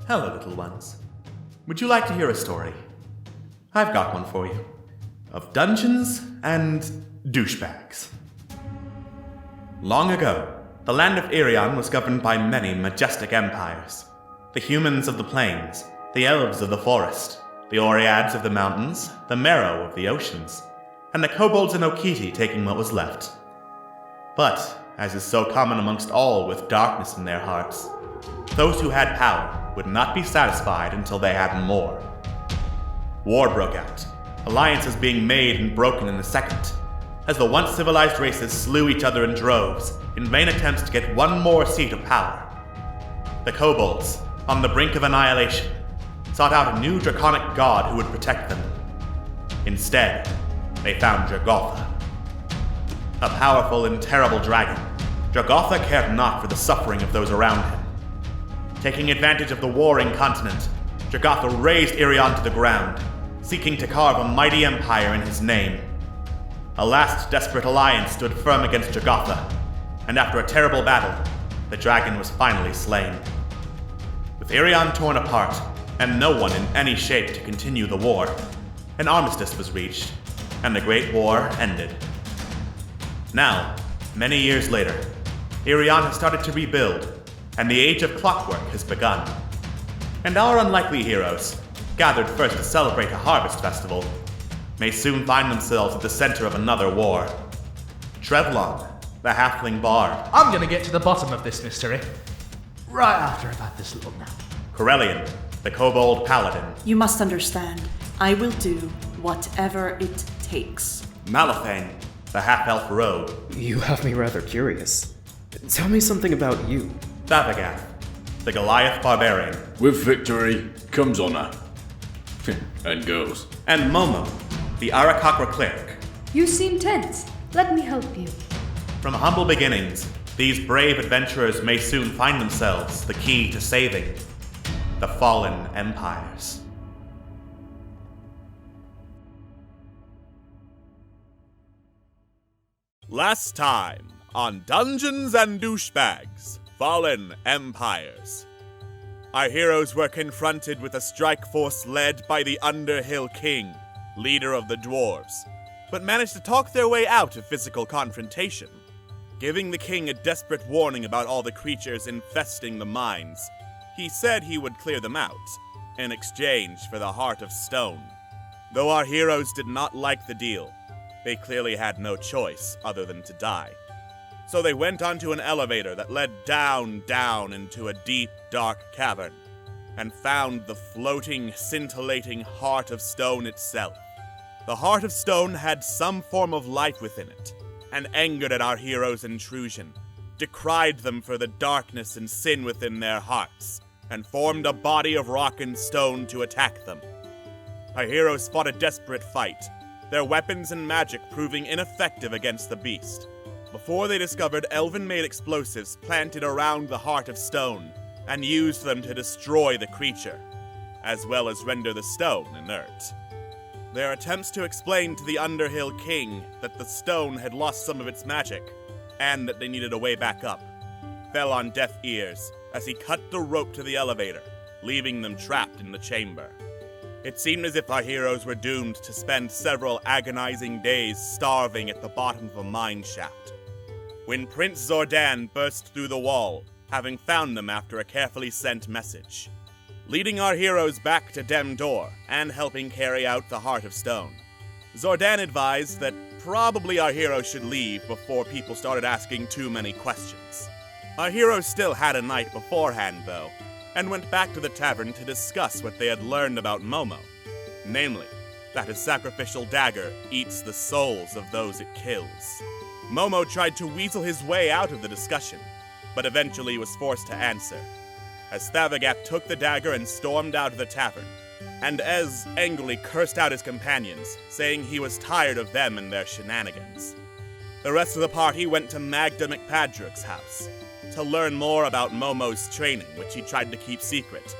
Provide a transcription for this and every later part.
Hello, little ones. Would you like to hear a story? I've got one for you. Of dungeons and douchebags. Long ago, the land of Irion was governed by many majestic empires. The humans of the plains, the elves of the forest, the Oreads of the mountains, the Merrow of the oceans, and the kobolds and Okiti taking what was left. But, as is so common amongst all with darkness in their hearts, those who had power would not be satisfied until they had more. War broke out, alliances being made and broken in a second, as the once civilized races slew each other in droves in vain attempts to get one more seat of power. The kobolds, on the brink of annihilation, sought out a new draconic god who would protect them. Instead, they found Jagotha. A powerful and terrible dragon, Jagotha cared not for the suffering of those around him. Taking advantage of the warring continent, Jagotha razed Irion to the ground, seeking to carve a mighty empire in his name. A last desperate alliance stood firm against Jagotha, and after a terrible battle, the dragon was finally slain. With Irion torn apart, and no one in any shape to continue the war, an armistice was reached, and the Great War ended. Now, many years later, Irion has started to rebuild, and the Age of Clockwork has begun. And our unlikely heroes, gathered first to celebrate a harvest festival, may soon find themselves at the center of another war. Trevlon, the halfling bard. I'm gonna get to the bottom of this mystery right after I've had this little nap. Corellian, the kobold paladin. You must understand, I will do whatever it takes. Malifane, the half-elf rogue. You have me rather curious. Tell me something about you. Thavagath, the Goliath barbarian. With victory comes honor. And goes. And Momo, the Arakocra cleric. You seem tense. Let me help you. From humble beginnings, these brave adventurers may soon find themselves the key to saving the fallen empires. Last time on Dungeons and Douchebags, Fallen Empires. Our heroes were confronted with a strike force led by the Underhill King, leader of the dwarves, but managed to talk their way out of physical confrontation, giving the king a desperate warning about all the creatures infesting the mines. He said he would clear them out, in exchange for the Heart of Stone. Though our heroes did not like the deal, they clearly had no choice other than to die. So they went onto an elevator that led down into a deep, dark cavern, and found the floating, scintillating Heart of Stone itself. The Heart of Stone had some form of life within it, and angered at our heroes' intrusion, decried them for the darkness and sin within their hearts, and formed a body of rock and stone to attack them. Our heroes fought a desperate fight, their weapons and magic proving ineffective against the beast, before they discovered elven-made explosives planted around the Heart of Stone, and used them to destroy the creature, as well as render the stone inert. Their attempts to explain to the Underhill King that the stone had lost some of its magic, and that they needed a way back up, fell on deaf ears as he cut the rope to the elevator, leaving them trapped in the chamber. It seemed as if our heroes were doomed to spend several agonizing days starving at the bottom of a mine shaft, when Prince Zordan burst through the wall, having found them after a carefully sent message, leading our heroes back to Demdor and helping carry out the Heart of Stone. Zordan advised that probably our heroes should leave before people started asking too many questions. Our heroes still had a night beforehand, though, and went back to the tavern to discuss what they had learned about Momo, namely, that his sacrificial dagger eats the souls of those it kills. Momo tried to weasel his way out of the discussion, but eventually was forced to answer, as Thavagat took the dagger and stormed out of the tavern, and Ez angrily cursed out his companions, saying he was tired of them and their shenanigans. The rest of the party went to Magda McPadrick's house to learn more about Momo's training, which he tried to keep secret,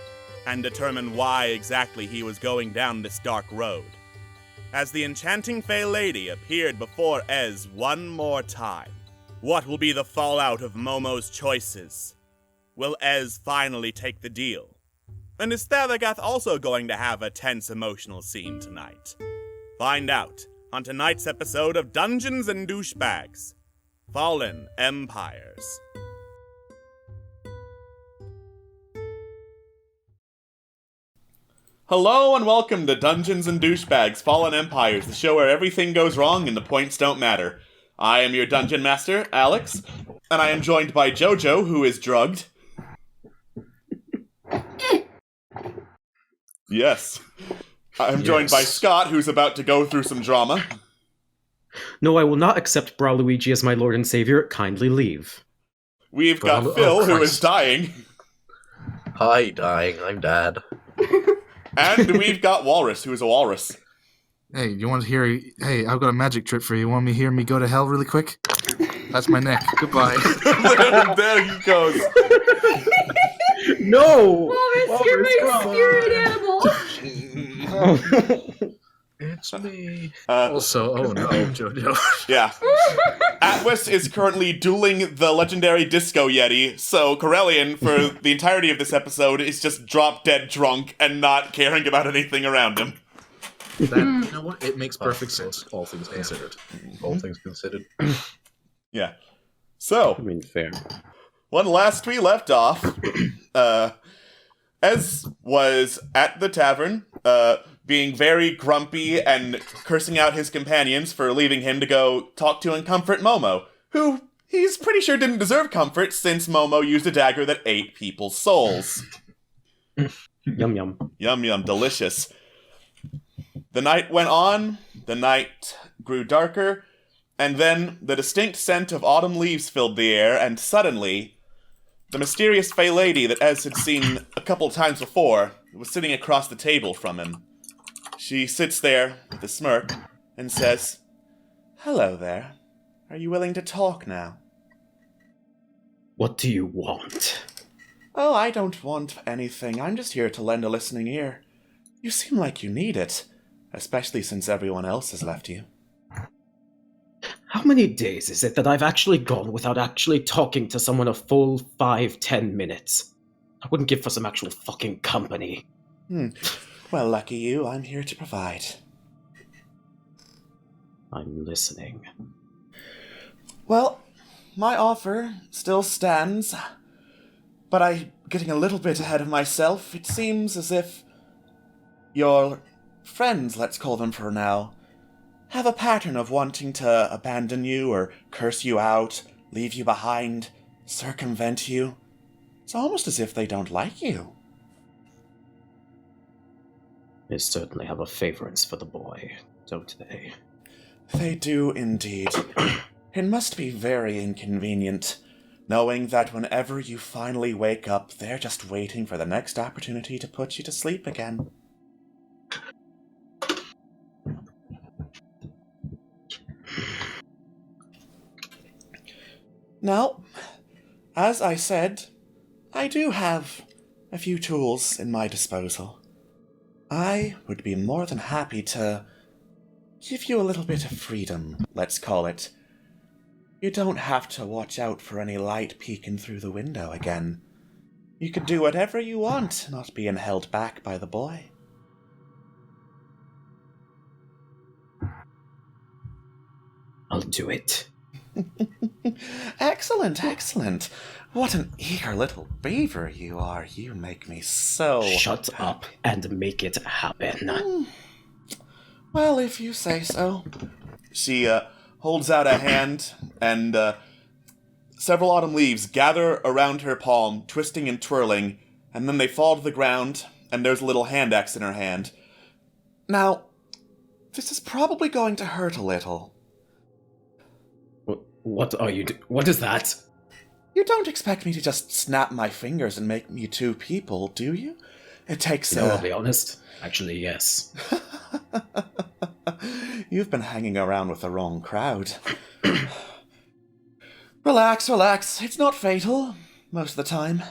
and determine why exactly he was going down this dark road. As the enchanting Fey Lady appeared before Ez one more time, what will be the fallout of Momo's choices? Will Ez finally take the deal? And is Thalagath also going to have a tense emotional scene tonight? Find out on tonight's episode of Dungeons and Douchebags, Fallen Empires. Hello and welcome to Dungeons and Douchebags, Fallen Empires, the show where everything goes wrong and the points don't matter. I am your dungeon master, Alex, and I am joined by Jojo, who is drugged. Yes. I'm joined by Scott, who's about to go through some drama. No, I will not accept Braluigi as my lord and savior. Kindly leave. We've got Phil, who is dying. Hi, dying. I'm dad. And we've got Walrus, who is a walrus. Hey, you want to hear... Hey, I've got a magic trick for you. Want me to hear me go to hell really quick? That's my neck. Goodbye. There he goes. No! Walrus, you're my spirit animal! It's me. Oh no, Jojo. Yeah. Atwis is currently dueling the legendary Disco Yeti, so Corellian, for the entirety of this episode, is just drop dead drunk and not caring about anything around him. You know what? It makes perfect sense, all things considered. All things considered. Yeah. So, I mean, fair. when last we left off, Ez was at the tavern, being very grumpy and cursing out his companions for leaving him to go talk to and comfort Momo, who he's pretty sure didn't deserve comfort since Momo used a dagger that ate people's souls. Yum yum. Yum yum, delicious. The night went on, the night grew darker, and then the distinct scent of autumn leaves filled the air, and suddenly, the mysterious Fey Lady that Ez had seen a couple times before was sitting across the table from him. She sits there with a smirk and says, "Hello there. Are you willing to talk now?" What do you want? "Oh, I don't want anything. I'm just here to lend a listening ear. You seem like you need it, especially since everyone else has left you." How many days is it that I've actually gone without actually talking to someone a full 5-10 minutes? I wouldn't give for some actual fucking company. Well, lucky you, I'm here to provide. I'm listening. Well, my offer still stands, but I'm getting a little bit ahead of myself. It seems as if your friends, let's call them for now, have a pattern of wanting to abandon you or curse you out, leave you behind, circumvent you. It's almost as if they don't like you. They certainly have a favorance for the boy, don't they? They do indeed. It must be very inconvenient, knowing that whenever you finally wake up, they're just waiting for the next opportunity to put you to sleep again. Now, as I said, I do have a few tools in my disposal. I would be more than happy to give you a little bit of freedom, let's call it. You don't have to watch out for any light peeking through the window again. You could do whatever you want, not being held back by the boy. I'll do it. Excellent, excellent. What an eager little beaver you are. You make me so... Shut up and make it happen. Well, if you say so. She holds out a hand, and several autumn leaves gather around her palm, twisting and twirling, and then they fall to the ground, and there's a little hand axe in her hand. Now, this is probably going to hurt a little. What are you What is that? You don't expect me to just snap my fingers and make you two people, do you? It takes I'll be honest. Actually, yes. You've been hanging around with the wrong crowd. Relax, relax. It's not fatal, most of the time.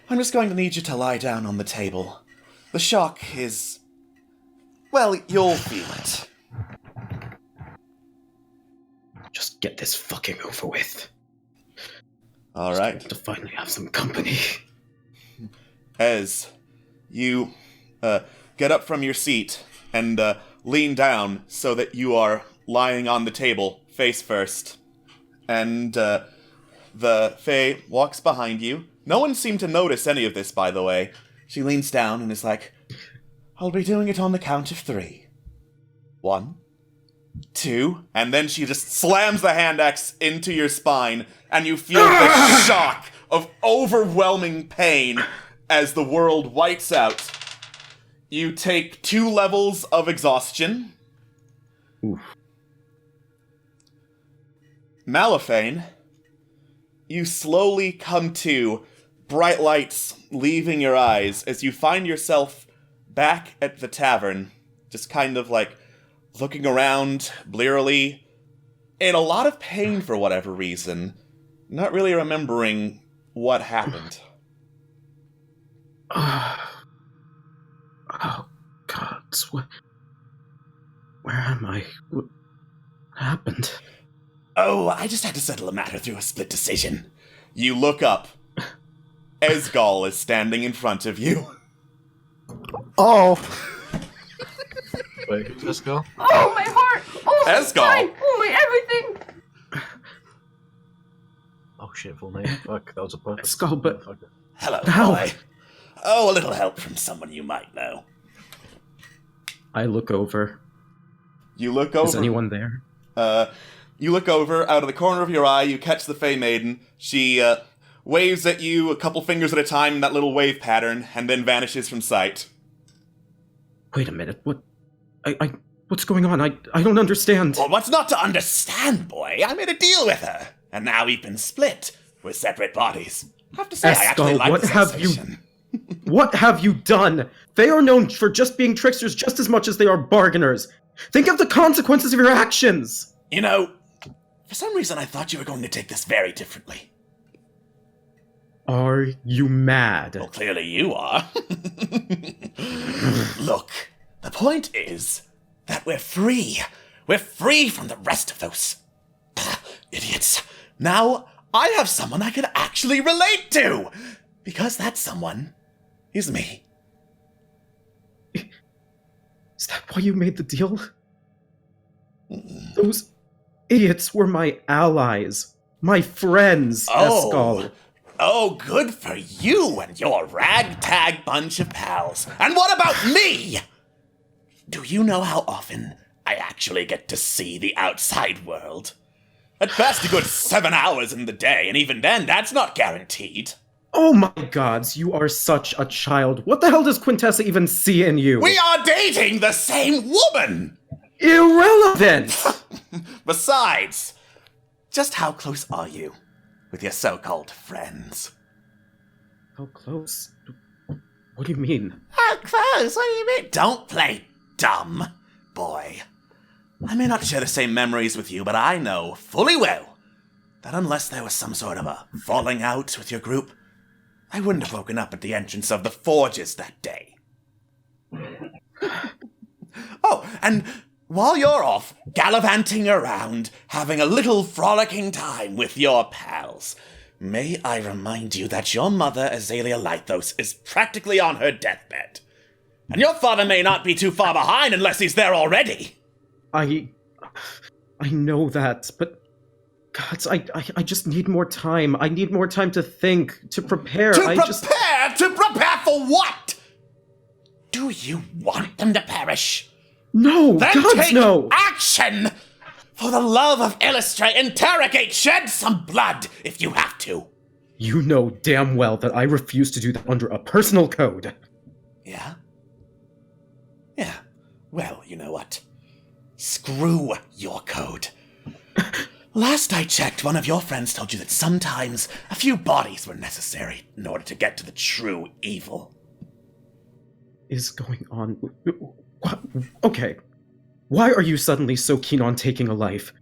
I'm just going to need you to lie down on the table. The shock is... well, you'll feel it. Just get this fucking over with. All right. To finally have some company. Ez, You get up from your seat and lean down so that you are lying on the table, face first. And the Fae walks behind you. No one seemed to notice any of this, by the way. She leans down and is like, I'll be doing it on the count of 3. 1, 2, and then she just slams the hand axe into your spine, and you feel the shock of overwhelming pain as the world wipes out. You take 2 levels of exhaustion. Oof. Malifane, you slowly come to, bright lights leaving your eyes as you find yourself back at the tavern, just kind of like looking around blearily, in a lot of pain for whatever reason, not really remembering what happened. Oh, God. Where am I? What happened? Oh, I just had to settle a matter through a split decision. You look up. Esgol is standing in front of you. Oh! Wait, who's this girl? Oh, my heart! Oh, my Esgol. spine! Oh, my everything! Oh shit, full name. Fuck, that was a perfect. Skull, but Hello, How? boy. Oh, a little help from someone you might know. I look over. You look over. Is anyone there? You look over, out of the corner of your eye, you catch the Fey Maiden. She, waves at you a couple fingers at a time in that little wave pattern, and then vanishes from sight. Wait a minute, what? What's going on? I don't understand. Well, what's not to understand, boy? I made a deal with her, and now we've been split. We're separate bodies. I have to say, I actually Eskel, like what the have you- sensation. What have you done? They are known for just being tricksters just as much as they are bargainers. Think of the consequences of your actions! You know, for some reason I thought you were going to take this very differently. Are you mad? Well, clearly you are. Look, the point is that we're free. We're free from the rest of those idiots. Now, I have someone I can actually relate to. Because that someone is me. Is that why you made the deal? Those idiots were my allies. My friends, Eskel. Oh, good for you and your ragtag bunch of pals. And what about me? Do you know how often I actually get to see the outside world? At best, a good 7 hours in the day, and even then, that's not guaranteed. Oh my gods, you are such a child. What the hell does Quintessa even see in you? We are dating the same woman! Irrelevant! Besides, just how close are you with your so-called friends? How close? What do you mean? How close? What do you mean? Don't play dumb, boy. I may not share the same memories with you, but I know fully well that unless there was some sort of a falling out with your group, I wouldn't have woken up at the entrance of the forges that day. Oh, and while you're off gallivanting around, having a little frolicking time with your pals, may I remind you that your mother, Azalea Lythos, is practically on her deathbed. And your father may not be too far behind unless he's there already. I know that, but gods, I just need more time. I need more time to think, to prepare. To prepare for what? Do you want them to perish? No, Then gods, take no! action! For the love of Illustre, interrogate, shed some blood if you have to. You know damn well that I refuse to do that under a personal code. Yeah? Yeah. Well, you know what? Screw your code. Last I checked, one of your friends told you that sometimes a few bodies were necessary in order to get to the true evil. Is going on? What? Okay. Why are you suddenly so keen on taking a life?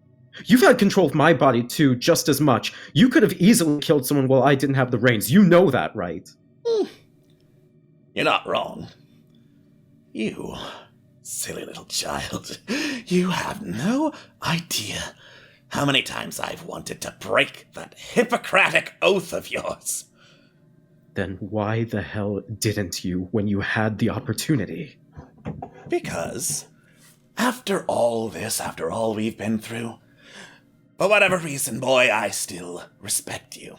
You've had control of my body too, just as much. You could have easily killed someone while I didn't have the reins. You know that, right? You're not wrong. You, silly little child, you have no idea how many times I've wanted to break that Hippocratic oath of yours. Then why the hell didn't you when you had the opportunity? Because, after all this, after all we've been through, for whatever reason, boy, I still respect you.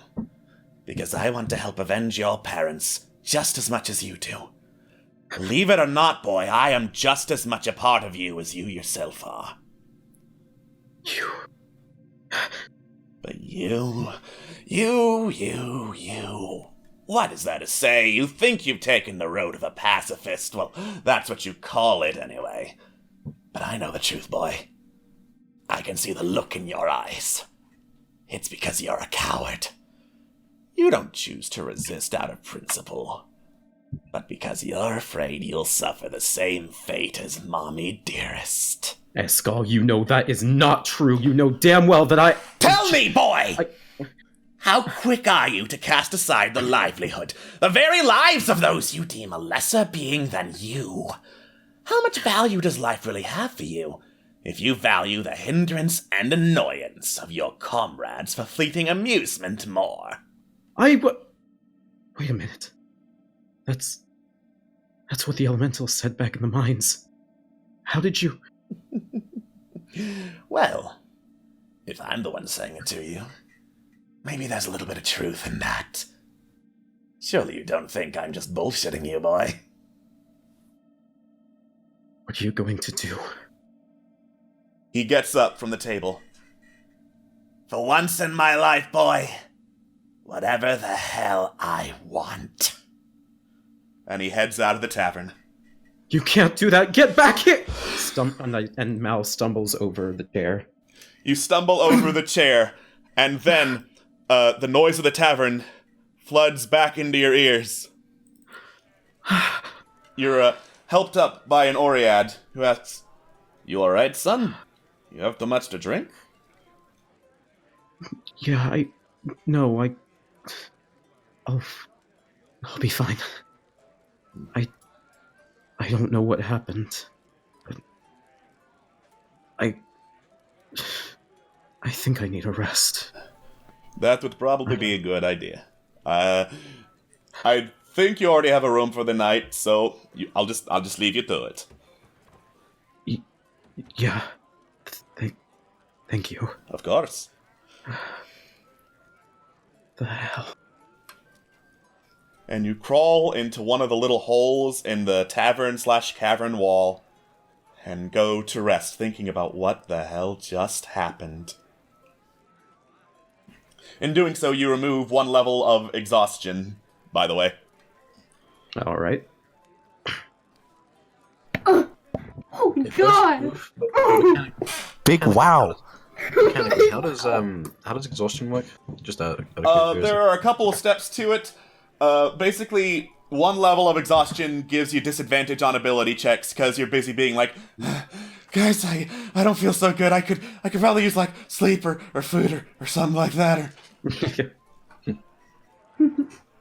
Because I want to help avenge your parents just as much as you do. Believe it or not, boy, I am just as much a part of you as you yourself are. You... But you... What is that to say? You think you've taken the road of a pacifist. Well, that's what you call it anyway. But I know the truth, boy. I can see the look in your eyes. It's because you're a coward. You don't choose to resist out of principle, but because you're afraid you'll suffer the same fate as Mommy Dearest. Escal, you know that is not true. You know damn well that I... Tell me, boy! How quick are you to cast aside the livelihood, the very lives of those you deem a lesser being than you? How much value does life really have for you, if you value the hindrance and annoyance of your comrades for fleeting amusement more? Wait a minute. That's what the elementals said back in the mines. How did you... Well, if I'm the one saying it to you, maybe there's a little bit of truth in that. Surely you don't think I'm just bullshitting you, boy. What are you going to do? He gets up from the table. For once in my life, boy, whatever the hell I want. And he heads out of the tavern. You can't do that! Get back here! And Mal stumbles over the chair. You stumble over the chair, and then the noise of the tavern floods back into your ears. You're helped up by an Oread, who asks, "You alright, son? You have too much to drink?" Yeah, I'll be fine. I don't know what happened, but I think I need a rest. That would probably be a good idea. I think you already have a room for the night, so I'll just leave you to it. Yeah. Thank you. Of course. The hell? And you crawl into one of the little holes in the tavern/cavern wall and go to rest, thinking about what the hell just happened. In doing so, you remove 1 level of exhaustion, by the way. Alright. Oh god! Big wow. Mechanically, how does exhaustion work? Just out of curiosity. There are a couple of steps to it. Basically, 1 level of exhaustion gives you disadvantage on ability checks because you're busy being like, guys, I don't feel so good. I could probably use like sleep or food or something like that.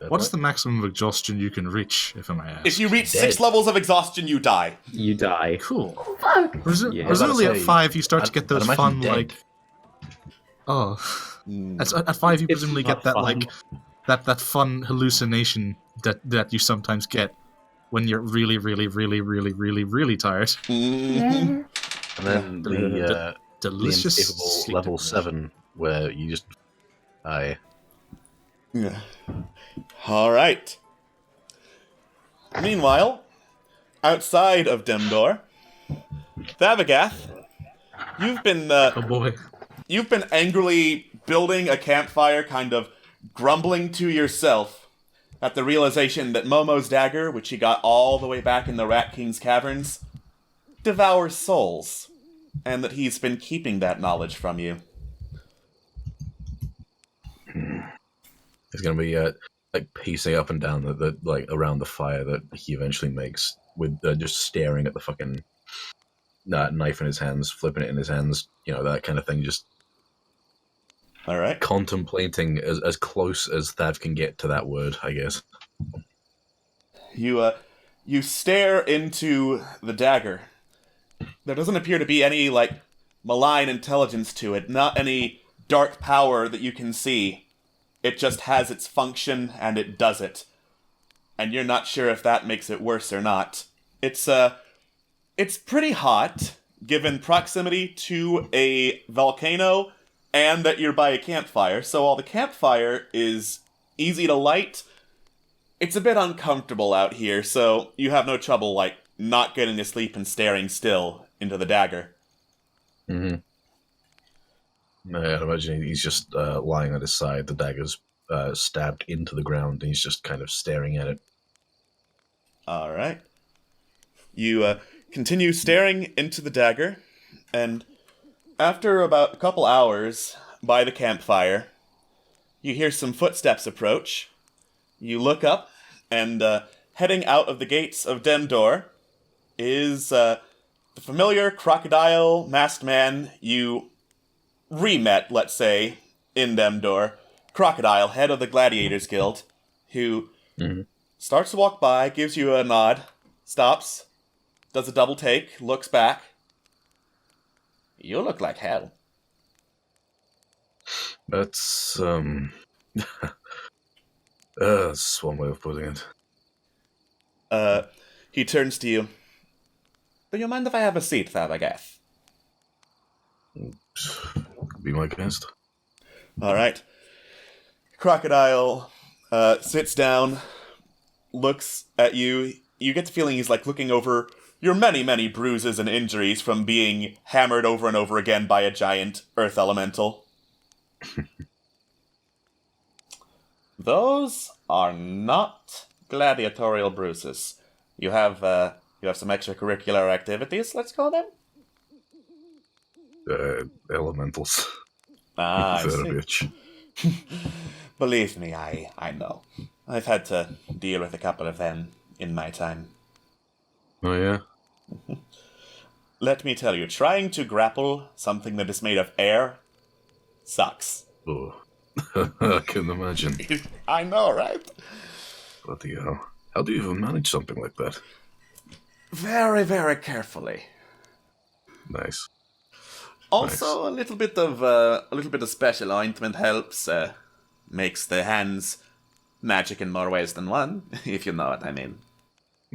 What's the maximum of exhaustion you can reach, if I may ask? If you reach 6 levels of exhaustion, you die. You die. Cool. Fuck! Yeah. Presumably at say, 5 you start to get those I'd imagine fun, dead. like... Oh. At 5 you It's presumably not get that, fun. like... That fun hallucination that you sometimes get when you're really, really, really, really, really, really tired. Yeah. And then the Delicious inescapable sleep level deprivation. 7, where you just... Yeah. All right. Meanwhile, outside of Demdor, Thavagath, you've been Oh boy. you've been angrily building a campfire, kind of grumbling to yourself at the realization that Momo's dagger, which he got all the way back in the Rat King's caverns, devours souls, and that he's been keeping that knowledge from you. He's gonna be like pacing up and down the like around the fire that he eventually makes, with just staring at the fucking knife in his hands, flipping it in his hands, that kind of thing. Just All right. contemplating as close as Thav can get to that word, I guess. You stare into the dagger. There doesn't appear to be any like malign intelligence to it, not any dark power that you can see. It just has its function, and it does it. and you're not sure if that makes it worse or not. It's pretty hot, given proximity to a volcano, and that you're by a campfire, so while the campfire is easy to light, it's a bit uncomfortable out here, so you have no trouble, like, not getting to sleep and staring still into the dagger. Mm-hmm. I'd imagine he's just lying at his side, the dagger's stabbed into the ground, and he's just kind of staring at it. Alright. You continue staring into the dagger, and after about a couple hours by the campfire, you hear some footsteps approach. You look up, and heading out of the gates of Demdor is the familiar crocodile masked man you re-met, let's say, in Demdor. Crocodile, head of the Gladiators Guild, who starts to walk by, gives you a nod, stops, does a double take, looks back. You look like hell. That's that's one way of putting it. He turns to you. Do you mind if I have a seat, Thabagath? Be my guest. Alright. Crocodile sits down, looks at you. You get the feeling he's like looking over your many, many bruises and injuries from being hammered over and over again by a giant earth elemental. Those are not gladiatorial bruises. You have some extracurricular activities, let's call them? Elementals. Ah, I That see. bitch. Believe me, I know. I've had to deal with a couple of them in my time. Oh yeah? Let me tell you, trying to grapple something that is made of air sucks. Oh. I can imagine. I know, right? Bloody hell. How do you even manage something like that? Very, very carefully. Nice. Also, a little bit of special ointment helps. Makes the hands magic in more ways than one, if you know what I mean.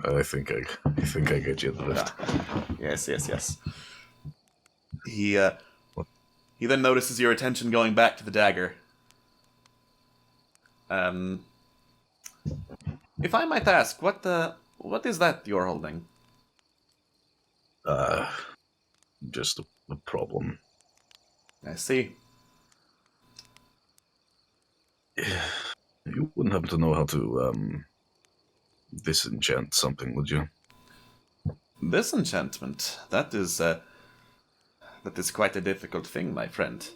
I think I get you the lift. Yes. He then notices your attention going back to the dagger. If I might ask, what is that you're holding? Just a problem. I see. You wouldn't happen to know how to disenchant something, would you? Disenchantment. That is quite a difficult thing, my friend.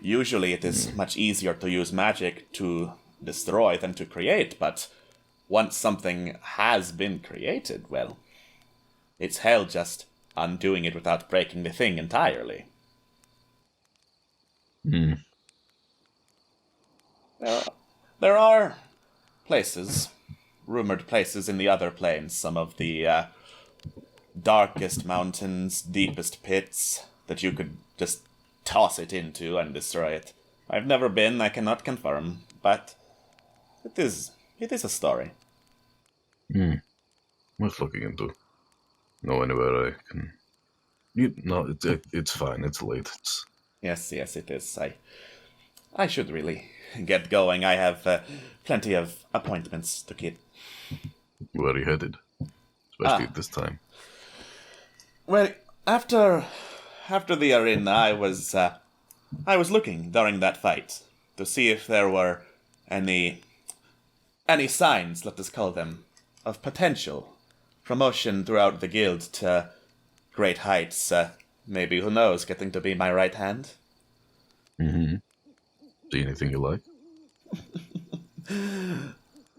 Usually it is much easier to use magic to destroy than to create, but once something has been created, well, it's hell just undoing it without breaking the thing entirely. There are places, rumored places in the other planes, some of the darkest mountains, deepest pits, that you could just toss it into and destroy it. I've never been, I cannot confirm, but it is a story. Worth looking into. Know anywhere I can... No, it's fine, it's late. Yes, it is. I should really get going. I have plenty of appointments to keep. Where are you headed? Especially at this time. Well, after the arena, I was looking during that fight to see if there were any signs, let us call them, of potential promotion throughout the guild to great heights. Maybe, who knows, getting to be my right hand. See anything you like?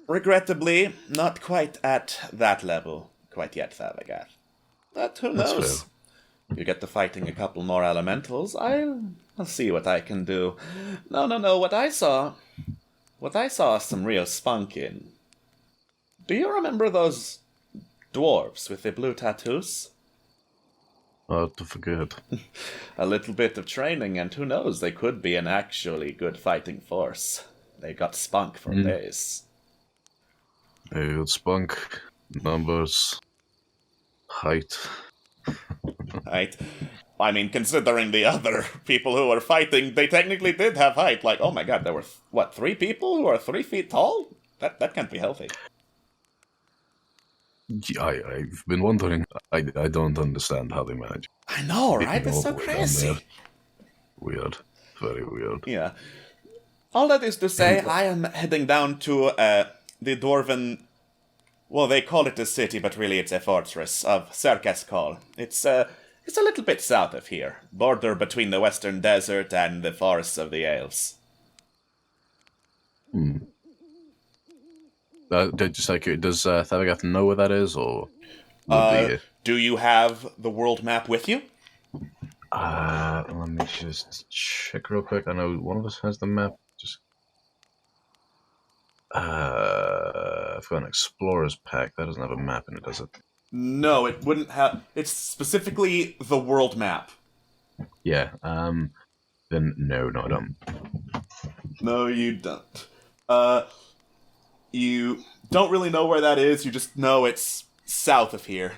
Regrettably, not quite at that level quite yet, Thabagath. But who That's knows? You get to fighting a couple more elementals, I'll see what I can do. No, what I saw some real spunk in. Do you remember those dwarves with the blue tattoos? Hard to forget. A little bit of training, and who knows, they could be an actually good fighting force. They got spunk for days. Spunk, numbers, height. Right? I mean, considering the other people who were fighting, they technically did have height. Like, oh my god, there were, 3 people who are 3 feet tall? That can't be healthy. Yeah, I've been wondering. I don't understand how they manage. I know, right? Getting It's all so the way down crazy. there. Weird. Very weird. Yeah. All that is to say, I am heading down to the Dwarven... Well, they call it a city, but really it's a fortress of Serkaskal. It's a little bit south of here, border between the Western Desert and the forests of the Ales. Just like, does Thavagath know where that is, or would Do you have the world map with you? let me just check real quick. I know one of us has the map. Just I've got an explorer's pack. That doesn't have a map in it, does it? No, it wouldn't have... It's specifically the world map. Yeah. Then no, I don't. No, you don't. You don't really know where that is, you just know it's south of here.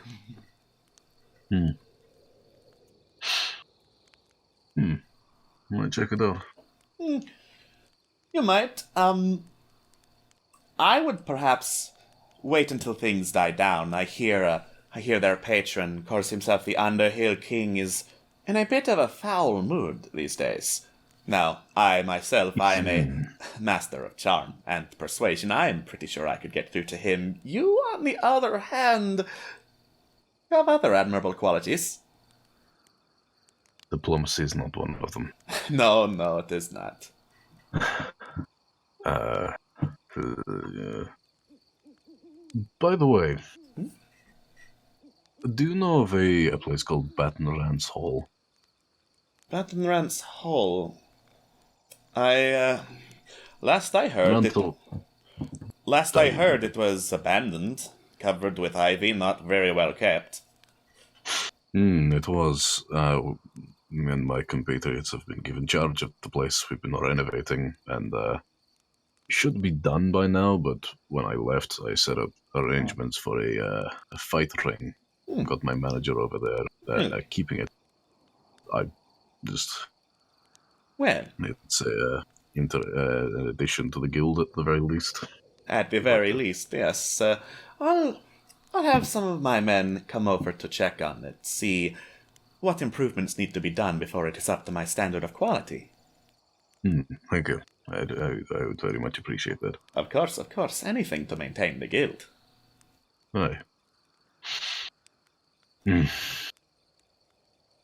Might check it out. You might. I would perhaps wait until things die down. I hear their patron calls himself the Underhill King is in a bit of a foul mood these days. Now, I myself, I am a master of charm and persuasion. I am pretty sure I could get through to him. You, on the other hand, have other admirable qualities. Diplomacy is not one of them. No, it is not. By the way, do you know of a place called Battenrance Hall? Battenrance Hall. Last I heard it was abandoned, covered with ivy, not very well kept. It was. Me and my compatriots have been given charge of the place. We've been renovating, and should be done by now. But when I left, I set up arrangements for a fight ring. Got my manager over there keeping it. I just it's an addition to the guild at the very least. At the very least, yes. I'll have some of my men come over to check on it, see what improvements need to be done before it is up to my standard of quality. Thank you. I would very much appreciate that. Of course. Anything to maintain the guild. Aye.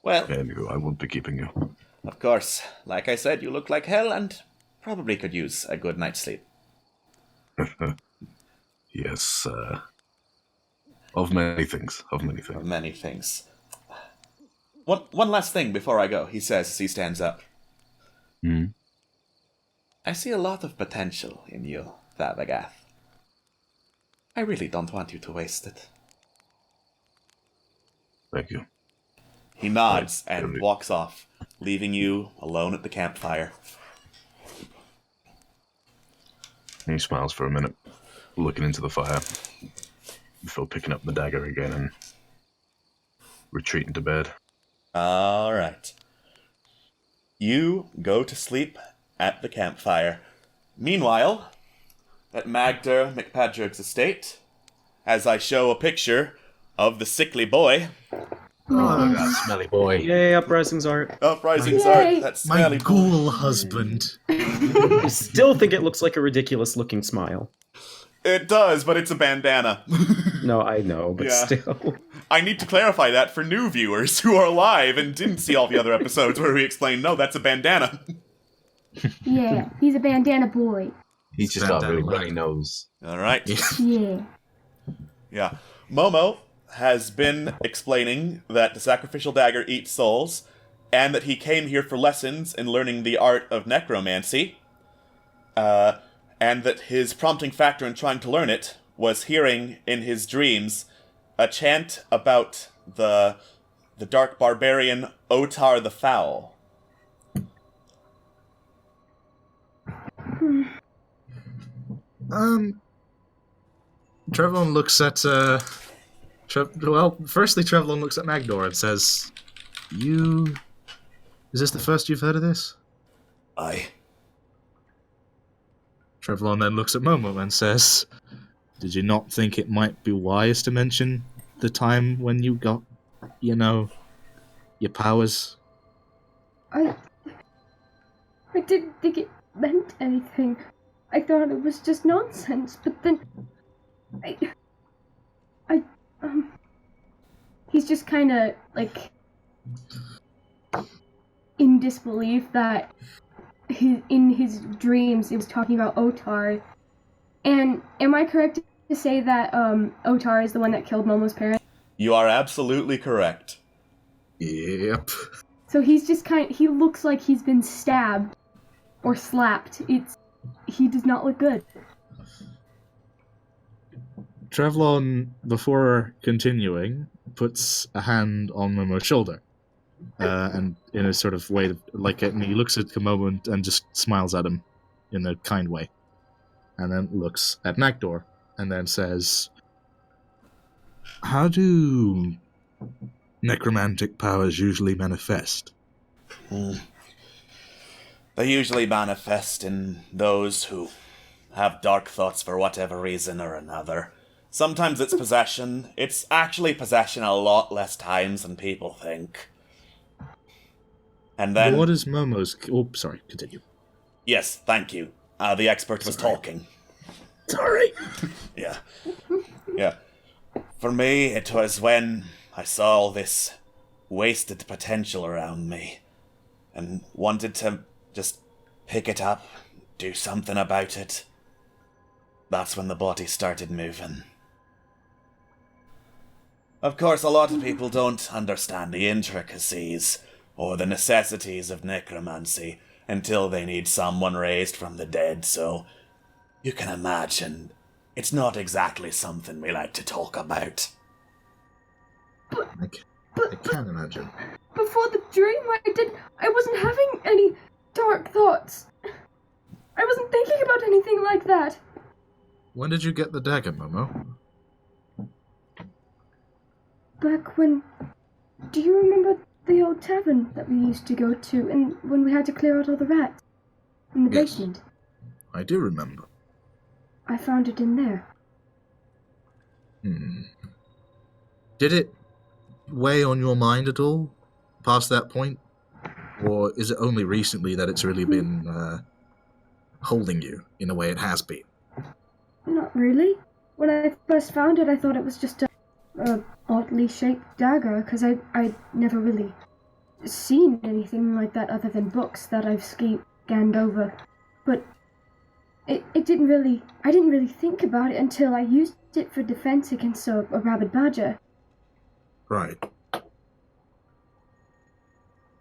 Well, Anyway, I won't be keeping you. of course, like I said, you look like hell and probably could use a good night's sleep. Yes, of many things. Many things. One last thing before I go, he says as he stands up. I see a lot of potential in you, Thavagath. I really don't want you to waste it. Thank you. He nods and walks off, leaving you alone at the campfire. He smiles for a minute, looking into the fire, before picking up the dagger again and retreating to bed. All right. You go to sleep at the campfire. Meanwhile, at Magda McPadrick's estate, as I show a picture of the sickly boy. Oh, that smelly boy. Yay, Uprising's art. Uprising's Yay. art. That My smelly boy. ghoul husband. I still think it looks like a ridiculous looking smile. It does, but it's a bandana. No, I know, but Yeah. still. I need to clarify that for new viewers who are live and didn't see all the other episodes where we explained, no, that's a bandana. Yeah, he's a bandana boy. He's just got a really Bandana runny nose. All right. Yeah. Yeah. Momo has been explaining that the sacrificial dagger eats souls, and that he came here for lessons in learning the art of necromancy, and that his prompting factor in trying to learn it was hearing in his dreams a chant about the dark barbarian Otar the Foul. Trevlon looks at firstly Trevlon looks at Magdor and says, is this the first you've heard of this? Aye. Trevlon then looks at Momo and says, did you not think it might be wise to mention the time when you got, your powers? I didn't think it meant anything. I thought it was just nonsense, but then he's just kind of like in disbelief that in his dreams it was talking about Otar. And am I correct to say that Otar is the one that killed Momo's parents? You are absolutely correct. Yep. So he's just he looks like he's been stabbed or slapped. He does not look good. Trevlon, before continuing, puts a hand on Momo's shoulder. And in a sort of way, and he looks at Momo and just smiles at him in a kind way. And then looks at Magdor and then says, how do necromantic powers usually manifest? They usually manifest in those who have dark thoughts for whatever reason or another. Sometimes it's possession. It's actually possession a lot less times than people think. And then... What is Momo's... Oh, sorry, continue. Yes, thank you. The expert was talking. Sorry. Yeah. For me, it was when I saw all this wasted potential around me and wanted to just pick it up, do something about it. That's when the body started moving. Of course, a lot of people don't understand the intricacies or the necessities of necromancy until they need someone raised from the dead, so you can imagine it's not exactly something we like to talk about. I can imagine. Before the dream I wasn't having any dark thoughts. I wasn't thinking about anything like that. When did you get the dagger, Momo? Back when... Do you remember the old tavern that we used to go to, and when we had to clear out all the rats in the Yes. basement? I do remember. I found it in there. Did it weigh on your mind at all past that point? Or is it only recently that it's really been holding you in the way it has been? Not really. When I first found it, I thought it was just a oddly shaped dagger, because I'd never really seen anything like that other than books that I've scanned over. But it didn't really... I didn't really think about it until I used it for defense against a rabid badger. Right.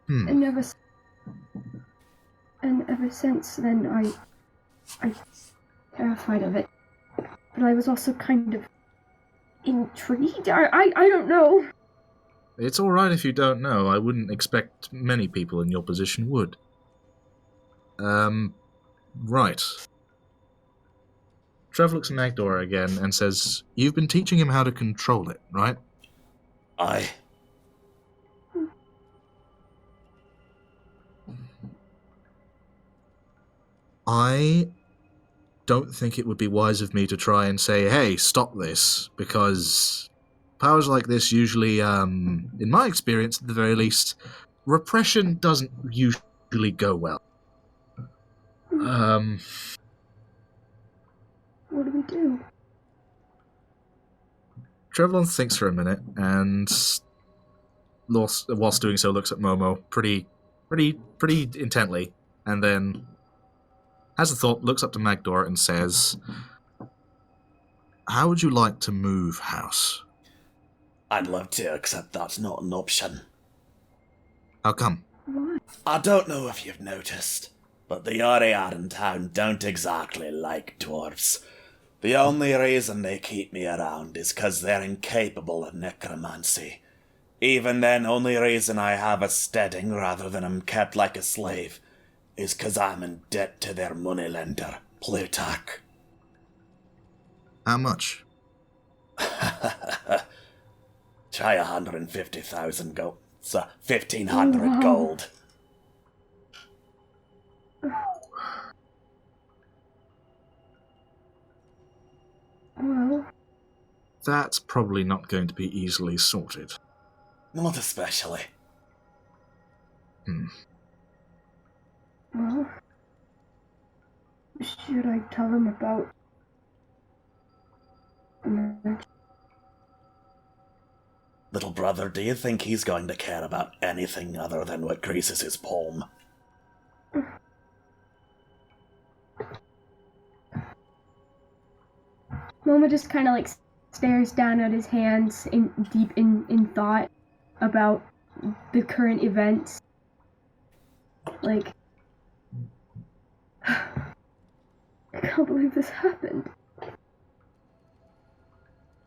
And ever since then, I terrified of it. But I was also kind of intrigued. I don't know. It's alright if you don't know. I wouldn't expect many people in your position would. Right. Trev looks at Magdor again and says, you've been teaching him how to control it, right? Aye. I don't think it would be wise of me to try and say, hey, stop this, because powers like this usually, in my experience at the very least, repression doesn't usually go well. What do we do? Trevlon thinks for a minute, and whilst doing so looks at Momo pretty intently, and then has a thought, looks up to Magdor and says, how would you like to move house? I'd love to, except that's not an option. How come? Why? I don't know if you've noticed, but the Ariad in town don't exactly like dwarves. The only reason they keep me around is 'cause they're incapable of necromancy. Even then, only reason I have a steading rather than am kept like a slave is 'cause I'm in debt to their moneylender, Plutarch. How much? Try 150,000 gold. So 1,500 gold. Well, That's probably not going to be easily sorted. Not especially. well, should I tell him about the match? Little brother, do you think he's going to care about anything other than what greases his palm? Moma just kind of like stares down at his hands deep in thought about the current events. Like, I can't believe this happened.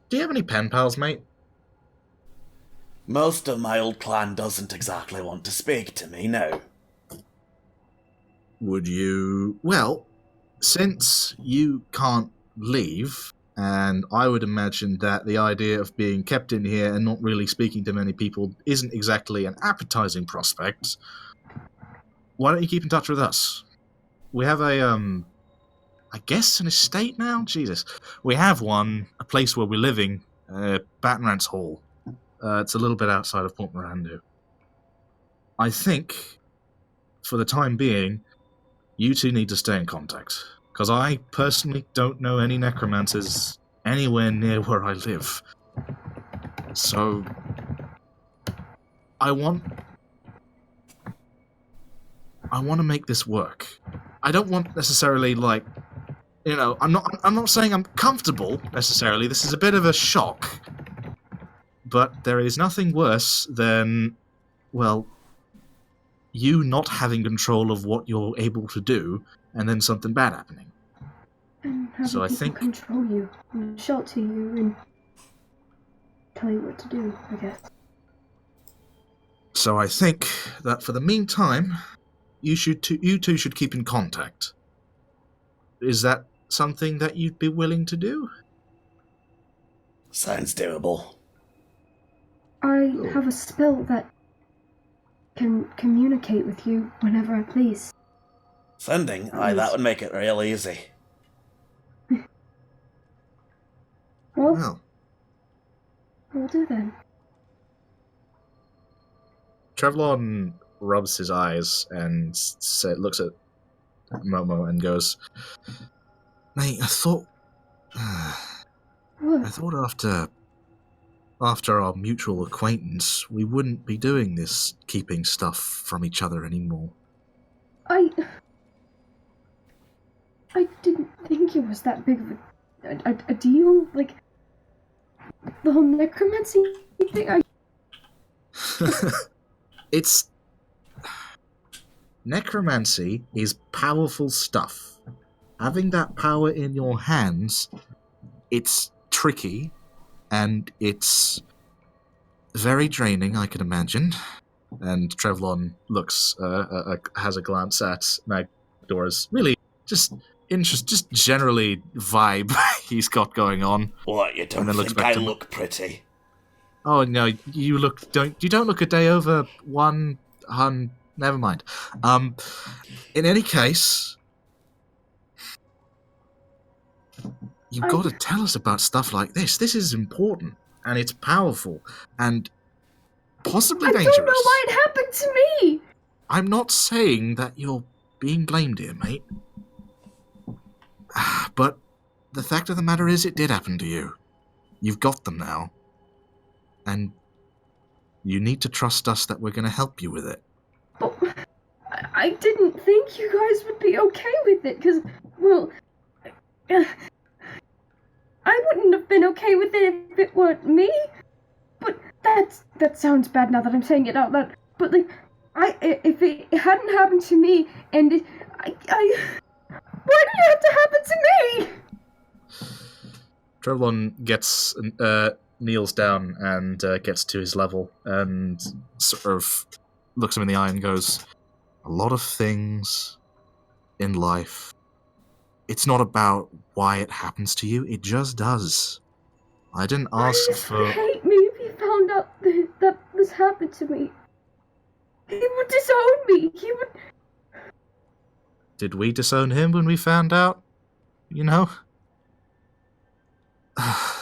Do you have any pen pals, mate? Most of my old clan doesn't exactly want to speak to me, no. Would you... Well, since you can't leave, and I would imagine that the idea of being kept in here and not really speaking to many people isn't exactly an appetizing prospect, why don't you keep in touch with us? We have a, I guess an estate now? Jesus. We have one, a place where we're living, Battenrance Hall. It's a little bit outside of Port Mirandu. I think, for the time being, you two need to stay in contact. Because I personally don't know any necromancers anywhere near where I live. So, I want to make this work. I don't want necessarily, like, you know, I'm not saying I'm comfortable, necessarily. This is a bit of a shock. But there is nothing worse than, well, you not having control of what you're able to do, and then something bad happening. And having So I people think- control you, and shelter you, and tell you what to do, I guess. So I think that for the meantime, you two should keep in contact. Is that something that you'd be willing to do? Sounds doable. I have a spell that can communicate with you whenever I please. Sending? Aye, that would make it real easy. Well, we'll do then. Trevlon rubs his eyes and looks at Momo and goes, "Mate, I thought What? after our mutual acquaintance, we wouldn't be doing this keeping stuff from each other anymore." I didn't think it was that big of a deal. Like, the whole necromancy thing. It's... Necromancy is powerful stuff. Having that power in your hands, it's tricky, and it's very draining, I can imagine. And Trevlon looks, has a glance at Magdora's really just generally vibe he's got going on. What, you don't And then looks think back I to- look pretty? Oh no, you don't look a day over 100. Never mind. In any case, you've got to tell us about stuff like this. This is important, and it's powerful, and possibly I dangerous. don't know why it happened to me. I'm not saying that you're being blamed here, mate. But the fact of the matter is, it did happen to you. You've got them now. And you need to trust us that we're going to help you with it. But I didn't think you guys would be okay with it, because, well, I wouldn't have been okay with it if it weren't me. But that sounds bad now that I'm saying it out loud. But, like, if it hadn't happened to me, and why did it have to happen to me? Trevlon kneels down and gets to his level and sort of looks him in the eye and goes, "A lot of things in life, it's not about why it happens to you, it just does. I didn't ask I just for... hate me if he found out that this happened to me. He would disown me. He would. Did we disown him when we found out? You know?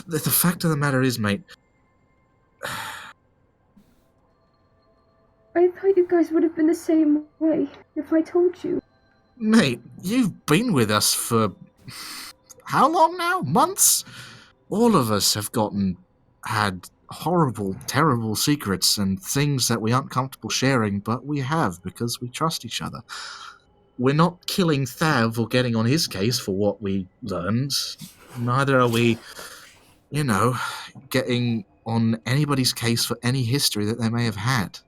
The fact of the matter is, mate... I thought you guys would have been the same way if I told you. Mate, you've been with us for... how long now? Months? All of us have had horrible, terrible secrets and things that we aren't comfortable sharing, but we have because we trust each other. We're not killing Thav or getting on his case for what we learned. Neither are we, getting on anybody's case for any history that they may have had.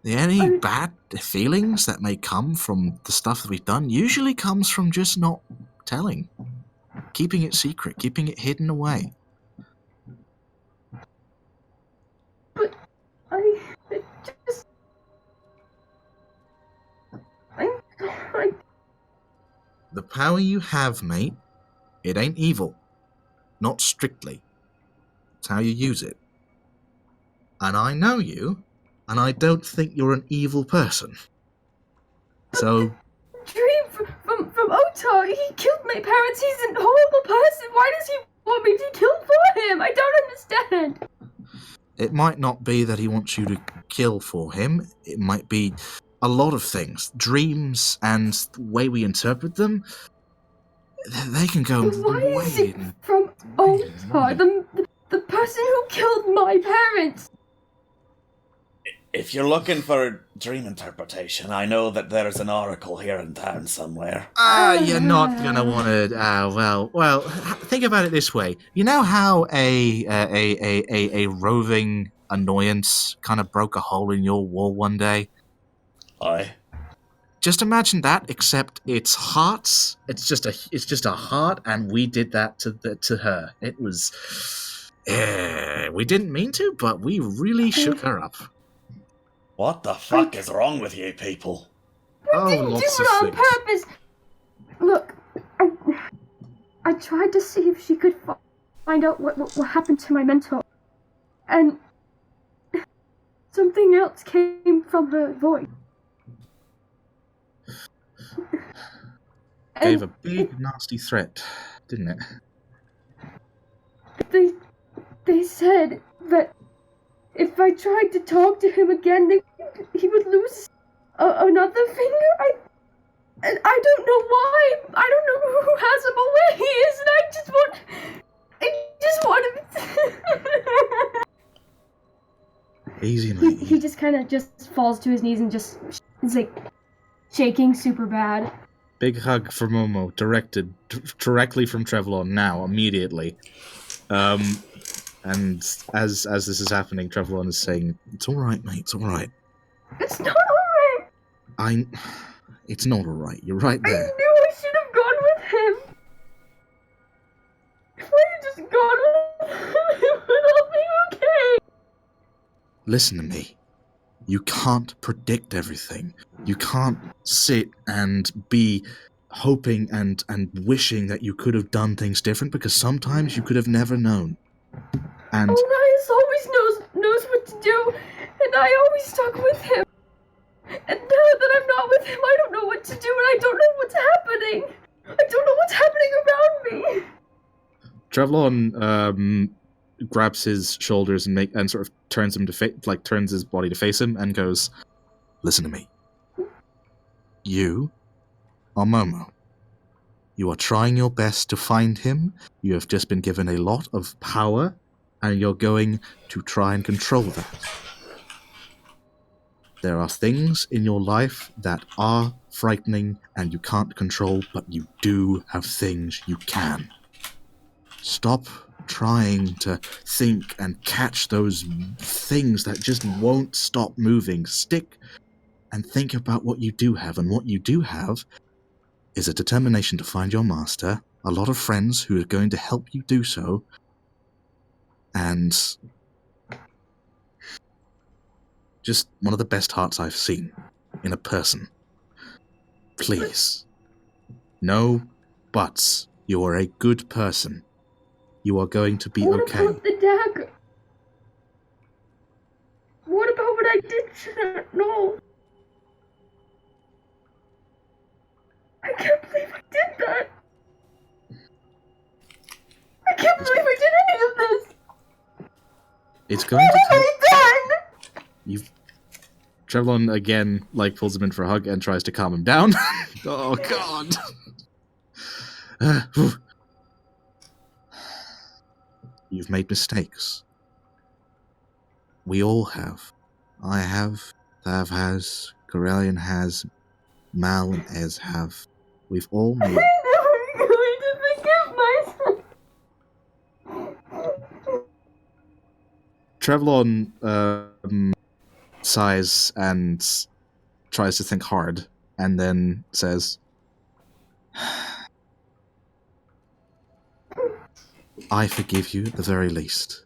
Any bad feelings that may come from the stuff that we've done usually comes from just not telling. Keeping it secret, keeping it hidden away. But I The power you have, mate, it ain't evil. Not strictly. It's how you use it. And I know you, and I don't think you're an evil person. So... Dream from Otar, he killed my parents, he's a horrible person, why does he want me to kill for him? I don't understand. It might not be that he wants you to kill for him, it might be a lot of things. Dreams and the way we interpret them, they can go Why is way... it from Otar, the person who killed my parents? If you're looking for dream interpretation, I know that there's an oracle here in town somewhere. You're not gonna want to. Well. Think about it this way. You know how a roving annoyance kind of broke a hole in your wall one day? Aye. Just imagine that, except it's hearts. It's just a heart, and we did that to her. It was. We didn't mean to, but we really shook her up. What the fuck is wrong with you people? We didn't do it on purpose. Look, I tried to see if she could find out what happened to my mentor, and something else came from her voice. Gave a big, nasty threat, didn't it? They said that if I tried to talk to him again, he would lose another finger. And I don't know why. I don't know who has him or where he is, and I just want him. Easy, mate. He just kind of just falls to his knees and just is like shaking super bad. Big hug for Momo, directed directly from Trevlon now, immediately. And as this is happening, Trevlon is saying, "It's all right, mate. It's all right." It's not all right. It's not all right. You're right there. I knew I should have gone with him. If I had just gone with him, it would all be okay. Listen to me. You can't predict everything. You can't sit and be hoping and wishing that you could have done things different, because sometimes you could have never known. And Elias always knows what to do, and I always stuck with him. And now that I'm not with him, I don't know what to do, and I don't know what's happening. I don't know what's happening around me. Trevlon grabs his shoulders and sort of turns him to turns his body to face him and goes, "Listen to me. You are Momo. You are trying your best to find him. You have just been given a lot of power, and you're going to try and control that. There are things in your life that are frightening and you can't control, but you do have things you can. Stop trying to think and catch those things that just won't stop moving. Stick and think about what you do have, and what you do have is a determination to find your master, a lot of friends who are going to help you do so, and just one of the best hearts I've seen in a person. Please. No buts. You are a good person. You are going to be What okay. about the dagger? What about what I did to that? No. I can't believe I did that. I can't believe I did any of this. It's going to What take... have I done? You've... Trevlon again, pulls him in for a hug and tries to calm him down. Oh, God. You've made mistakes. We all have. I have, Thav has, Corellian has, Mal and Ez have. We've all made... I'm never going to forgive myself. Trevlon sighs and tries to think hard, and then says, I forgive you at the very least.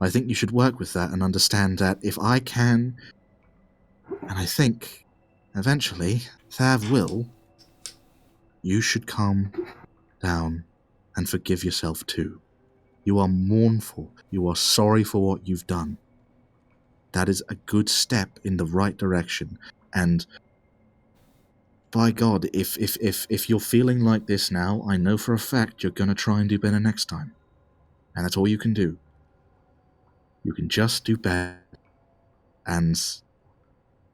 I think you should work with that and understand that if I can, and I think eventually Thav will, you should calm down and forgive yourself too. You are mournful. You are sorry for what you've done. That is a good step in the right direction. And by God, if you're feeling like this now, I know for a fact you're going to try and do better next time. And that's all you can do. You can just do better and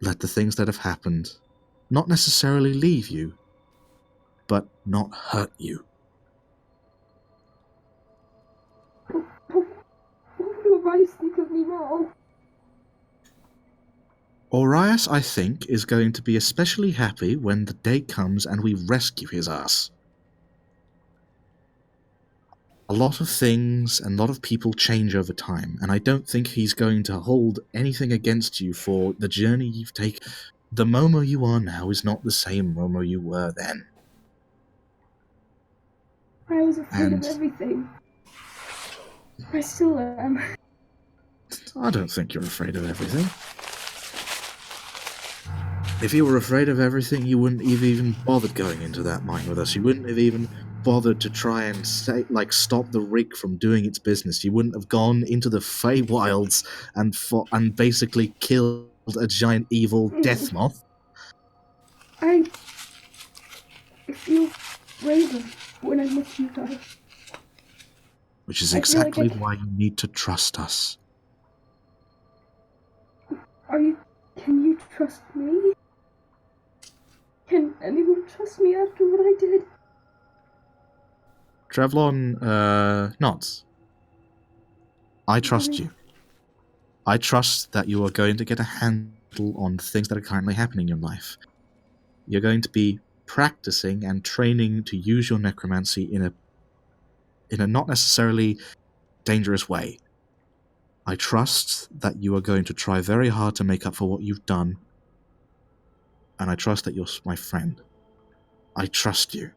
let the things that have happened not necessarily leave you, but not hurt you. What do Rice think of me now? Orias, I think, is going to be especially happy when the day comes and we rescue his ass. A lot of things and a lot of people change over time, and I don't think he's going to hold anything against you for the journey you've taken. The Momo you are now is not the same Momo you were then. I was afraid And- of everything. I still am. I don't think you're afraid of everything. If you were afraid of everything, you wouldn't have even bothered going into that mine with us. You wouldn't have even bothered to try and stop the rig from doing its business. You wouldn't have gone into the Feywilds and basically killed a giant evil death moth. I feel braver when I'm with you guys. Which is I feel like exactly I- why you need to trust us. Can you trust me? Can anyone trust me after what I did? Trevlon nods. I trust you. I trust that you are going to get a handle on things that are currently happening in your life. You're going to be practicing and training to use your necromancy in a not necessarily dangerous way. I trust that you are going to try very hard to make up for what you've done. And I trust that you're my friend. I trust you.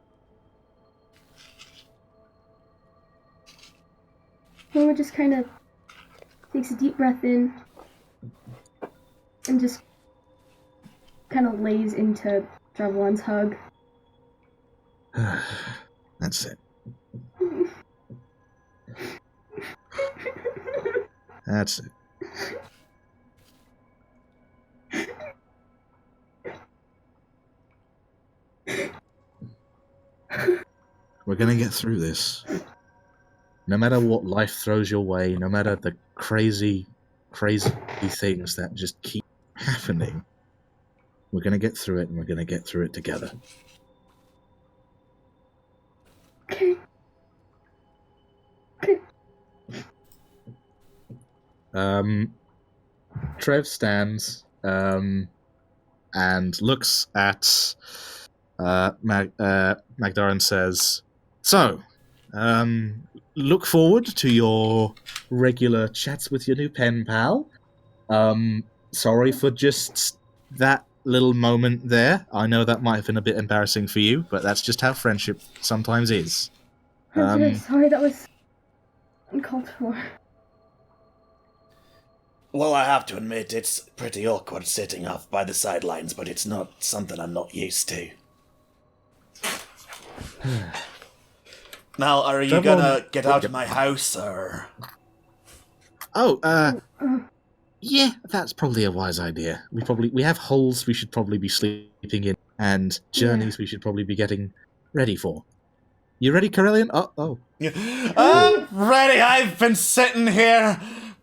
Mama just kind of takes a deep breath in and just kind of lays into Trevlon's hug. That's it. That's it. We're gonna get through this. No matter what life throws your way, no matter the crazy things that just keep happening, we're gonna get through it, and we're gonna get through it together. Okay. Trev stands and looks at Magdar and says, "So, look forward to your regular chats with your new pen pal. Sorry for just that little moment there. I know that might have been a bit embarrassing for you, but that's just how friendship sometimes is." I'm very sorry, that was uncalled for. Well, I have to admit, it's pretty awkward sitting off by the sidelines, but it's not something I'm not used to. Now, are you Trevlon- gonna get out of my house, or...? Oh, yeah, that's probably a wise idea. We have holes we should probably be sleeping in, and journeys we should probably be getting ready for. You ready, Corellian? Oh. I'm ready! I've been sitting here,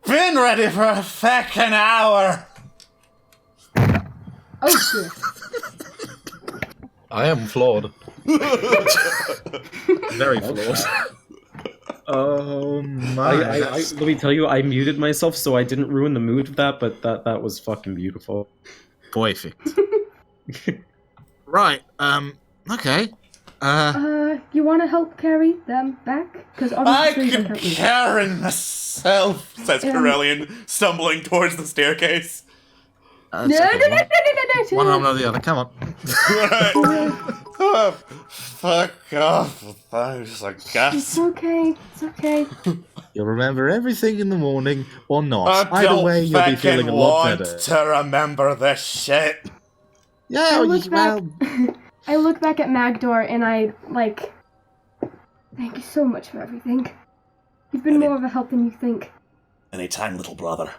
been ready for a fucking hour! Oh shit. I am flawed. Very flawed. Oh my! Let me tell you, I muted myself so I didn't ruin the mood of that, but that was fucking beautiful. Perfect. Right. Okay. You want to help carry them back? Because I obviously you can can help me. carry myself, says Corellian, stumbling towards the staircase. No. One arm or the other. Come on. Oh, fuck off with those, I guess. It's okay. It's okay. You'll remember everything in the morning, or not. I Either don't way, you'll be feeling fucking a lot want better. to remember this shit. Yeah. I look Well. back. I look back at Magdor and I like. Thank you so much for everything. You've been more of a help than you think. Anytime, little brother.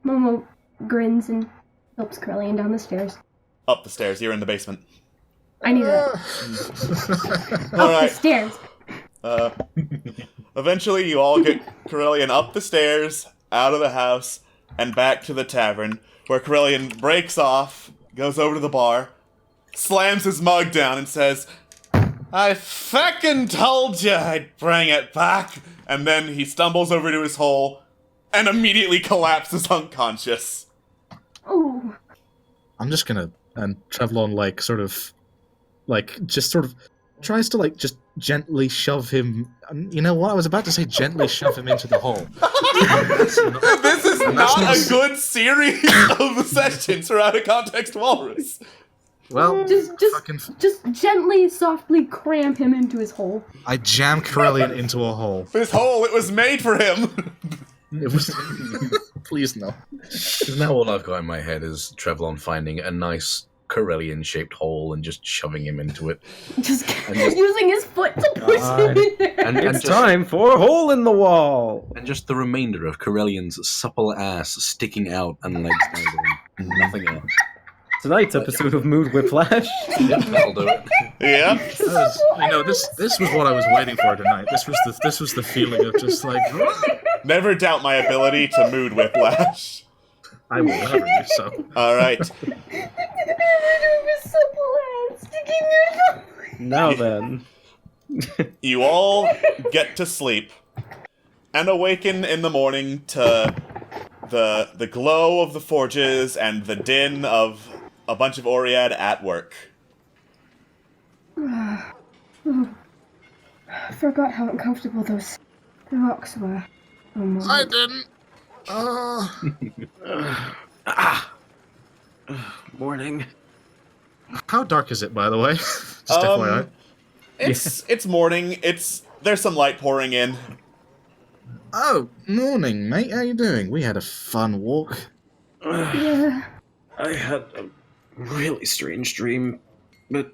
Momo grins and helps Corellian down the stairs. Up the stairs, you're in the basement. I need that. All Up the right. stairs. Eventually, you all get Corellian up the stairs, out of the house, and back to the tavern, where Corellian breaks off, goes over to the bar, slams his mug down, and says, I fucking told you I'd bring it back! And then he stumbles over to his hole and immediately collapses unconscious. Oh. I'm just gonna, and Trevlon just sort of tries to just gently shove him. You know what? I was about to say gently shove him into the hole. This is not a good series of sessions for out of context walrus. Well, Just gently, softly cram him into his hole. I jam Corellian into a hole. This hole, it was made for him. It was. Please no. Because now all I've got in my head is Trevlon finding a nice Corellian-shaped hole and just shoving him into it. Just using his foot to push him in there. And It's just, time for a hole in the wall. And just the remainder of Corellian's supple ass sticking out and legs dangling. Nothing else. Tonight's episode of Mood Whiplash. Yep, that'll do it. Yeah. This was what I was waiting for tonight. This was the feeling of just like. Never doubt my ability to mood whiplash. I will never do so. Alright. Now then. You all get to sleep and awaken in the morning to the glow of the forges and the din of a bunch of Oriad at work. I forgot how uncomfortable those rocks were. Oh, I didn't. Morning. How dark is it, by the way? Just FYI. It's morning. There's some light pouring in. Oh, morning, mate. How you doing? We had a fun walk. Yeah. I had a really strange dream, but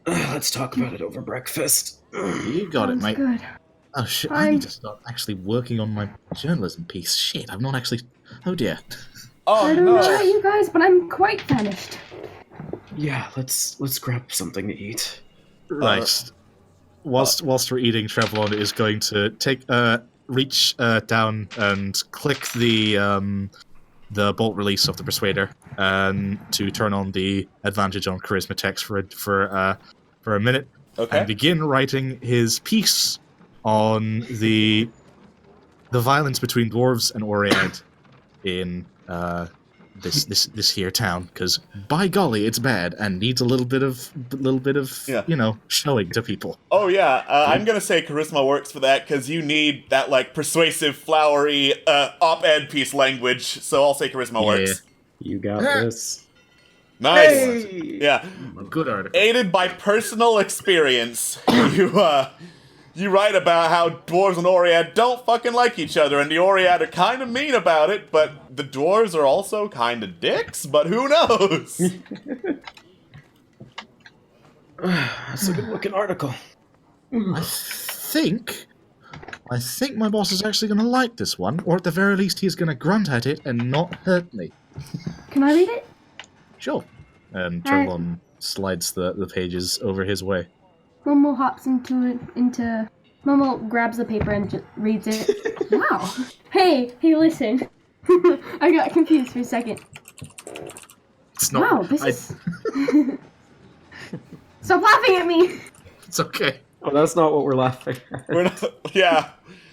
let's talk about it over breakfast. You got it, Sounds mate. good. Oh shit! I need to start actually working on my journalism piece. Shit, I've not actually. Oh dear. Oh I don't know about you guys, but I'm quite famished. Yeah, let's grab something to eat. Right. Whilst we're eating, Trevlon is going to reach down and click the bolt release of the Persuader to turn on the advantage on charisma text for a minute, and begin writing his piece on the violence between dwarves and Oriad in this here town, because by golly, it's bad and needs a little bit of showing to people. Oh yeah, I'm gonna say charisma works for that because you need that persuasive, flowery op-ed piece language. So I'll say charisma works. You got this. Nice. Hey! Yeah. Good article. Aided by personal experience, you write about how dwarves and Oriad don't fucking like each other, and the Oriad are kind of mean about it, but the dwarves are also kind of dicks, but who knows? That's a good looking article. I think my boss is actually going to like this one, or at the very least he's going to grunt at it and not hurt me. Can I read it? Sure. And Alright. Trevon slides the pages over his way. Momo hops into Momo grabs the paper and just reads it. Wow. Hey, listen. I got confused for a second. It's not. Wow, this is... Stop laughing at me! It's okay. Oh, that's not what we're laughing at. We're not, yeah.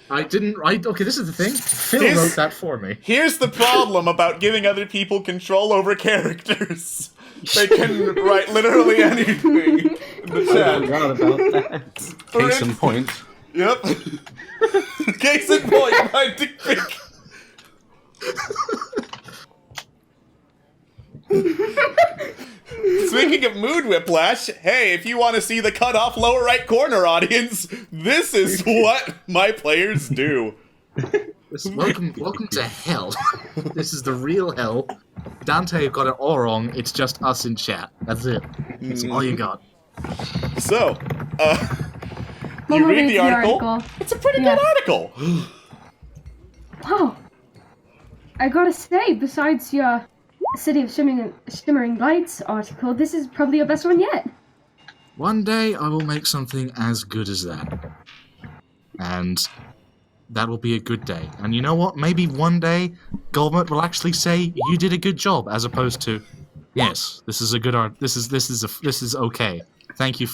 Okay, this is the thing. Phil Here's- wrote that for me. Here's the problem about giving other people control over characters. They can write literally anything in the I chat. forgot about that. Case in point. Yep. Case in point, my dick pic. Speaking of mood whiplash, hey, if you want to see the cut off lower right corner, audience, this is what my players do. Welcome to hell. This is the real hell. Dante got it all wrong. It's just us in chat. That's it. That's all you got. So, you Momo read reads the article. It's a pretty Yeah. good article. Wow. I gotta say, besides your City of Shimmering Lights article, this is probably your best one yet. One day I will make something as good as that. And that will be a good day. And you know what? Maybe one day Goldmut will actually say you did a good job, as opposed to, yes, this is a good art. This is okay. Thank you.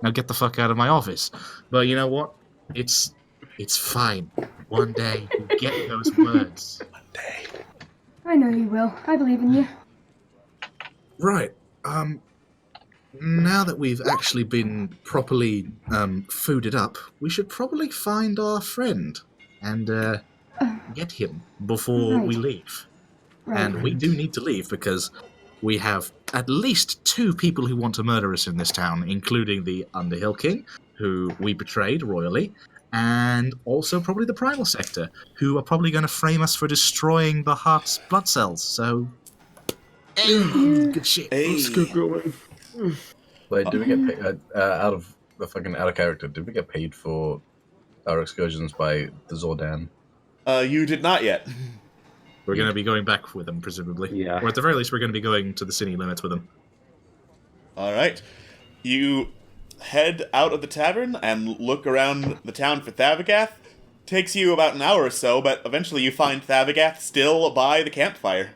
Now get the fuck out of my office. But you know what? It's fine. One day you'll get those words. I know you will. I believe in you. Right. Now that we've actually been properly fooded up, we should probably find our friend and get him before we Right. leave. Right. And we do need to leave because we have at least 2 people who want to murder us in this town, including the Underhill King, who we betrayed royally, and also probably the Primal Sector, who are probably going to frame us for destroying the heart's blood cells. So, good shit. Let's get going. Wait, did we get paid out of character? Did we get paid for our excursions by the Zordan? You did not yet. We're going to be going back with them, presumably. Yeah. Or at the very least, we're going to be going to the city limits with them. All right. You head out of the tavern and look around the town for Thavagath. Takes you about an hour or so, but eventually you find Thavagath still by the campfire.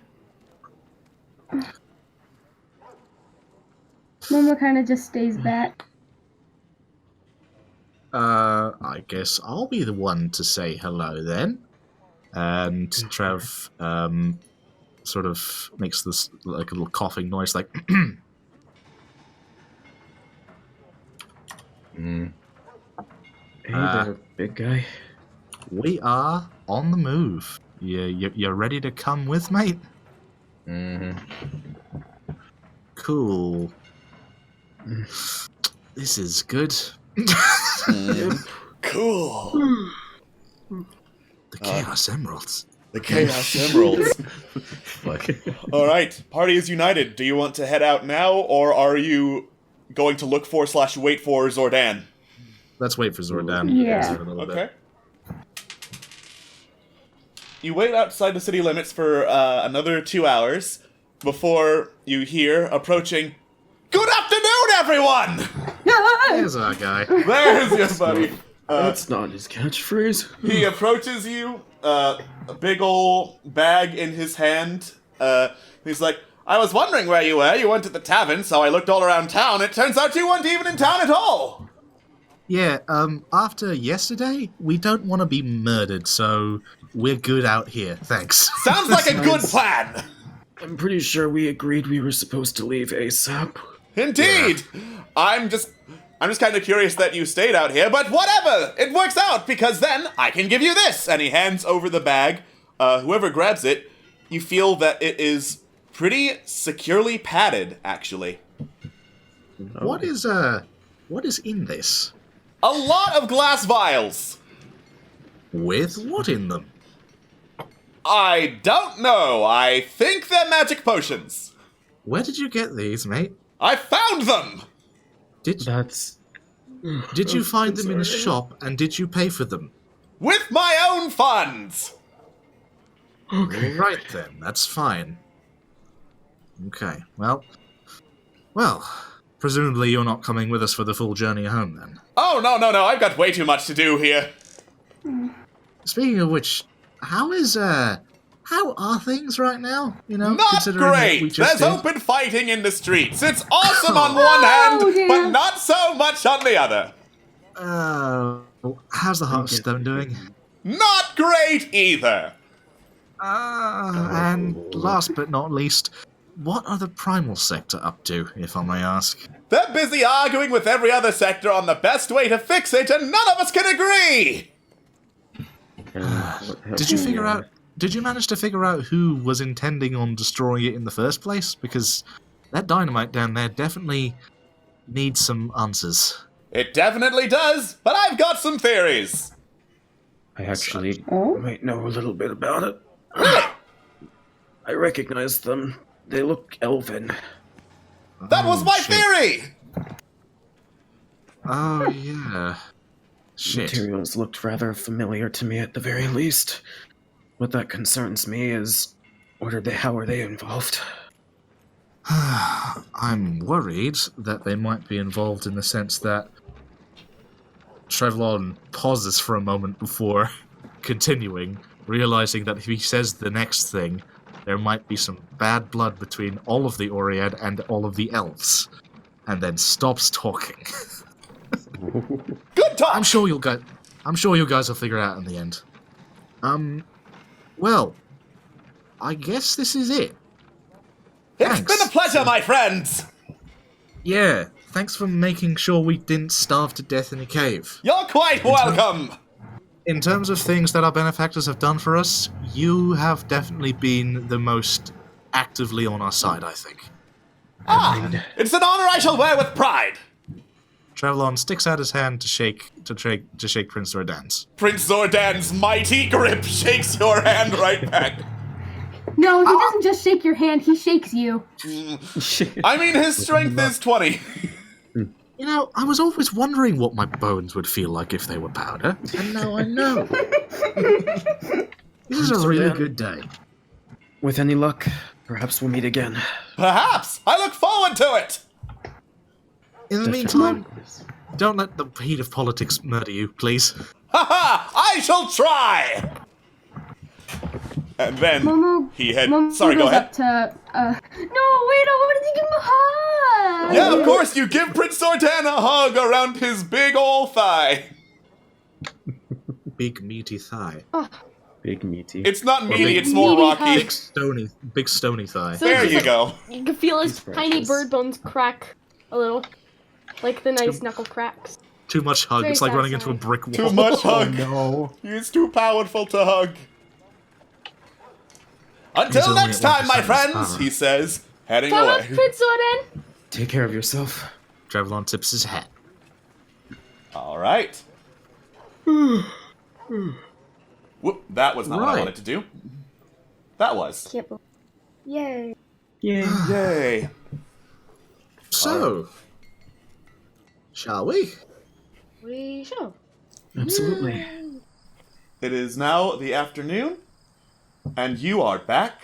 Momo kind of just stays back. I guess I'll be the one to say hello then. And Trev sort of makes this like a little coughing noise, like Hey there, big guy. we are on the move. You're ready to come with, mate? Mm-hmm. Cool. This is good. Cool. The Chaos Emeralds. The Chaos Emeralds. Fuck. All right. Party is united. Do you want to head out now, or are you going to look for / wait for Zordan? Let's wait for Zordan. Yeah. A little bit. Okay. You wait outside the city limits for another 2 hours before you hear approaching. Good afternoon, everyone! There's our guy. There's your buddy. That's not his catchphrase. He approaches you, a big ol' bag in his hand. He's like, I was wondering where you were. You weren't at the tavern, so I looked all around town. It turns out you weren't even in town at all. Yeah, after yesterday, we don't want to be murdered, so we're good out here. Thanks. Sounds like a good plan. I'm pretty sure we agreed we were supposed to leave ASAP. Indeed. I'm just kind of curious that you stayed out here, but whatever. It works out because then I can give you this. And he hands over the bag. Whoever grabs it, you feel that it is pretty securely padded, actually. What is in this? A lot of glass vials. With what in them? I don't know. I think they're magic potions. Where did you get these, mate? I found them. Did you? That's Did you find them in a shop, and did you pay for them? With my own funds! Okay. Right then, that's fine. Okay, well, presumably you're not coming with us for the full journey home then. Oh, no, I've got way too much to do here. Speaking of which, how are things right now? You know, Not considering what we great! just There's did? open fighting in the streets. It's awesome on one hand, dear. but not so much on the other. How's the Hearthstone doing? Not great either. And last but not least, what are the Primal Sector up to, if I may ask? They're busy arguing with every other sector on the best way to fix it, and none of us can agree! Did you manage to figure out who was intending on destroying it in the first place? Because that dynamite down there definitely needs some answers. It definitely does, but I've got some theories. I actually Oh? might know a little bit about it. I recognize them. They look elven. That was my shit. theory! Oh, yeah. Shit. Materials looked rather familiar to me at the very least. What that concerns me is, how are they involved? I'm worried that they might be involved in the sense that Trevlon pauses for a moment before continuing, realizing that if he says the next thing, there might be some bad blood between all of the Oread and all of the elves, and then stops talking. Good talk! I'm sure you guys will figure it out in the end. Well, I guess this is it. It's Thanks. been a pleasure, my friends! Yeah, thanks for making sure we didn't starve to death in a cave. You're quite welcome! In terms of things that our benefactors have done for us, you have definitely been the most actively on our side, I think. It's an honor I shall wear with pride! Trevlon sticks out his hand to shake Prince Zordan's. Prince Zordan's mighty grip shakes your hand right back. No, he doesn't just shake your hand, he shakes you. I mean, his strength is 20. You know, I was always wondering what my bones would feel like if they were powder, and now I know. This is a really good day. With any luck, perhaps we'll meet again. Perhaps! I look forward to it! In the meantime, don't let the heat of politics murder you, please. Haha! I shall try! And then Momo Sorry, go goes ahead. up to, no, wait, I wanted to give him a hug! Yeah, of course, you give Prince Zordan a hug around his big ol' thigh. Big meaty thigh. Big meaty. It's not meaty, big it's more meaty rocky. hug. Big stony thigh. So There it's you just go. You can feel his He's tiny precious. bird bones crack a little. Like the nice knuckle cracks. Too much hug. Very It's like running into a satisfying. brick wall. Too much hug. No. He's too powerful to hug. He's Until only next at time, my 1% of his friends, power. he says, heading Come up, away. Prince Zoran! Take care of yourself. Trevlon tips his hat. Alright. Whoop, that was not what I Right. wanted to do. That was. Can't believe. Yay. Yay. So, shall we? We shall. Absolutely. It is now the afternoon, and you are back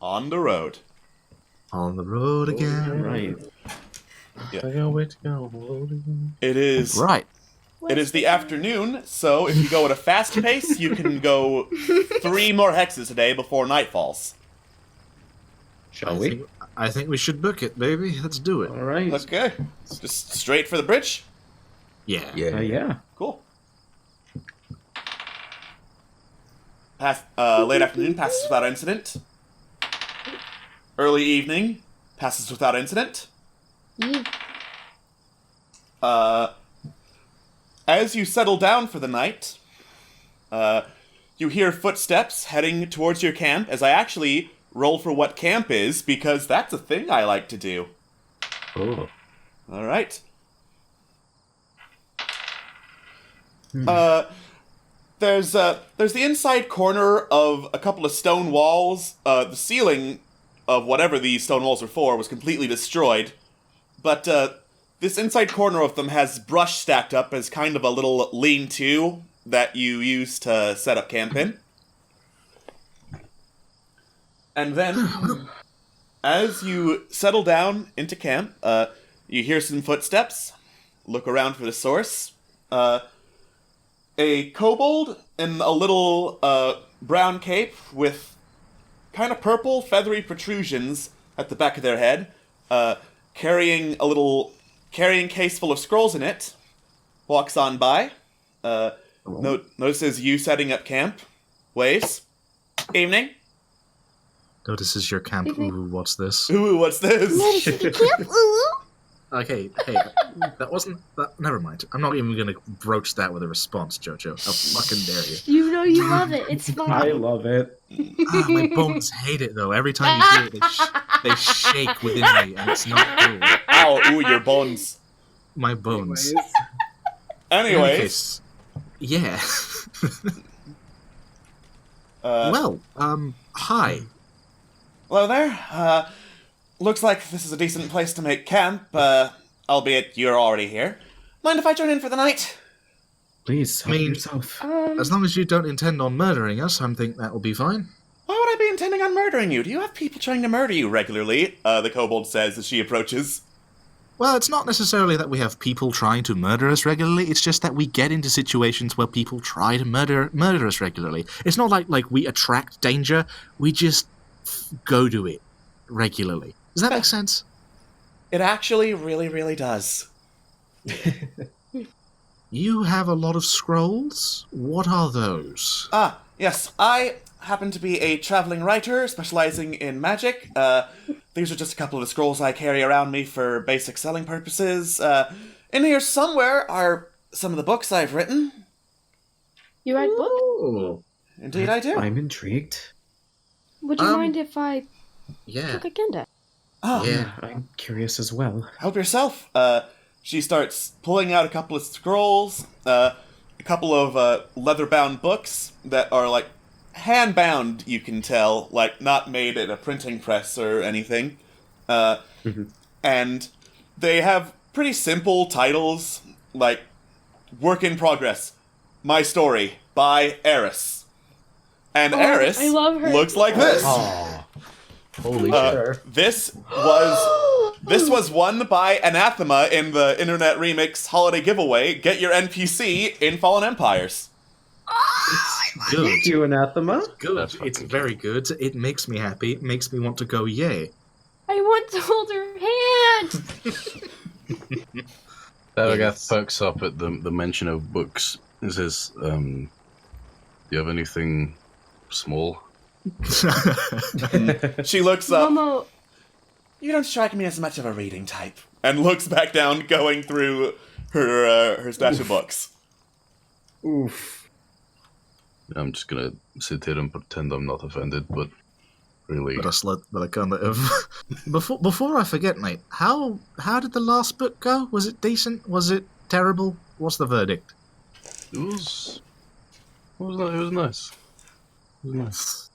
on the road. On the road again. Right. It is Right. It is the afternoon, so if you go at a fast pace, you can go 3 more hexes a day before night falls. Shall we? I think we should book it, baby. Let's do it. All right. Okay. Just straight for the bridge? Yeah. Yeah. Cool. Late afternoon passes without incident. Early evening passes without incident. As you settle down for the night, you hear footsteps heading towards your camp, as I actually roll for what camp is, because that's a thing I like to do. Oh. Alright. There's the inside corner of a couple of stone walls. The ceiling of whatever these stone walls were for was completely destroyed. But the this inside corner of them has brush stacked up as kind of a little lean-to that you use to set up camp in. And then, as you settle down into camp, you hear some footsteps. Look around for the source. A kobold in a little brown cape with kind of purple feathery protrusions at the back of their head, carrying case full of scrolls in it, walks on by, notices you setting up camp, waves. Evening. Notices your camp. Ooh, what's this? Ooh, what's this? Notices the camp. Ooh. Okay, hey, that wasn't... never mind. I'm not even going to broach that with a response, Jojo. How fucking dare you. You know you love it. It's fun. I love it. My bones hate it, though. Every time you hear it, they shake within me, and it's not cool. Ow, ooh, your bones. My bones. Anyways. Yeah. Well, hi. Hello there. Looks like this is a decent place to make camp, albeit you're already here. Mind if I join in for the night? Please, help yourself. As long as you don't intend on murdering us, I think that will be fine. Why would I be intending on murdering you? Do you have people trying to murder you regularly? The kobold says as she approaches. Well, it's not necessarily that we have people trying to murder us regularly, it's just that we get into situations where people try to murder us regularly. It's not like we attract danger, we just go to it regularly. Does that make sense? It actually really, really does. You have a lot of scrolls? What are those? Ah, yes. I happen to be a traveling writer specializing in magic. These are just a couple of the scrolls I carry around me for basic selling purposes. In here somewhere are some of the books I've written. You write books? Oh. Indeed I do. I'm intrigued. Would you mind if I took a gander? Oh, yeah, I'm curious as well. Help yourself. She starts pulling out a couple of scrolls, a couple of leather-bound books that are, like, hand-bound, you can tell, like, not made at a printing press or anything. And they have pretty simple titles, like, Work in Progress, My Story, by Eris. And Eris I love her. looks like this. Holy shit. This was won by Anathema in the Internet Remix Holiday Giveaway. Get your NPC in Fallen Empires. Good. Thank you, Anathema. Good. It's very good. It makes me happy. It makes me want to go yay. I want to hold her hand. Dagath perks up at the mention of books. He says, do you have anything small? She looks up. Momo. You don't strike me as much of a reading type. And looks back down, going through her stash of books. Oof. I'm just gonna sit here and pretend I'm not offended, but really... But I kind of... Before I forget, mate, how did the last book go? Was it decent? Was it terrible? What's the verdict? It was nice. It was nice.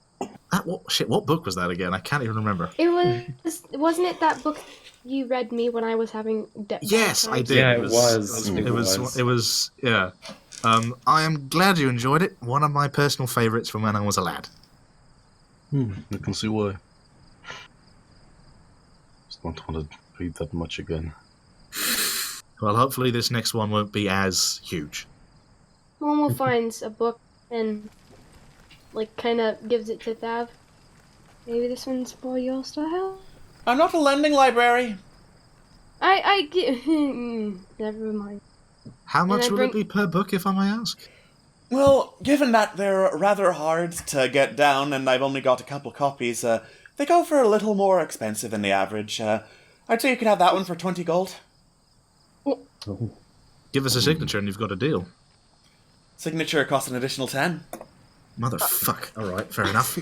What book was that again? I can't even remember. Wasn't it that book you read me when I was having Yes, I did. Yeah, it was. It was. Yeah. I am glad you enjoyed it. One of my personal favourites from when I was a lad. I can see why. Just not want to read that much again. Well, hopefully this next one won't be as huge. Momo finds a book and kind of gives it to Thav. Maybe this one's for your style? I'm not a lending library. I get... Never mind. How much will it be per book, if I may ask? Well, given that they're rather hard to get down and I've only got a couple copies, they go for a little more expensive than the average. I'd say you could have that one for 20 gold. Oh. Give us a signature and you've got a deal. Signature costs an additional 10. Motherfuck. Alright, fair enough.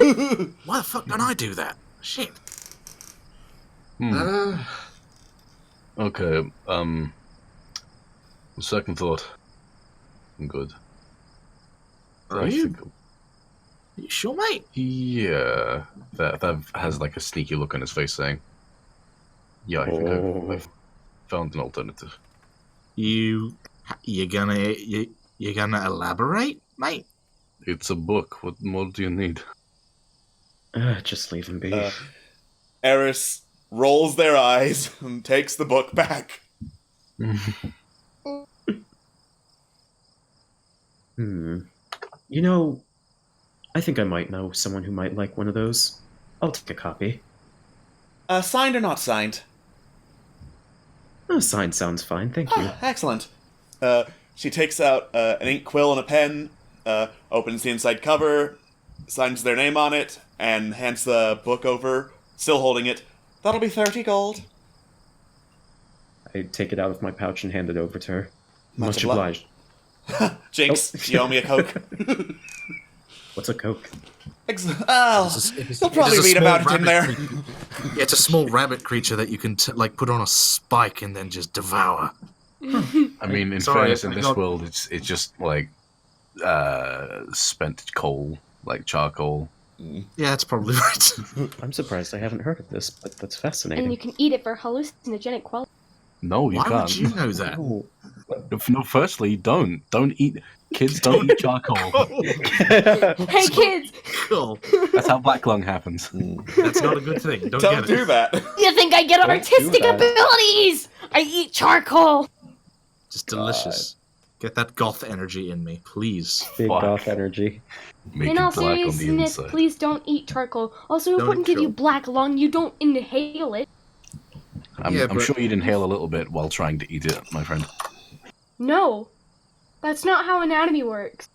Why the fuck don't I do that? Shit. Okay, second thought. I'm good. Are you sure, mate? Yeah. That has like a sneaky look on his face saying, yeah, I think found an alternative. You're gonna elaborate, mate? It's a book. What more do you need? Just leave him be. Eris rolls their eyes and takes the book back. You know, I think I might know someone who might like one of those. I'll take a copy. Signed or not signed? Signed sounds fine, thank you. Excellent. She takes out an ink quill and a pen, opens the inside cover, signs their name on it, and hands the book over, still holding it. That'll be 30 gold. I take it out of my pouch and hand it over to her. Much Much obliged. Jinx, you owe me a Coke. What's a Coke? You'll probably read about it in there. Yeah, it's a small rabbit creature that you can put on a spike and then just devour. I mean, in fairness, in this world, it's just like spent coal, like charcoal. Yeah, that's probably right. I'm surprised I haven't heard of this, but that's fascinating. And you can eat it for hallucinogenic quality. No, you Why can't. would you know that? No, firstly, don't eat. Kids don't eat charcoal. Hey kids! Cool. That's how black lung happens. That's not a good thing. Don't do that. You think I get artistic abilities? I eat charcoal! Just delicious. Get that goth energy in me, please. Big goth energy. Make In it all black on the seriousness, inside. please don't eat charcoal. Also, it Don't wouldn't give you kill. black lung. You don't inhale it. I'm sure you'd inhale a little bit while trying to eat it, my friend. No. That's not how anatomy works.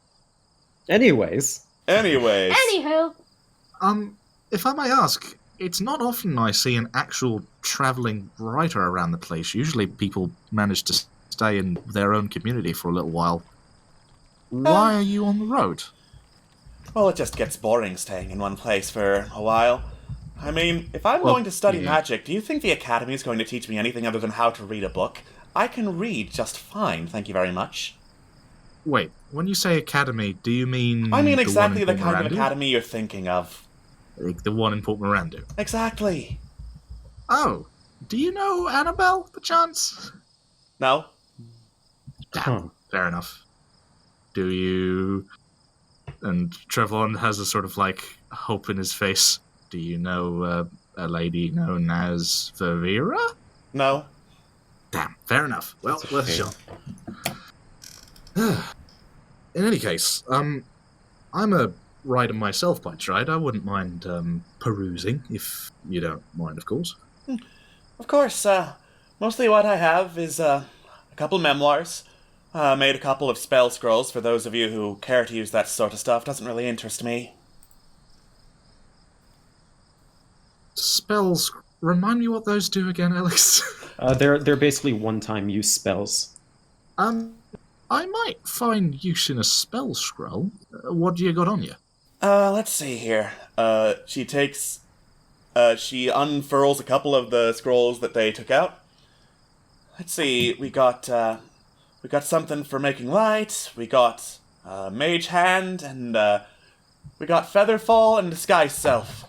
Anyways. Anywho. If I may ask, it's not often I see an actual traveling writer around the place. Usually people manage to stay in their own community for a little while. Why are you on the road? Well, it just gets boring staying in one place for a while. I mean, if I'm going to study magic, do you think the Academy is going to teach me anything other than how to read a book? I can read just fine, thank you very much. Wait, when you say academy, do you mean... I mean the exactly one in the kind of Port Mirandu? academy you're thinking of. Like the one in Port Mirandu? Exactly. Oh, do you know Annabelle, perchance? No? Damn, fair enough. Do you... And Trevlon has a sort of like hope in his face. Do you know a lady known as Vervira? No. Damn, fair enough. Well, That's worth a okay. shot. In any case, I'm a writer myself by trade. I wouldn't mind perusing, if you don't mind, of course. Of course, mostly what I have is a couple memoirs. Made a couple of spell scrolls for those of you who care to use that sort of stuff. Doesn't really interest me. Spells. Remind me what those do again, Alex. They're basically one-time use spells. I might find use in a spell scroll. What do you got on you? Let's see here. She unfurls a couple of the scrolls that they took out. Let's see, we got something for making light, we got Mage Hand, and we got Featherfall and Disguise Self.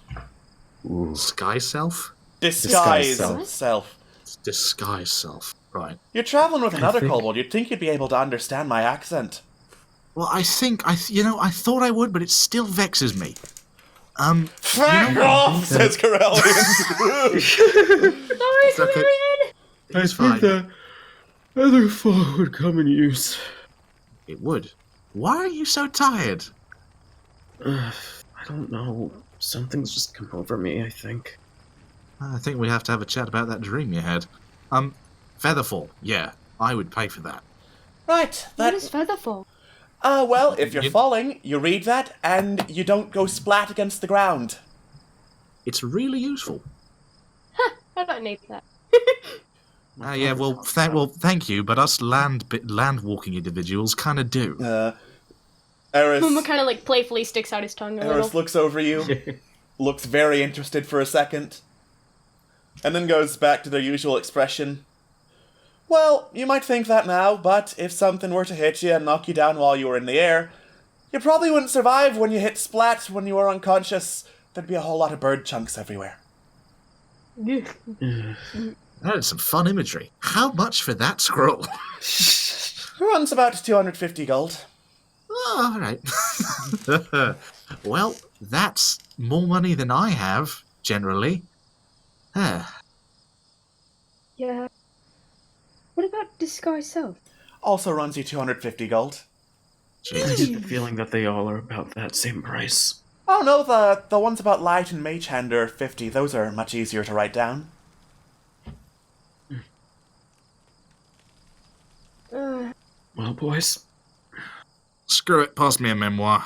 Ooh. Sky Self? Disguise Self. Self. Disguise Self. Right. You're traveling with another think- kobold, you'd think you'd be able to understand my accent. Well, I thought I would, but it still vexes me. Fuck off, says Corellian. Sorry, It's okay. It's fine. Featherfall would come in use. It would. Why are you so tired? I don't know. Something's just come over me, I think. I think we have to have a chat about that dream you had. Featherfall. Yeah, I would pay for that. Right, What is Featherfall? well, if you're You- falling, you read that, and you don't go splat against the ground. It's really useful. I don't need that. Yeah, well, thank you, but us land walking individuals kind of do. Eris, Momo kind of like playfully sticks out his tongue a Eris little. looks over you, looks very interested for a second, and then goes back to their usual expression. Well, you might think that now, but if something were to hit you and knock you down while you were in the air, you probably wouldn't survive when you hit splat when you were unconscious. There'd be a whole lot of bird chunks everywhere. That is some fun imagery. How much for that scroll? Runs about 250 gold. Oh, all right. Well, that's more money than I have, generally. Yeah. What about disguise self? Also runs you 250 gold. I get the feeling that they all are about that same price. Oh no, the ones about Light and Mage Hand are 50. Those are much easier to write down. Well, boys. Screw it, pass me a memoir.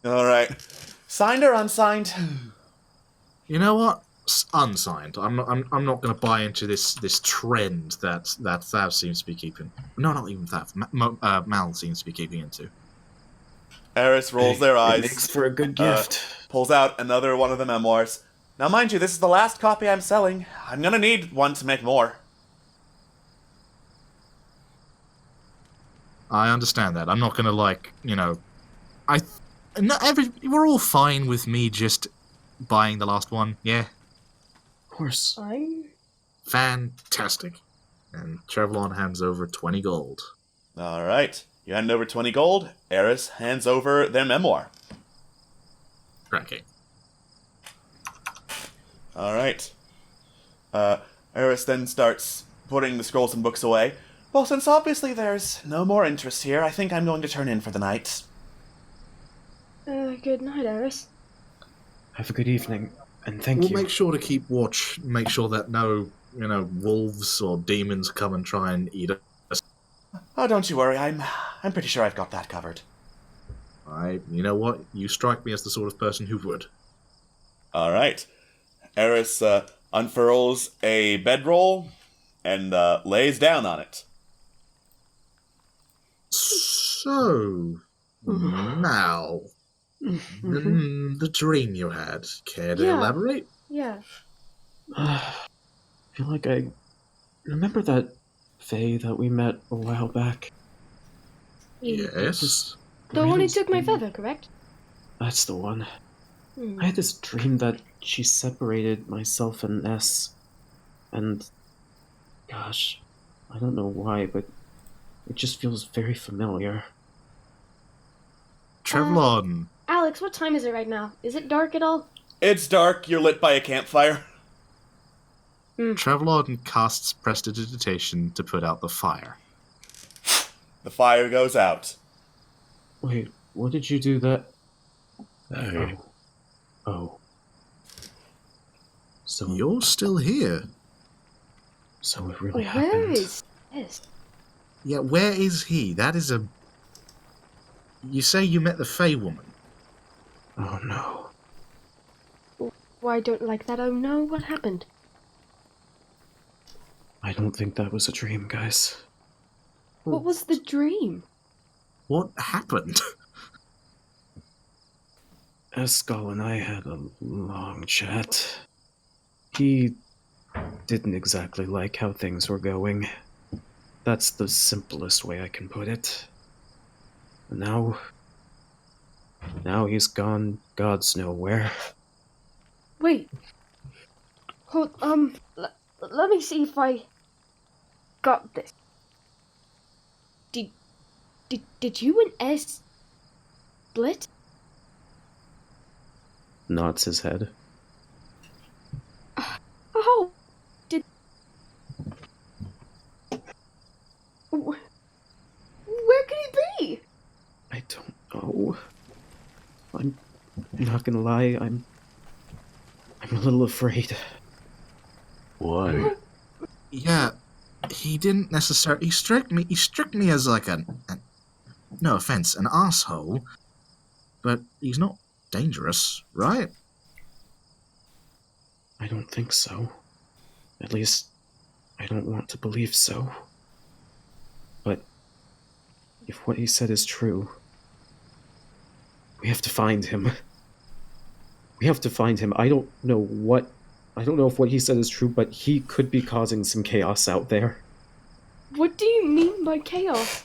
Alright. Signed or unsigned? You know what? Unsigned. I'm not going to buy into this trend that Thav seems to be keeping. No, not even Thav. Mal seems to be keeping into. Eris rolls their eyes. It makes for a good gift. Pulls out another one of the memoirs. Now, mind you, this is the last copy I'm selling. I'm gonna need one to make more. I understand that. I'm not going to we're all fine with me just buying the last one. Yeah. Of course. Fine. Fantastic. And Trevlon hands over 20 gold. Alright. You hand over 20 gold. Eris hands over their memoir. Cracking. Alright. Eris then starts putting the scrolls and books away. Well, since obviously there's no more interest here, I think I'm going to turn in for the night. Good night, Eris. Have a good evening, and thank We'll you. make sure to keep watch. Make sure that no, wolves or demons come and try and eat us. Oh, don't you worry. I'm pretty sure I've got that covered. You know what? You strike me as the sort of person who would. Alright. Eris unfurls a bedroll and lays down on it. So, now, the dream you had. Care to elaborate? Yeah. I feel like I remember that Fae that we met a while back. Yes. The one who took my feather, correct? That's the one. I had this dream that she separated myself and Ness, and gosh, I don't know why, but it just feels very familiar. Trevlon. Alex, what time is it right now? Is it dark at all? It's dark. You're lit by a campfire. Trevlon casts prestidigitation to put out the fire. The fire goes out. Wait, what did you do that? Hey. Oh. So You're still here. So it really Where happened. is this? Yeah, where is he? That is a... You say you met the Fey woman. Oh no. Why don't like that? Oh no, what happened? I don't think that was a dream, guys. What was the dream? What happened? Escal and I had a long chat. He didn't exactly like how things were going. That's the simplest way I can put it. Now he's gone God's nowhere. Wait. Hold, let me see if I got this. Did you and S split? Nods his head. Oh, where could he be? I don't know. I'm not gonna lie, I'm a little afraid. Why? Yeah, he didn't necessarily... He struck me as like no offense, an asshole. But he's not dangerous, right? I don't think so. At least, I don't want to believe so. But if what he said is true, we have to find him. We have to find him. I don't know if what he said is true, but he could be causing some chaos out there. What do you mean by chaos?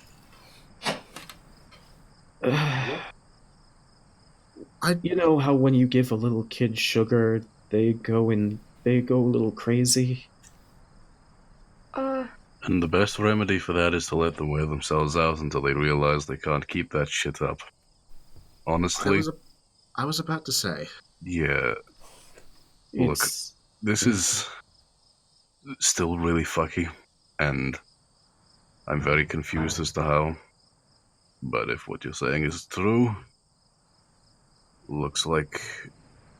You know how when you give a little kid sugar, they go and they go a little crazy? And the best remedy for that is to let them wear themselves out until they realize they can't keep that shit up. Honestly, I was about to say. yeah. Look, this is still really fucky, and I'm very confused as to how. But if what you're saying is true, looks like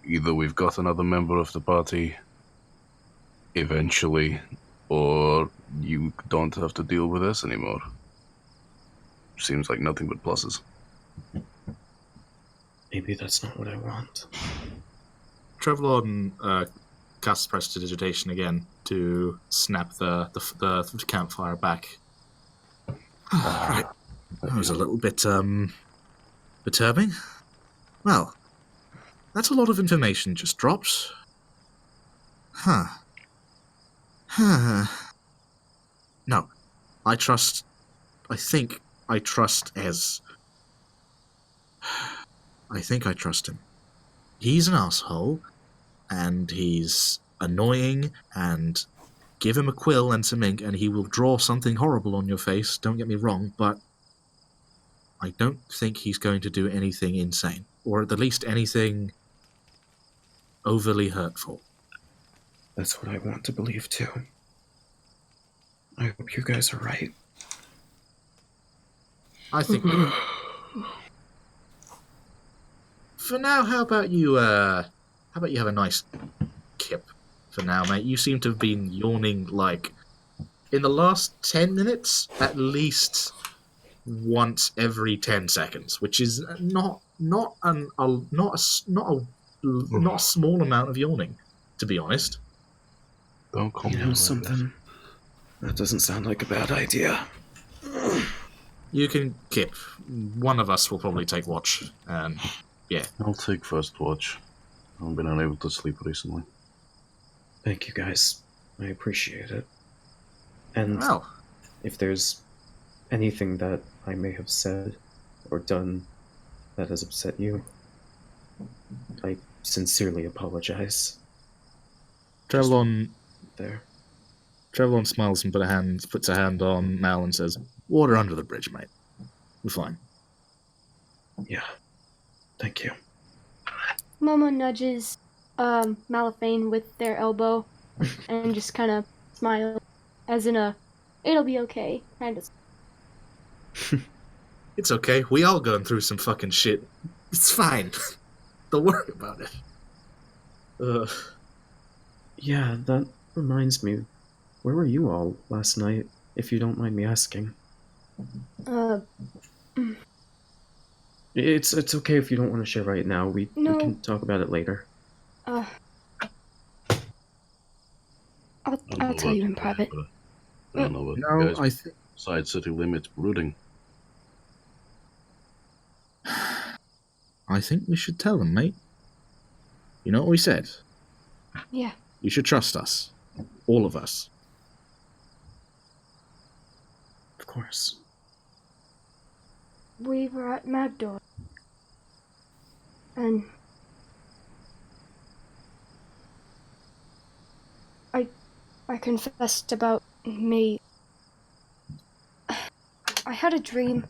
either we've got another member of the party eventually, or you don't have to deal with us anymore. Seems like nothing but pluses. Maybe that's not what I want. Trevlon casts Prestidigitation again to snap the campfire back. Right. That was a little bit, perturbing. Well, that's a lot of information just dropped. Huh. No. I think I trust Ez. I think I trust him. He's an asshole, and he's annoying, and give him a quill and some ink, and he will draw something horrible on your face, don't get me wrong, but I don't think he's going to do anything insane, or at the least anything overly hurtful. That's what I want to believe, too. I hope you guys are right. I think... For now, how about you have a nice kip for now, mate? You seem to have been yawning, like, in the last 10 minutes, at least once every 10 seconds, which is not a small amount of yawning, to be honest. Don't call You me know like something? That doesn't sound like a bad idea. You can kip. One of us will probably take watch, and yeah. I'll take first watch. I've been unable to sleep recently. Thank you, guys. I appreciate it. And Well, if there's anything that I may have said or done that has upset you, I sincerely apologize. Trevlon There. smiles and puts a hand on Mal and says, "Water under the bridge, mate. We're fine." Yeah. Thank you. Momo nudges Malafane with their elbow and just kind of smiles, as in a, it'll be okay, kind of. It's okay. We all going through some fucking shit. It's fine. Don't worry about it. Yeah, that reminds me. Where were you all last night, if you don't mind me asking? It's okay if you don't want to share right now. We can talk about it later. I'll tell you in private. I don't know what No, you guys I think... side city limits brooding. I think we should tell them, mate. You know what we said? Yeah. You should trust us. All of us. Of course. We were at Magdor. And I confessed about me. I had a dream,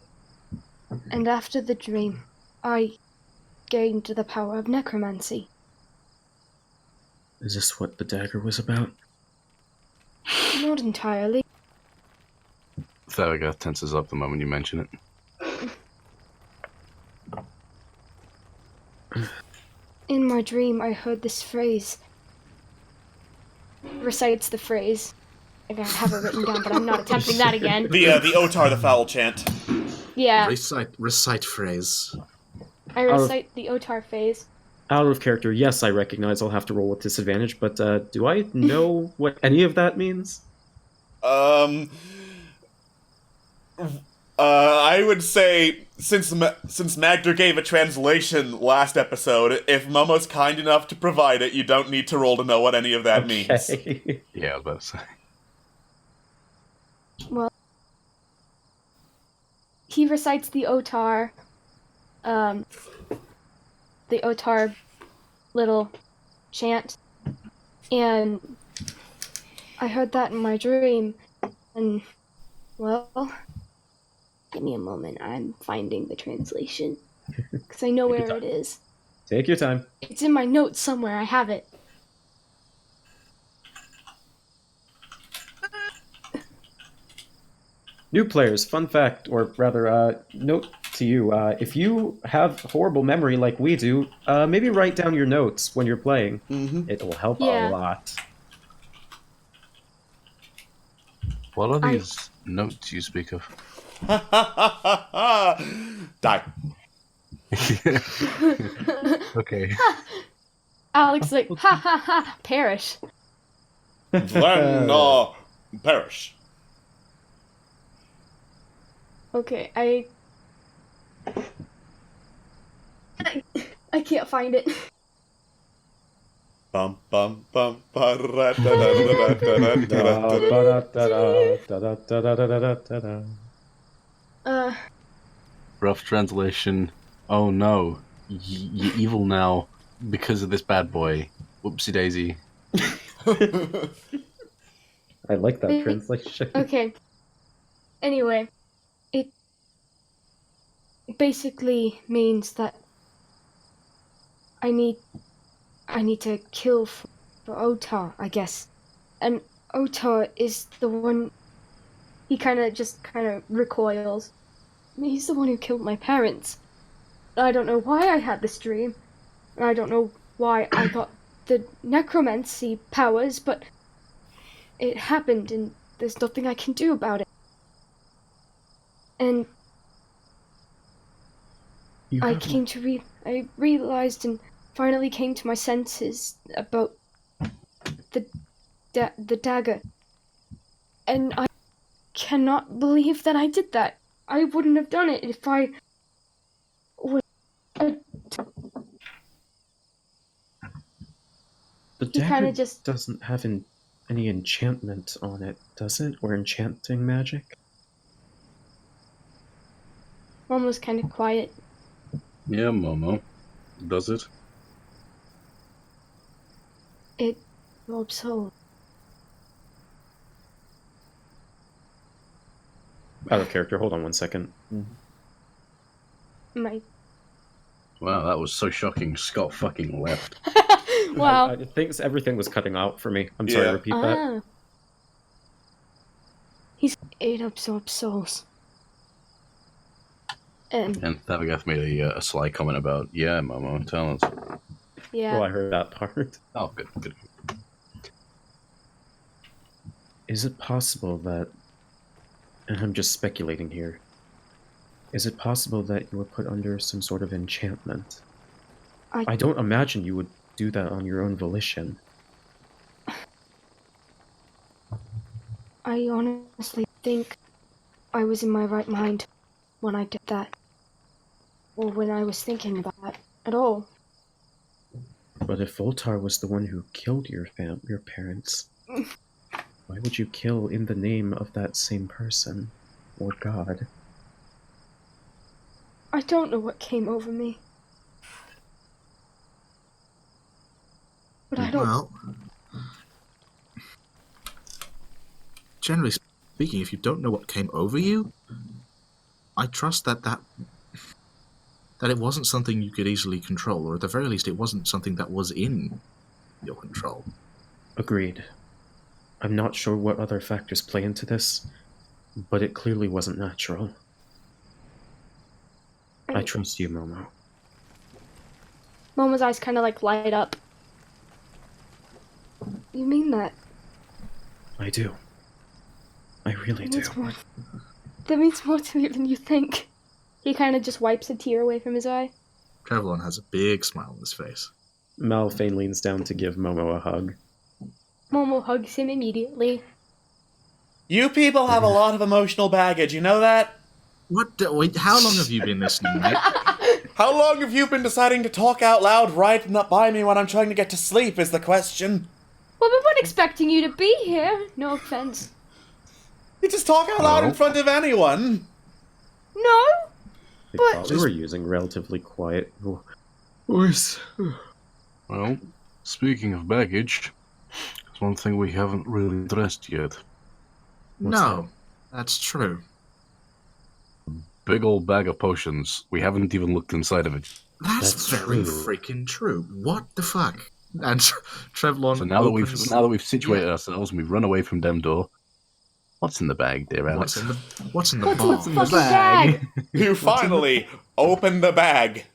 and after the dream, I gained the power of necromancy. Is this what the dagger was about? Not entirely. Tharagoth tenses up the moment you mention it. In my dream, I heard this phrase. Recites the phrase. I have it written down, but I'm not attempting that again. The Otar the Foul chant. Yeah. Recite phrase. I recite the Otar phase. Out of character, yes, I recognize I'll have to roll with disadvantage, but do I know what any of that means? I would say, since Magder gave a translation last episode, if Momo's kind enough to provide it, you don't need to roll to know what any of that means. Yeah, I was about to say. Well, he recites the Otar, little chant, And I heard that in my dream, and, well, give me a moment, I'm finding the translation, because I know Take your where it time. is. Take your time. It's in my notes somewhere, I have it. New players, fun fact, or rather, note to you, if you have horrible memory like we do, maybe write down your notes when you're playing. Mm-hmm. It will help Yeah. a lot. What are these notes you speak of? Die. Okay. Alex like, ha ha ha, perish. Then, perish. Okay, I can't find it. Bum bum bum Rough translation. Oh no, you're evil now because of this bad boy. Whoopsie daisy. I like that translation. Okay. Anyway, it basically means that I need to kill for Otar, I guess. And Otar is the one. He kind of recoils. He's the one who killed my parents. I don't know why I had this dream. I don't know why I got the necromancy powers, but it happened, and there's nothing I can do about it. And I realized and finally came to my senses about the dagger. And I cannot believe that I did that. I wouldn't have done it if I was... The He dagger kinda just- doesn't have any enchantment on it, does it? Or enchanting magic? Mom was kind of quiet. Yeah, Momo. Does it? It absorbs soul. Out of character, hold on one second. My... Wow, that was so shocking. Scott fucking left. Wow. I think everything was cutting out for me. I'm sorry, Yeah. repeat that. Ah. It absorbs souls. And And Thavagath made a sly comment about, yeah, Momo, tell us. yeah. Oh, I heard that part. Oh, good, good. Is it possible that, and I'm just speculating here, is it possible that you were put under some sort of enchantment? I don't imagine you would do that on your own volition. I honestly think I was in my right mind when I did that. Or when I was thinking about that at all. But if Voltar was the one who killed your parents, why would you kill in the name of that same person? Or God? I don't know what came over me. But I don't... Well, generally speaking, if you don't know what came over you, I trust that it wasn't something you could easily control, or at the very least, it wasn't something that was in your control. Agreed. I'm not sure what other factors play into this, but it clearly wasn't natural. I trust you, Momo. Momo's eyes kind of like light up. You mean that? I do. I really do. That means more to me than you think. He kind of just wipes a tear away from his eye. Travelon has a big smile on his face. Malphane leans down to give Momo a hug. Momo hugs him immediately. You people have a lot of emotional baggage, you know that? Wait, how long have you been listening, mate? How long have you been deciding to talk out loud right up by me when I'm trying to get to sleep is the question. Well, we weren't expecting you to be here. No offense. You just talk out loud in front of anyone. No? They But- probably were using relatively quiet voice. Well, speaking of baggage, one thing we haven't really addressed yet. No, that's true. Big old bag of potions. We haven't even looked inside of it. That's very freaking true. What the fuck? And Trevlon. So now that we've situated ourselves and we've run away from them door, what's in the bag, dear Alex? What's in the bag? You finally open the bag.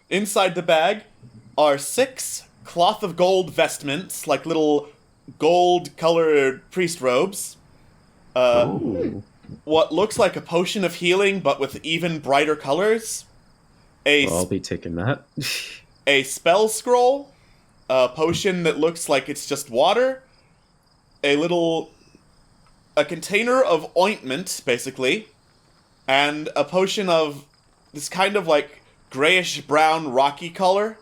Inside the bag are 6 cloth of gold vestments, like little gold-colored priest robes. What looks like a potion of healing, but with even brighter colors. I'll be taking that. A spell scroll, a potion that looks like it's just water, a container of ointment, basically, and a potion of this kind of like grayish-brown rocky color.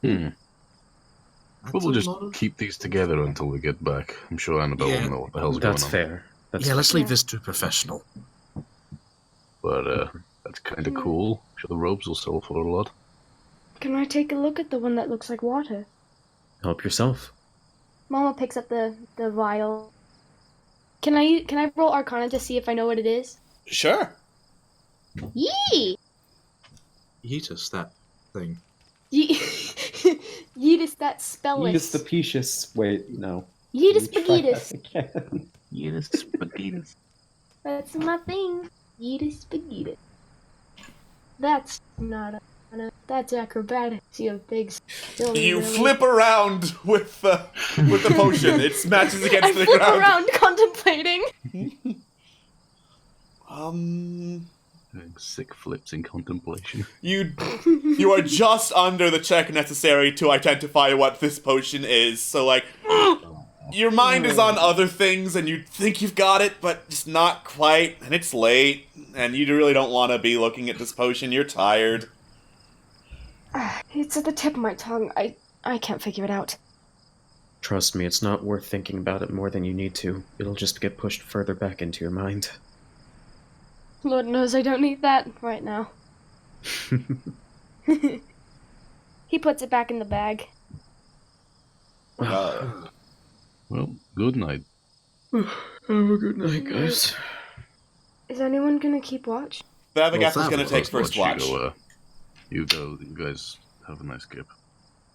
We'll just keep these together until we get back. I'm sure Annabelle will know what the hell's going on. That's fair. Let's leave this to a professional. But, that's kind of cool. I'm sure the robes will sell for a lot. Can I take a look at the one that looks like water? Help yourself. Mama picks up the vial. Can I roll Arcana to see if I know what it is? Sure. Yee! Yeetus, that thing. Yeetus, that spellless. Yeetus the Pecious. Wait, no. Yeetus Spagitus. Yeetus Spagitus. That's my thing. Yeetus Spagitus. That's not that's acrobatic. See a big You flip around with the potion. It smashes against the flip ground. around contemplating. Sick flips in contemplation. You are just under the check necessary to identify what this potion is. So like your mind is on other things and you think you've got it, but just not quite, and it's late, and you really don't want to be looking at this potion. You're tired. It's at the tip of my tongue. I can't figure it out. Trust me, it's not worth thinking about it more than you need to. It'll just get pushed further back into your mind. Lord knows I don't need that right now. He puts it back in the bag. Well, good night. Have a good night, guys. Is anyone gonna keep watch? Thavagath is gonna take first watch. You guys have a nice skip.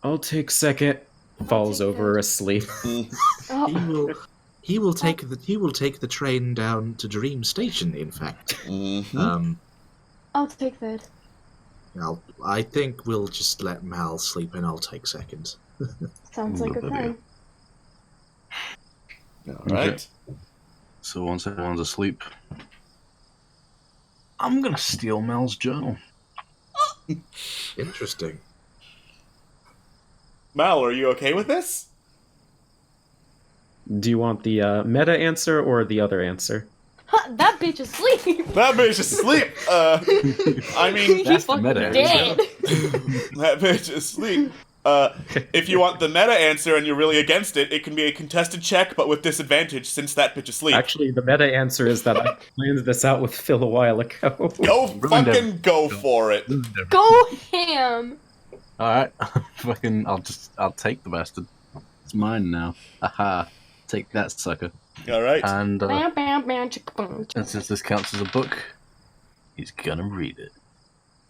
I'll take second. Falls over asleep. He will take the train down to Dream Station. In fact, I'll take third. I think we'll just let Mal sleep, and I'll take second. Sounds like a plan. All right. So once everyone's asleep, I'm gonna steal Mal's journal. Interesting. Mal, are you okay with this? Do you want the meta answer or the other answer? That bitch is asleep. That bitch is asleep. I mean, He's fucking dead. That bitch is asleep. If you want the meta answer and you're really against it, it can be a contested check, but with disadvantage since that bitch is asleep. Actually, the meta answer is that I planned this out with Phil a while ago. Go for it. Go ham. Alright, I'll take the bastard. It's mine now. Aha. Take that, sucker. Alright. And since this counts as a book, he's gonna read it.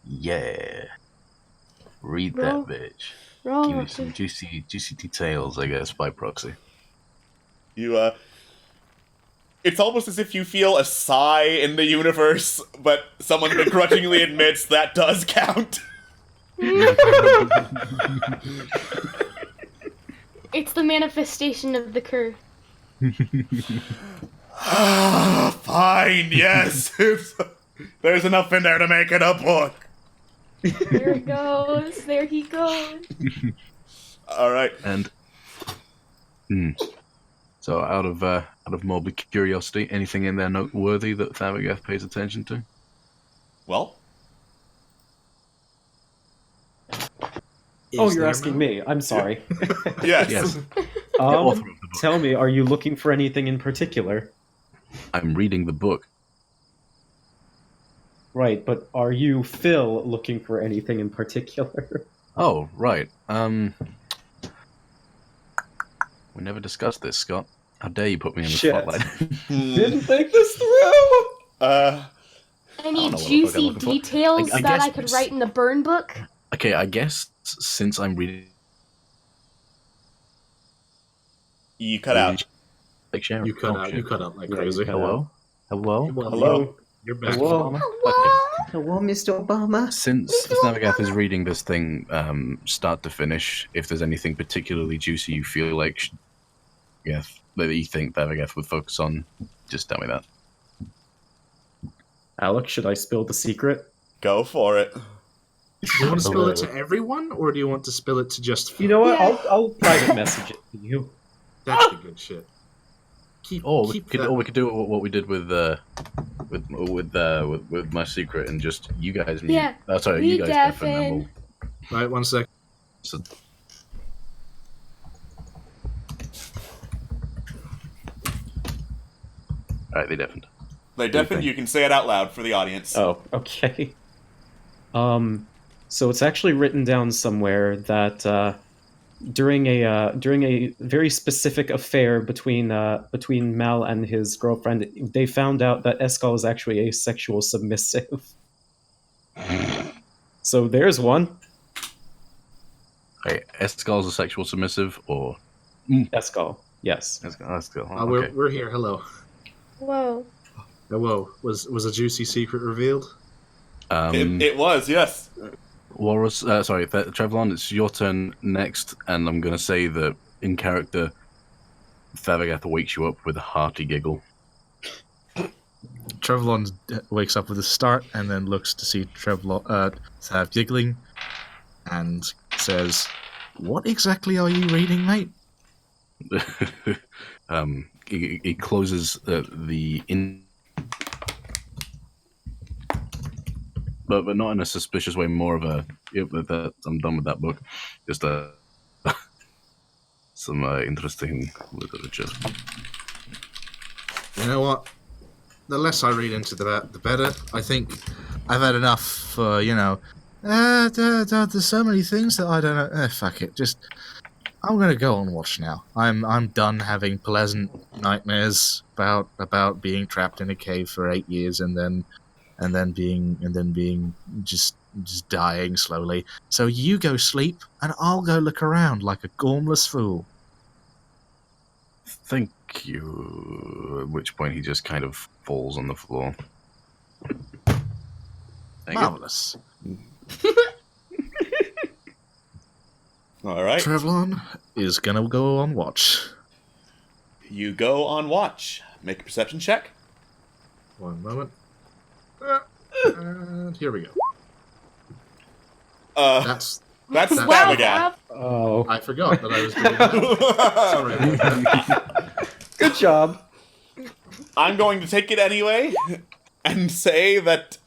Yeah. Read that bitch. Give me some juicy details, I guess, by proxy. It's almost as if you feel a sigh in the universe, but someone begrudgingly admits that does count. It's the manifestation of the curse. Fine, yes. There's enough in there to make it a book. There it goes. There he goes. All right. And so, out of morbid curiosity, anything in there noteworthy that Thavagath pays attention to? Well. Oh, you're asking me. I'm sorry. Yes. Tell me, are you looking for anything in particular? I'm reading the book. Right, but are you, Phil, looking for anything in particular? Oh, right. We never discussed this, Scott. How dare you put me in the Shit. spotlight? Didn't think this through. Any know what the fuck I'm juicy looking for. details I that guess I could it's- write in the burn book? Okay, I guess since I'm reading... You cut out. Like Sharon. You cut Oh, out. shit. You cut out like Yeah, crazy. you cut Hello? Hello? Hello? You're back. Hello. Hello? Hello, Mr. Obama. Since Navagath is reading this thing start to finish, if there's anything particularly juicy you feel like that you think Navagath would focus on, just tell me that. Alex, should I spill the secret? Go for it. Do you want to spill it to everyone, or do you want to spill it to just? You know what? Yeah. I'll private message it to you. That's the good shit. Keep. We keep could, that. or we could do what we did with my secret and just you guys. Mute. Yeah. Oh, sorry, Me you guys. Go for it, and then Right, 1 sec. So, Alright, they deafened. They deafened. You can say it out loud for the audience. Oh, okay. So it's actually written down somewhere that during a very specific affair between Mal and his girlfriend, they found out that Escal is actually a sexual submissive. So there's one. Okay, Escal's a sexual submissive, or Escal, yes. Escal. Oh, we're here. Hello. Whoa. Hello. Was a juicy secret revealed? It was, yes. Walrus, sorry, Trevlon, it's your turn next, and I'm going to say that in character, Thavagath wakes you up with a hearty giggle. Trevlon wakes up with a start and then looks to see Trevlon Thav giggling and says, "What exactly are you reading, mate?" He closes the in, but not in a suspicious way. More of a, yep, I'm done with that book. Just some interesting literature. You know what? The less I read into that, the better. I think I've had enough for, there's so many things that I don't know. Fuck it. Just, I'm gonna go on watch now. I'm done having pleasant nightmares about being trapped in a cave for 8 years and then being just dying slowly. So you go sleep and I'll go look around like a gormless fool. Thank you. At which point he just kind of falls on the floor. Marvelous. All right. Trevlon is gonna go on watch. You go on watch. Make a perception check. 1 moment. And here we go. That's Wow, Thavagath. Gav. Oh, I forgot that I was doing that. Sorry about that. good job. I'm going to take it anyway and say that,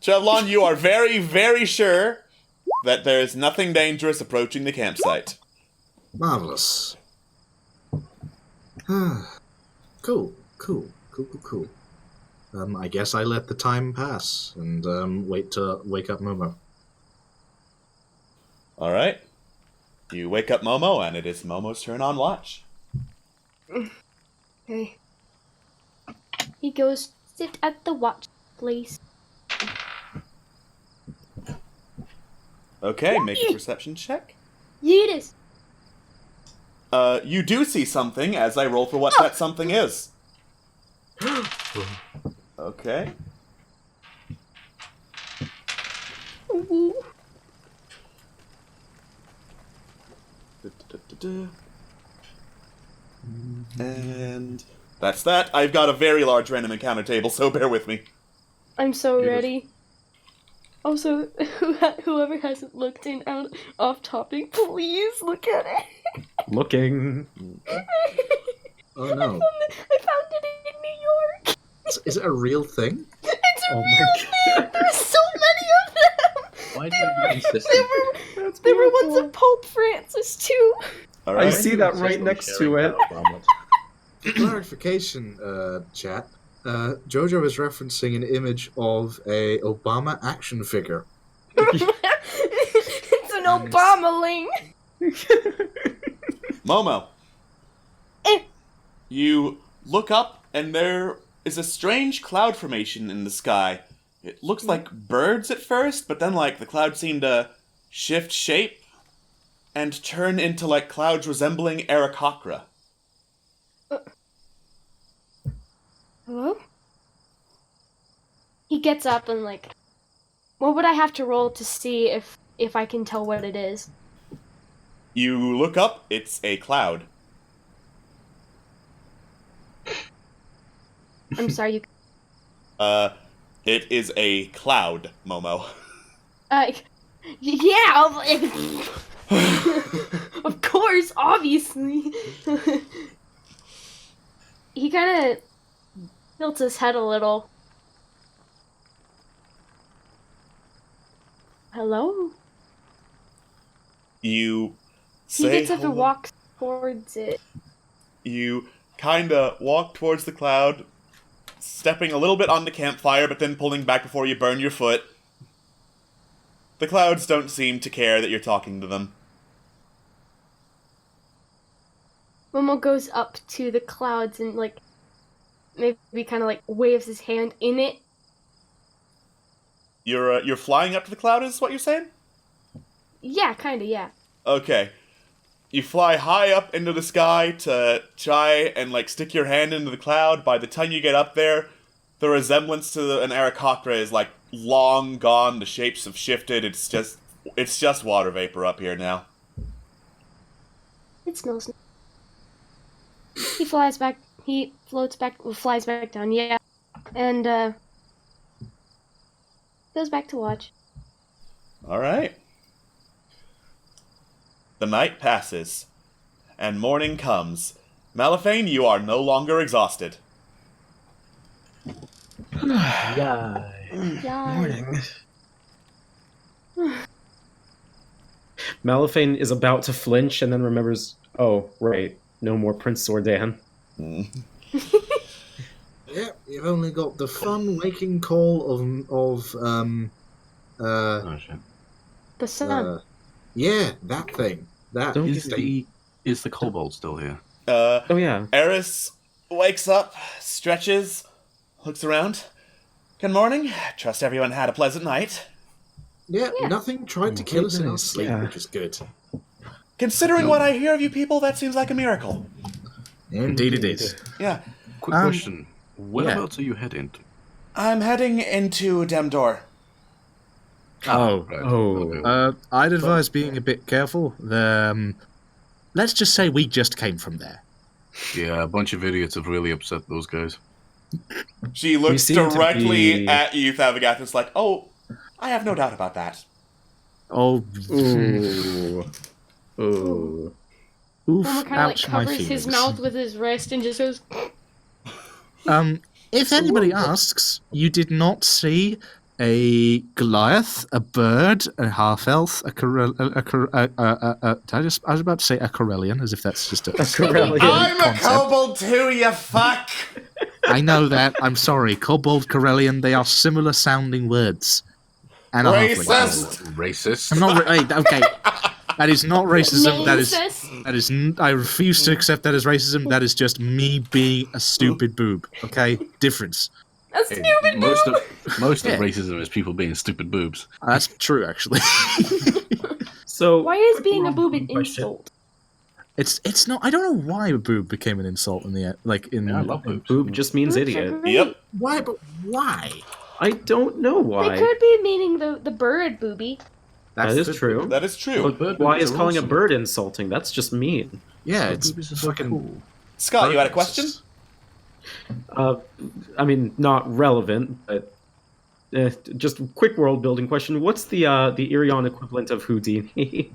Trevlon, you are very, very sure that there is nothing dangerous approaching the campsite. Marvelous. Cool. I guess I let the time pass and wait to wake up Momo. All right. You wake up Momo, and it is Momo's turn on watch. Okay. He goes, sit at the watch, please. Okay, make a perception check. Yeetus. You do see something as I roll for what that something is. Okay. Ooh. And that's that. I've got a very large random encounter table, so bear with me. I'm so ready. Also, whoever hasn't looked in out off topic, please look at it. Looking. Oh no. I found it in New York. Is it a real thing? It's a Oh my real thing. There's so many of them. Why do you be insistent? There were ones of Pope Francis too. All I right. see that right next to it. For clarification, chat, Jojo is referencing an image of a Obama action figure. It's an Obama ling. Momo, You look up, and there is a strange cloud formation in the sky. It looks like birds at first, but then, like, the clouds seem to shift shape and turn into, like, clouds resembling Aarakocra. Hello? He gets up and, like, what would I have to roll to see if I can tell what it is? You look up, it's a cloud. I'm sorry, you... It is a cloud, Momo. Yeah, of course, obviously. He kind of tilts his head a little. Hello? You He say gets up and walks towards it. You kinda walk towards the cloud, stepping a little bit on the campfire, but then pulling back before you burn your foot. The clouds don't seem to care that you're talking to them. Momo goes up to the clouds and, like, maybe kind of, like, waves his hand in it. You're flying up to the cloud, is what you're saying? Yeah, kinda, yeah. Okay. You fly high up into the sky to try and, like, stick your hand into the cloud. By the time you get up there, the resemblance to an Aarakocra is, like, long gone. The shapes have shifted. It's just water vapor up here now. It smells nice. He flies back, flies back down, yeah. And, goes back to watch. Alright. The night passes, and morning comes. Malifane, you are no longer exhausted. Morning. Malifane is about to flinch and then remembers, oh, right, no more Prince Zordan. Yeah, you've only got the fun waking call of Oh shit. The sun. yeah, that thing. That Don't Is the kobold still here? Oh yeah. Eris wakes up, stretches, looks around. Good morning. Trust everyone had a pleasant night. Yeah, nothing tried to kill us in our sleep, Yeah. which is good. Considering what I hear of you people, that seems like a miracle. Indeed it is. Yeah. Quick question. Whereabouts are you heading to? I'm heading into Demdor. Oh, Right. Okay. I'd advise being a bit careful. Let's just say we just came from there. Yeah, a bunch of idiots have really upset those guys. She looks seem to directly be- at you, Thavagoth, and is like, oh, I have no doubt about that. Oh, Ooh. Ooh. oof, Momo kind of, like, ouch, my covers his feelings. mouth with his wrist and just goes... If anybody asks, you did not see a Goliath, a bird, a half-elf, I was about to say a Corellian, as if that's just a Corellian. I'm a concept. kobold too, you fuck! I know that. I'm sorry. Kobold, Corellian, they are similar sounding words. And a halfling. Racist! Racist. I'm not. Okay. That is not racism. That is. Narcissist. That is. I refuse to accept that as racism. That is just me being a stupid boob. Okay. Difference. A stupid Most boob! of Yeah. racism is people being stupid boobs. That's true, actually. So Why is being a boob an insult? It's not. I don't know why a boob became an insult in the Yeah, I love boobs. boob just means Boobs are idiot. great. Yep. Why? But why? I don't know why. They could be meaning the bird booby. That is true. That is true. But Why boobies is are calling a awesome. bird insulting? That's just mean. Yeah, But it's boobies are so fucking. cool. Scott, you had a question? I mean, not relevant, but just a quick world building question. What's the Irion equivalent of Houdini?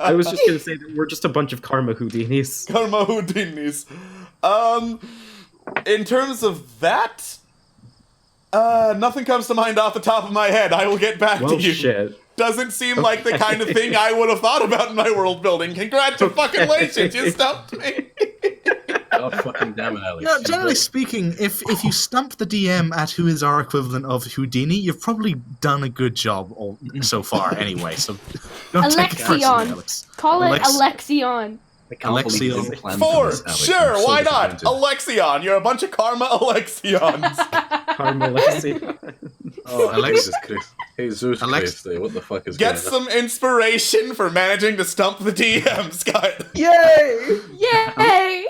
I was just gonna say that we're just a bunch of karma Houdinis. Karma Houdinis. In terms of that, nothing comes to mind off the top of my head. I will get back Well, to you. shit. Doesn't seem like the kind of thing I would have thought about in my world building. Congratulations, you stumped me. God fucking damn it, Alex. No, generally speaking, if you stump the DM at who is our equivalent of Houdini, you've probably done a good job so far. Anyway, so don't take it personally, Alexion. Alex. Call it Alex- Alexion. I can't believe Alexion. you planned Four! this, Alex. Sure, I'm so why not? disappointed. Alexion! You're a bunch of karma Alexions! Carmelexi. Oh, Alex- Jesus Christ. Jesus Alex- Christ, what the fuck is Get going on? some inspiration for managing to stump the DM, Scott! Yay! Yay!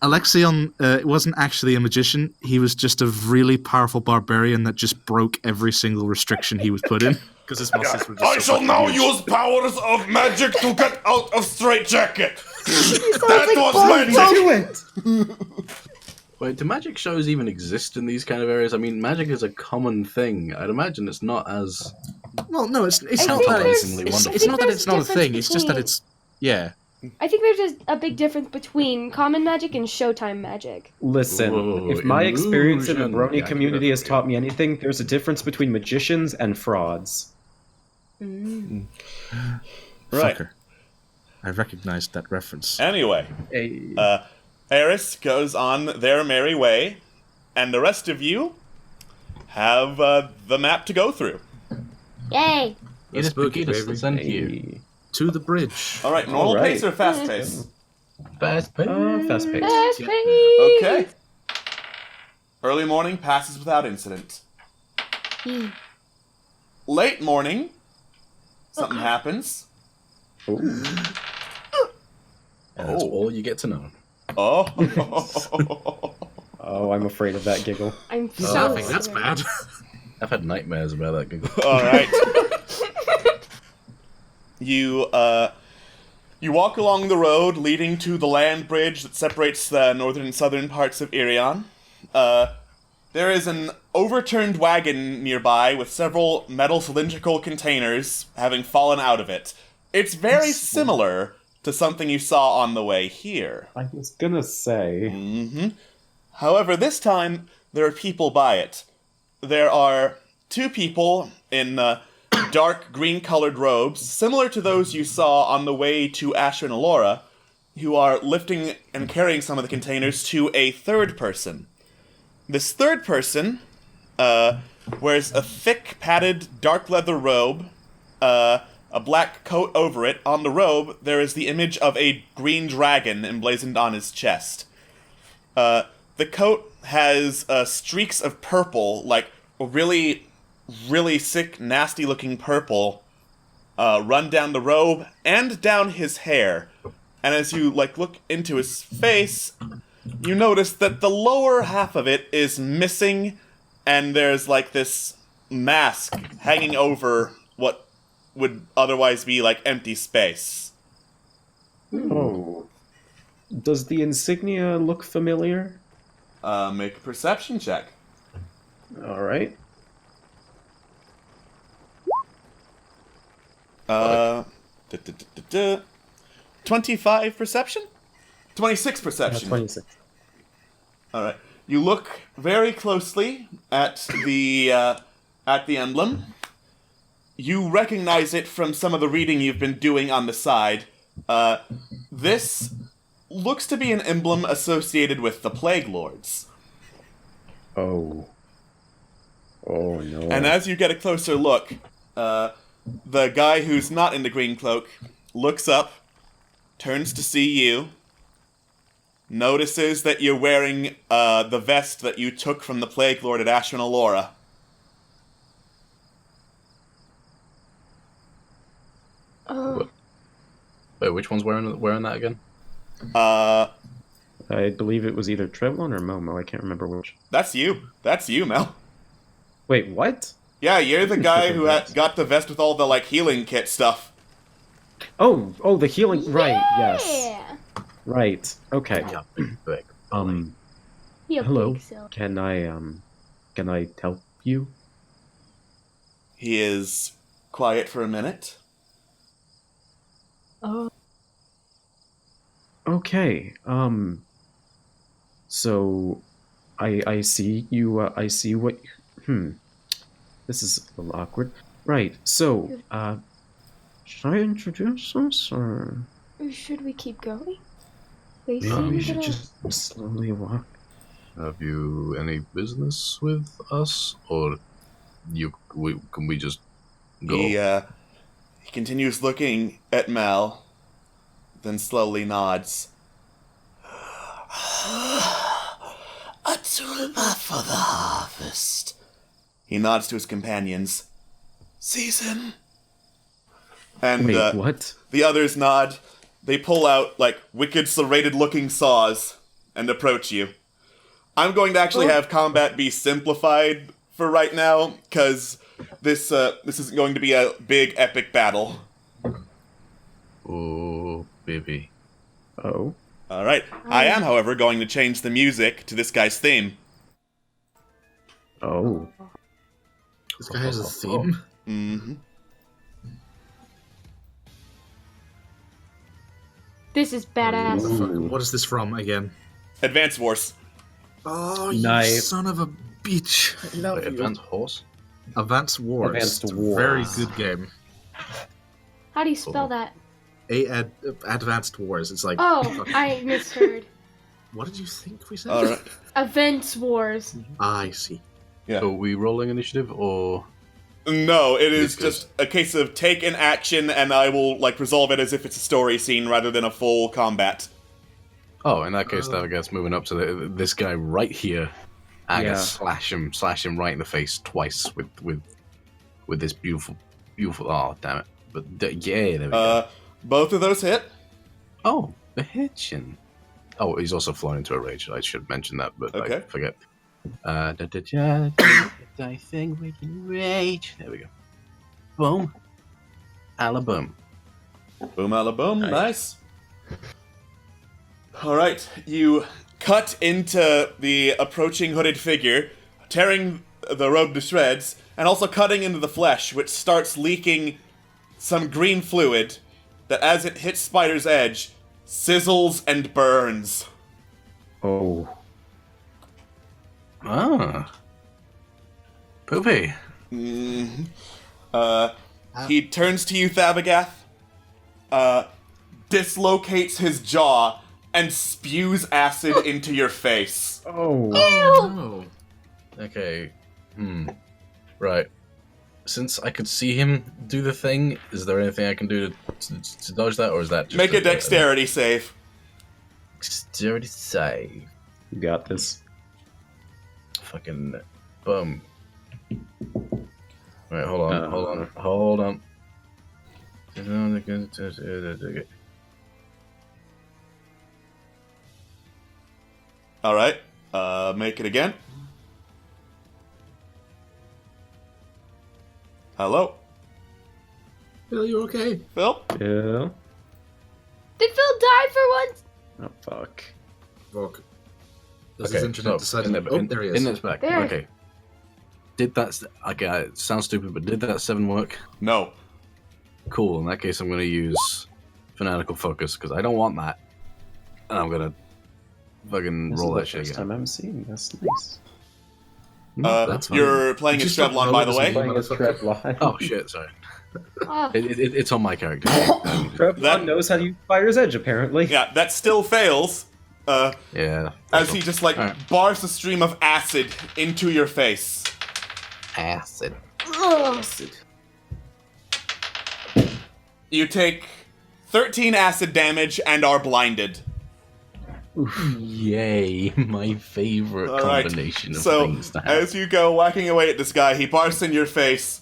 Alexion wasn't actually a magician. He was just a really powerful barbarian that just broke every single restriction he was put in. Because his muscles were just I so shall fucking now huge. use powers of magic to get out of straitjacket! That like was Boruto. magic! Do it! Wait, do magic shows even exist in these kind of areas? I mean, magic is a common thing. I'd imagine it's not as... Well, no, it's I not think that there's- it's, I it's think not that there's it's not a difference thing. It's just that between- it's yeah. I think there's just a big difference between common magic and showtime magic. Listen, Whoa, if my experience in the illusion. Brony Yeah, I community get has it. taught me anything, there's a difference between magicians and frauds. Mm. Right. Fucker. I recognized that reference. Anyway, Eris goes on their merry way, and the rest of you have the map to go through. Yay! It is spooky, let's end here. Hey. To the bridge. All right, normal All right. pace or fast pace? Fast pace. Fast pace. Fast Yeah. pace! Okay. Early morning passes without incident. Hmm. Late morning, something happens. Ooh. And that's all you get to know. Oh. Oh, I'm afraid of that giggle. I'm Oh, so I think that's scared. bad. I've had nightmares about that giggle. All right. You walk along the road leading to the land bridge that separates the northern and southern parts of Irion. There is an overturned wagon nearby with several metal cylindrical containers having fallen out of it. It's very similar to something you saw on the way here. I was gonna say. Mm-hmm. However, this time there are people by it. There are two people in dark green-colored robes, similar to those you saw on the way to Asher and Alora, who are lifting and carrying some of the containers to a third person. This third person wears a thick, padded, dark leather robe, a black coat over it. On the robe, there is the image of a green dragon emblazoned on his chest. The coat has streaks of purple, like really, really sick, nasty-looking purple, run down the robe and down his hair. And as you look into his face, you notice that the lower half of it is missing, and there's this mask hanging over what would otherwise be empty space. Oh. Does the insignia look familiar? Make a perception check. Alright. 25 perception? 26 perception. 26. All right. You look very closely at the emblem. You recognize it from some of the reading you've been doing on the side. This looks to be an emblem associated with the Plague Lords. Oh. Oh no. And as you get a closer look, the guy who's not in the green cloak looks up, turns to see you, notices that you're wearing the vest that you took from the Plague Lord at Asher and Alora. Oh, Wait, which one's wearing that again? I believe it was either Trevlon or Momo, I can't remember which. That's you. That's you, Mel. Wait, what? Yeah, you're the guy who got the vest with all the healing kit stuff. Oh, the healing, right, yes. yeah. Right, okay. Yeah, big. You Hello. big silk. Can I help you? He is quiet for a minute. Oh, Okay, so, I see you, I see what, this is a little awkward. Right, so, should I introduce us, or? should we keep going? They Maybe seem we a should little- just slowly walk. Have you any business with us, or can we just go? He continues looking at Mel, then slowly nods. A tulpa for the harvest. He nods to his companions. Season. And Wait, what? the others nod. They pull out, like, wicked serrated-looking saws and approach you. I'm going to actually have combat be simplified for right now, because this isn't going to be a big, epic battle. Oh, baby. Oh. Alright. I am, however, going to change the music to this guy's theme. Oh. This guy has a theme. Mm-hmm. This is badass. What is this from again? Advance Wars. Oh, you Nice. son of a bitch. I love Wait, you. Advanced Horse? Advanced Wars. Advanced It's a Wars. very good game. How do you spell that? Advanced Wars. It's like... Oh, I misheard. What did you think we said? Alright. Events Wars. I see. Yeah. So are we rolling initiative, or... No, it is This just a case of take an action and I will, like, resolve it as if it's a story scene rather than a full combat. Oh, in that case, I guess moving up to this guy right here, I Yeah. guess slash him right in the face twice with this beautiful. Oh, damn it! But yeah, there we go. Both of those hit. Oh, the hitchin. Oh, he's also flown into a rage. I should mention that, but Okay. I forget. I think we can rage. There we go. Boom. Alaboom. Boom, ala boom. Nice. Alright, you cut into the approaching hooded figure, tearing the robe to shreds, and also cutting into the flesh, which starts leaking some green fluid that, as it hits Spider's edge, sizzles and burns. Oh. Ah. Poopy. He turns to you, Thabagath, dislocates his jaw, and spews acid into your face. Oh. Oh. Okay. Right. Since I could see him do the thing, is there anything I can do to dodge that, or is that just Make a dexterity save. Dexterity save. You got this. Fucking boom. Wait, hold on. Alright, make it again. Hello? Phil, you okay? Phil? Yeah. Did Phil die for once? Oh, fuck. Fuck. Does his internet decide in to... the, Oh, in, there he is. in this back. There. Okay. Did that? Okay, it sounds stupid, but did that 7 work? No. Cool. In that case, I'm gonna use fanatical focus because I don't want that, and I'm gonna fucking This roll is that shit the first again. time I'm seeing this. Nice. That's fine. You're playing Did as you stop Trevlon, by the rolling way. as Playing as Trev live. Oh shit! Sorry. Oh, It's on my character. Trev That- knows how to use Fire's Edge, apparently. Yeah, that still fails. Yeah. As he just, like, Alright. bars a stream of acid into your face. Acid. Acid. You take 13 acid damage and are blinded. Yay! My favorite Alright, combination of so things to have. as you go whacking away at this guy, he barks in your face,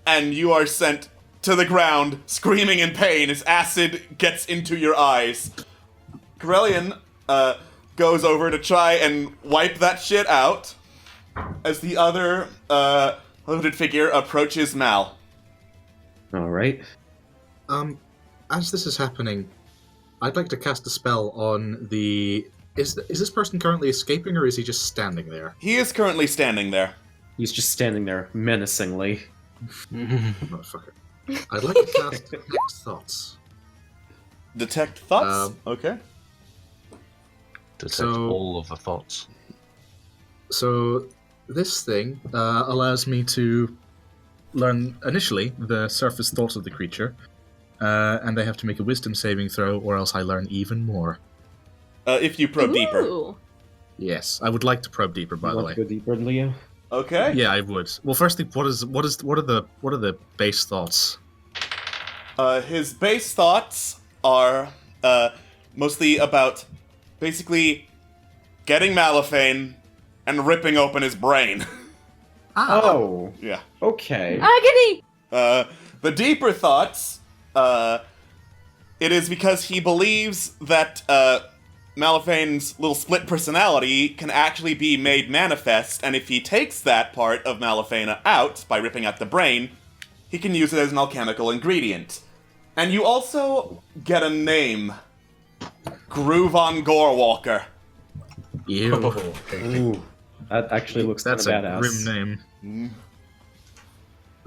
and you are sent to the ground, screaming in pain as acid gets into your eyes. Corellian goes over to try and wipe that shit out, as the other hooded figure approaches Mal. Alright. As this is happening, I'd like to cast a spell on the... Is this person currently escaping, or is he just standing there? He is currently standing there. He's just standing there menacingly. Motherfucker. I'd like to cast Detect Thoughts. Detect thoughts? Okay. Detect so- all of the thoughts. So, this thing allows me to learn, initially, the surface thoughts of the creature, and they have to make a wisdom saving throw, or else I learn even more. If you probe deeper. ooh. Yes, I would like to probe deeper, by You the want way. to go deeper, Leo? Okay. Yeah, I would. Well, firstly, what are the base thoughts? His base thoughts are mostly about basically getting Malifane and ripping open his brain. Oh. Yeah. Okay. Agony! The deeper thoughts, it is because he believes that Malifane's little split personality can actually be made manifest, and if he takes that part of Malifane out by ripping out the brain, he can use it as an alchemical ingredient. And you also get a name. Groovon Gorewalker. Ew. Ooh, that actually looks That's kind a of badass. grim name.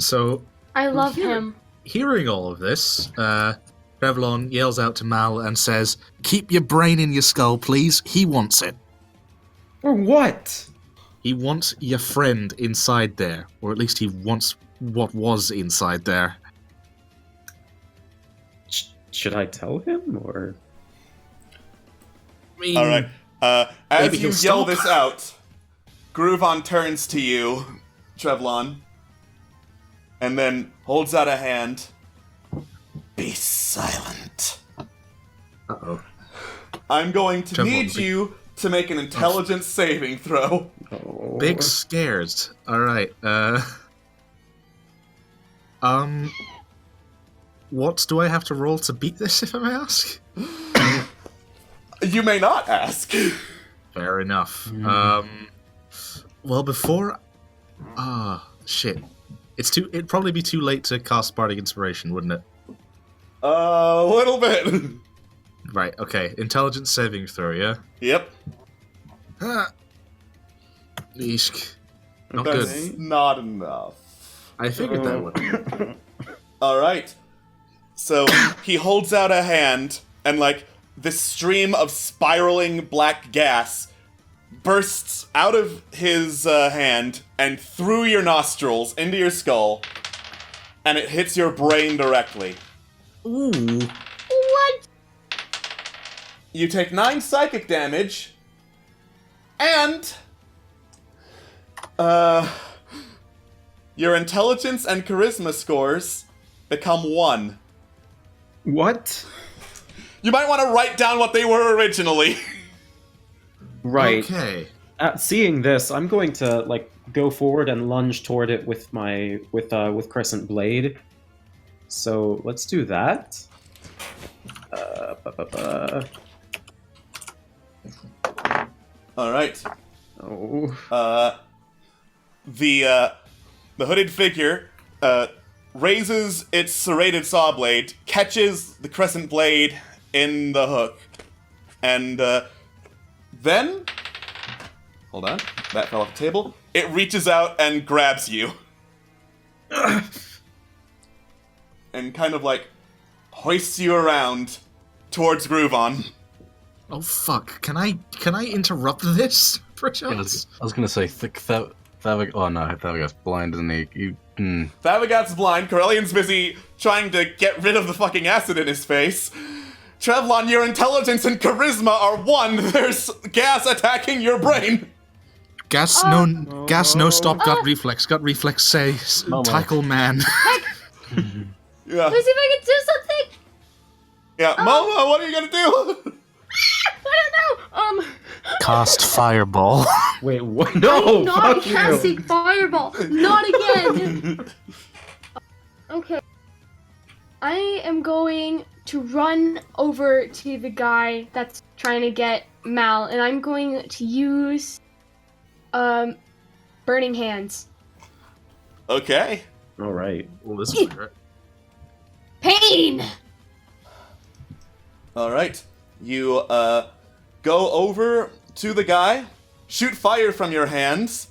So, I love him. hearing all of this, Revlon yells out to Mal and says, "Keep your brain in your skull, please. He wants it. For what? He wants your friend inside there. Or at least he wants what was inside there." Should I tell him, or? I mean, Alright, as maybe you he'll yell stop. this out, Groovon turns to you, Trevlon, and then holds out a hand. Be silent. Uh-oh. I'm going to Trevlon, need you to make an intelligence saving throw. Oh. Big scared. Alright, what do I have to roll to beat this, if I may ask? You may not ask. Fair enough. Well, before... shit. It'd probably be too late to cast Bardic Inspiration, wouldn't it? A little bit. Right, okay. Intelligence saving throw, yeah? Yep. Eesh. Not That's good. not enough. I figured that would. Alright. So, he holds out a hand, and, this stream of spiraling black gas bursts out of his hand and through your nostrils into your skull, and it hits your brain directly. Ooh. What? You take 9 psychic damage, and your intelligence and charisma scores become 1. What? You might want to write down what they were originally. Right. Okay. Seeing this, I'm going to go forward and lunge toward it with my with Crescent Blade. So let's do that. All right. Oh. The hooded figure raises its serrated saw blade, catches the crescent blade in the hook, and then, hold on, that fell off the table. It reaches out and grabs you, and kind of hoists you around towards Groovon. Oh fuck! Can I interrupt this for a chance? I was gonna say Thavig. Oh no, Thavig's blind, isn't he? Thavigat's blind. Corellian's busy trying to get rid of the fucking acid in his face. Trevlon, your intelligence and charisma are 1. There's gas attacking your brain. Gas no stop gut reflex say tackle man. Yeah. Let's see if I can do something. Yeah, Momo, what are you gonna do? I don't know. Cast fireball. Wait, what? No, I'm not fuck you. casting fireball. Not again. Okay. I am going to run over to the guy that's trying to get Mal, and I'm going to use Burning Hands. Okay. All right. Well, this is right. Pain. All right. You go over to the guy, shoot fire from your hands.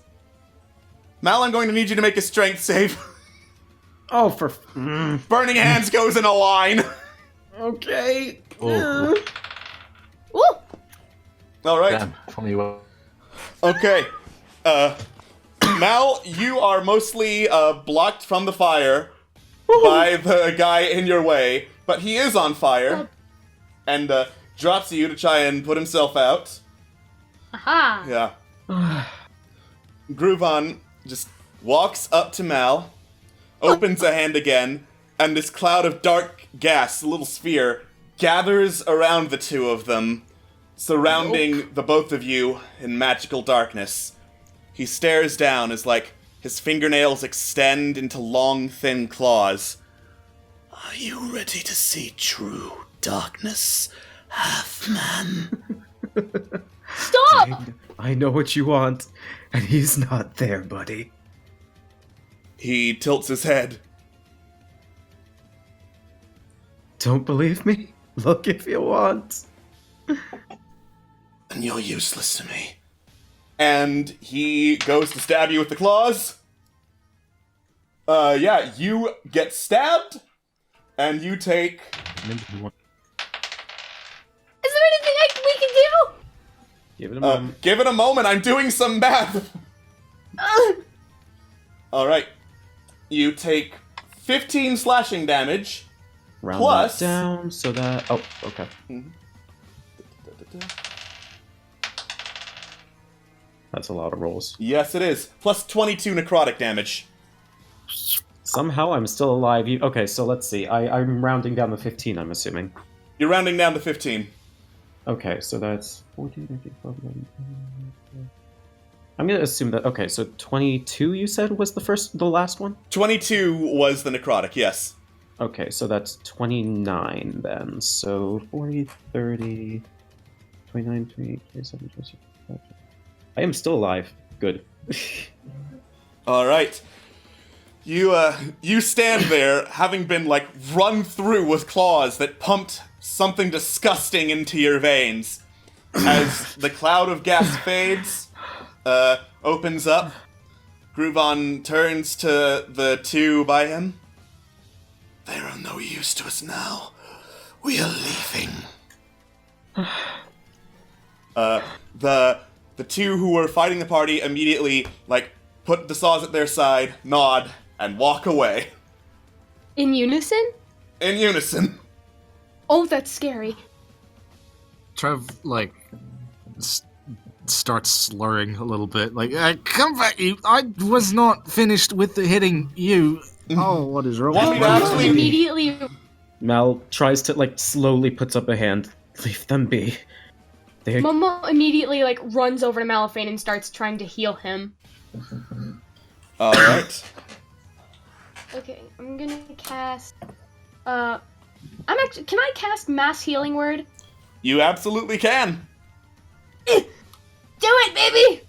Mal, I'm going to need you to make a strength save. Oh, for. Burning Hands goes in a line. Okay. Woo! All right. Damn, funny you. Okay. Mal, you are mostly blocked from the fire by the guy in your way, but he is on fire and drops you to try and put himself out. Aha! Yeah. Groovon just walks up to Mal, opens a hand again, and this cloud of dark gas, a little sphere, gathers around the two of them, surrounding the both of you in magical darkness. He stares down as, like, his fingernails extend into long, thin claws. Are you ready to see true darkness, half-man? Stop! I know what you want, and he's not there, buddy. He tilts his head. Don't believe me? Look if you want. And you're useless to me. And he goes to stab you with the claws. Yeah, you get stabbed, and you take... Is there anything we can do? Give it a moment. Give it a moment, I'm doing some math! Alright. You take 15 slashing damage, Round plus... that down so that... Oh, okay. That's a lot of rolls. Yes, it is. Plus 22 necrotic damage. Somehow I'm still alive. Okay, so let's see. I'm rounding down to 15, I'm assuming. You're rounding down to 15. Okay, so that's 14, 15, 12, 11, 12. I'm gonna assume that... Okay, so 22 you said was the last one? 22 was the necrotic, yes. Okay, so that's 29 then. So 40, 30, 29, 28, 27, 26, 27. I am still alive. Good. Alright. You stand there, having been, like, run through with claws that pumped something disgusting into your veins. As the cloud of gas fades, opens up, Gruvon turns to the two by him. They are no use to us now. We are leaving. The two who were fighting the party immediately, like, put the saws at their side, nod, and walk away. In unison? In unison. Oh, that's scary. Trev, like, starts slurring a little bit. Like, come back, you. I was not finished with the hitting you. Oh, what is wrong? Momo immediately... Mal tries to, like, slowly puts up a hand. Leave them be. Momo immediately, like, runs over to Malifane and starts trying to heal him. Alright. Okay, I'm gonna cast... can I cast Mass Healing Word? You absolutely can. Do it, baby!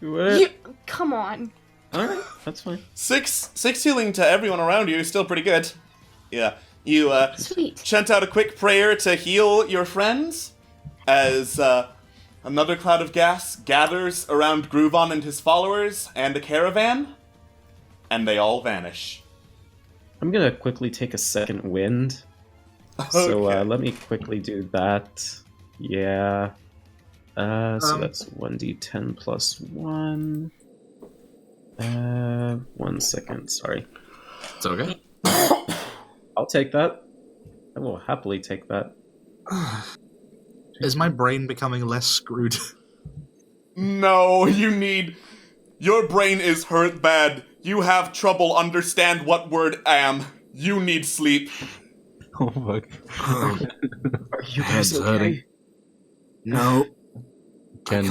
Do it. Come on. Alright, that's fine. Six healing to everyone around you is still pretty good. Yeah. You, Sweet. chant out a quick prayer to heal your friends as, another cloud of gas gathers around Gruvon and his followers and a caravan, and they all vanish. I'm gonna quickly take a second wind. So, let me quickly do that. Yeah. So that's 1d10 plus 1. 1 second, sorry. It's okay. I'll take that. I will happily take that. Is my brain becoming less screwed? No, your brain is hurt bad. You have trouble understand what word am. You need sleep. Oh my god. Are you guys okay? No. Can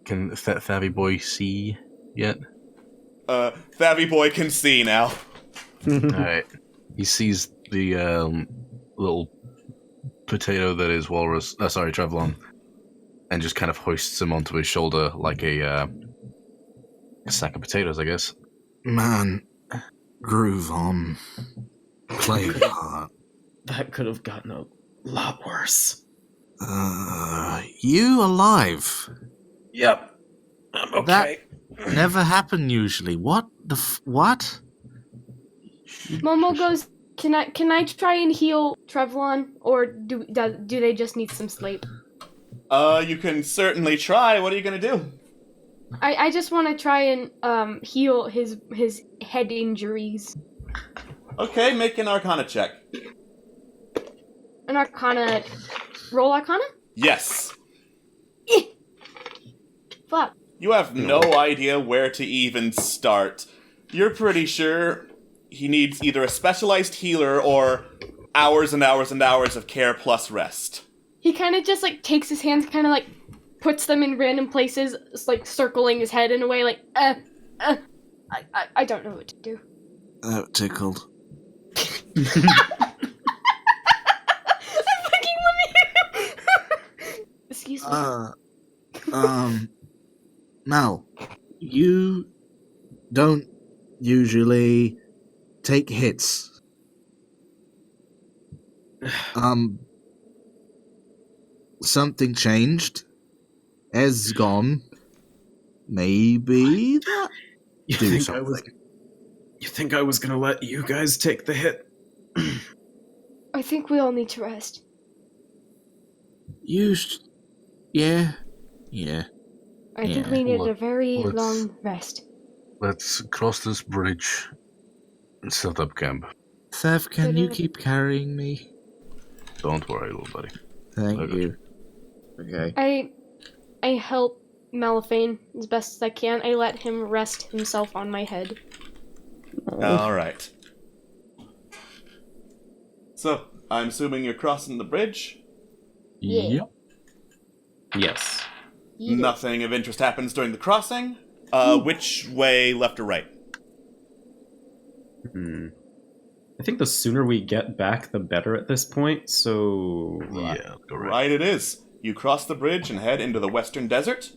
can't. Thavy Boy see yet? Thavy Boy can see now. Alright. He sees the little potato that is Walrus, Trevlon, and just kind of hoists him onto his shoulder like a sack of potatoes, I guess. Man, Gruvon. Play your part. That could have gotten a lot worse. You alive? Yep. I'm okay. That never happened usually. What the what? Momo goes, can I try and heal Trevlon, or do they just need some sleep? You can certainly try. What are you gonna do? I just want to try and heal his head injuries. Okay, make an Arcana check. An Arcana... Roll Arcana? Yes. Fuck. You have no idea where to even start. You're pretty sure he needs either a specialized healer or hours and hours and hours of care plus rest. He kind of just like takes his hands, kind of like puts them in random places, just, like circling his head in a way, like I don't know what to do. That tickled. Excuse me. Mal, you don't usually take hits. Something changed. Ez gone. Maybe that You do think something. You think I was gonna let you guys take the hit? I think we all need to rest. Yeah. I think we need Look, a very let's- long rest. Let's cross this bridge and set up camp. Thev, can you keep carrying me? Don't worry, little buddy. Thank Okay. you. Okay. I help Malifane as best as I can. I let him rest himself on my head. Alright. So, I'm assuming you're crossing the bridge? Yeah. Yes. Nothing of interest happens during the crossing. Which way, left or right? I think the sooner we get back, the better at this point, so... Yeah, go right. Right it is. You cross the bridge and head into the western desert.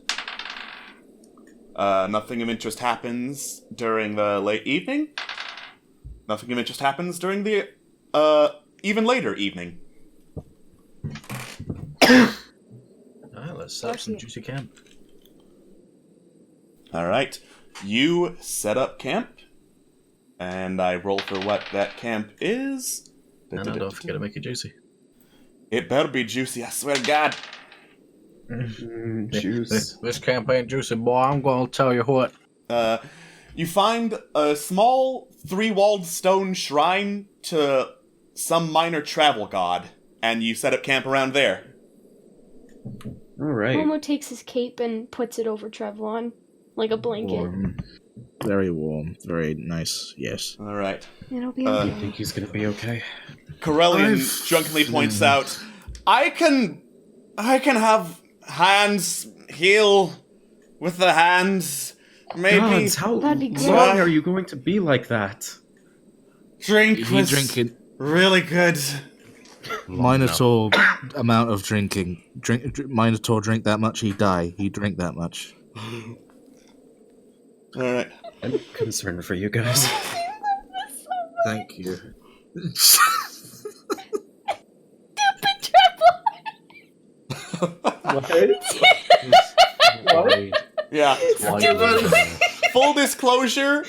Nothing of interest happens during the late evening. Nothing of interest happens during the, even later evening. Let's set up some juicy camp. Alright. You set up camp. And I roll for what that camp is. No, don't forget to make it juicy. It better be juicy, I swear to God. Juice. This camp ain't juicy, boy. I'm gonna tell you what. You find a small 3-walled stone shrine to some minor travel god, and you set up camp around there. Alright. Momo takes his cape and puts it over Trevlon, like a blanket. Warm. Very warm. Very nice. Yes. Alright. It'll be I okay. think he's gonna be okay. Corellian drunkenly points out, I can have hands heal with the hands. Maybe Gods, how That'd be good. long are you going to be like that? drink He was drinking really good. Minotaur amount of drinking. Minotaur drink that much, he die. He drink that much. Alright. I'm concerned for you guys. Thank you. Yeah. Full disclosure,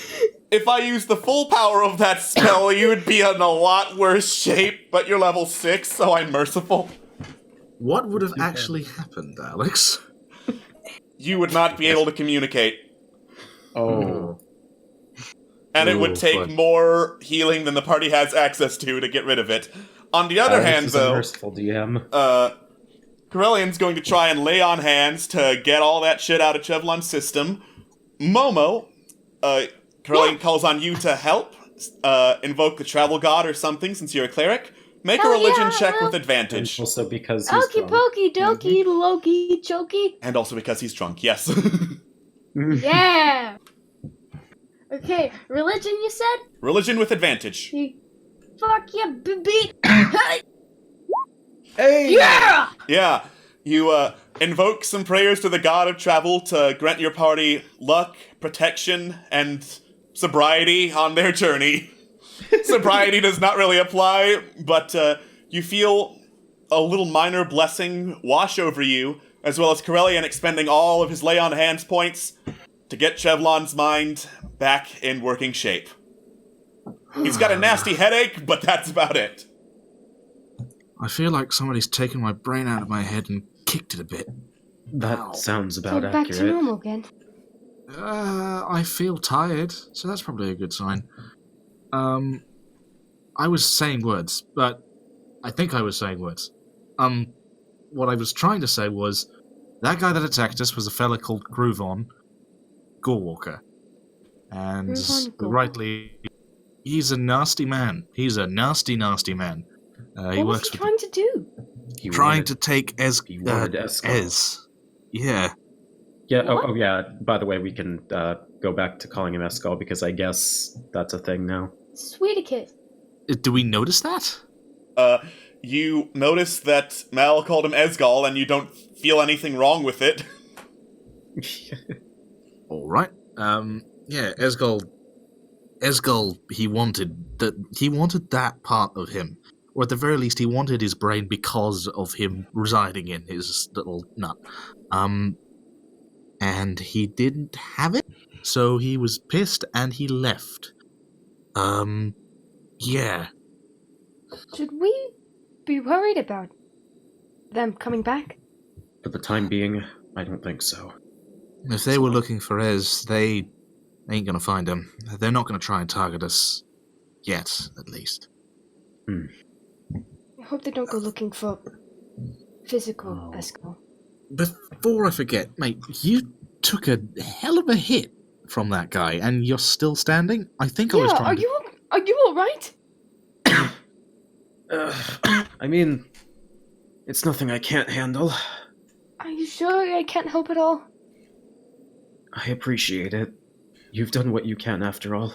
if I used the full power of that spell, you would be in a lot worse shape, but you're level 6, so I'm merciful. What would have actually happened, Alex? You would not be able to communicate. Oh. And it would Ooh, take fuck. more healing than the party has access to get rid of it. On the other hand, This is a though, merciful DM. Corellian's going to try and lay on hands to get all that shit out of Chevlon's system. Momo, Corellian calls on you to help, invoke the travel god or something, since you're a cleric. Make a Hell religion yeah, check well- with advantage. Also because he's Okie drunk. pokey dokey Loki chokey. And also because he's drunk, yes. Yeah! Okay, religion you said? Religion with advantage. Fuck yeah, baby! Hey! Yeah! Yeah, you invoke some prayers to the god of travel to grant your party luck, protection, and sobriety on their journey. Sobriety does not really apply, but you feel a little minor blessing wash over you, as well as Corellian expending all of his lay on hands points to get Chevlon's mind back in working shape. He's got a nasty headache, but that's about it. I feel like somebody's taken my brain out of my head and kicked it a bit. That sounds about Get back to accurate. normal again. I feel tired, so that's probably a good sign. I was saying words, but I think I was saying words. What I was trying to say was, that guy that attacked us was a fella called Groovon Gorewalker. And Groovon Gorewalker. rightly, he's a nasty man. He's a nasty, nasty man. He What was works he with trying to do? He trying wanted- to take he wanted Eskel. Ez. Yeah. Yeah. What? Oh, yeah. By the way, we can go back to calling him Eskel because I guess that's a thing now. Sweetie kid. Do we notice that? You notice that Mal called him Esgal, and you don't feel anything wrong with it. All right. Yeah, Esgol, he wanted that part of him, or at the very least, he wanted his brain because of him residing in his little nut. And he didn't have it, so he was pissed and he left. Yeah. Should we be worried about them coming back? For the time being, I don't think so. If they were looking for Ez, they ain't gonna find him. They're not gonna try and target us yet, at least. I hope they don't go looking for physical Eskel. Before I forget, mate, you took a hell of a hit from that guy, and you're still standing? I think I was Yeah, trying are you alright? I mean, it's nothing I can't handle. Are you sure I can't help at all? I appreciate it. You've done what you can after all.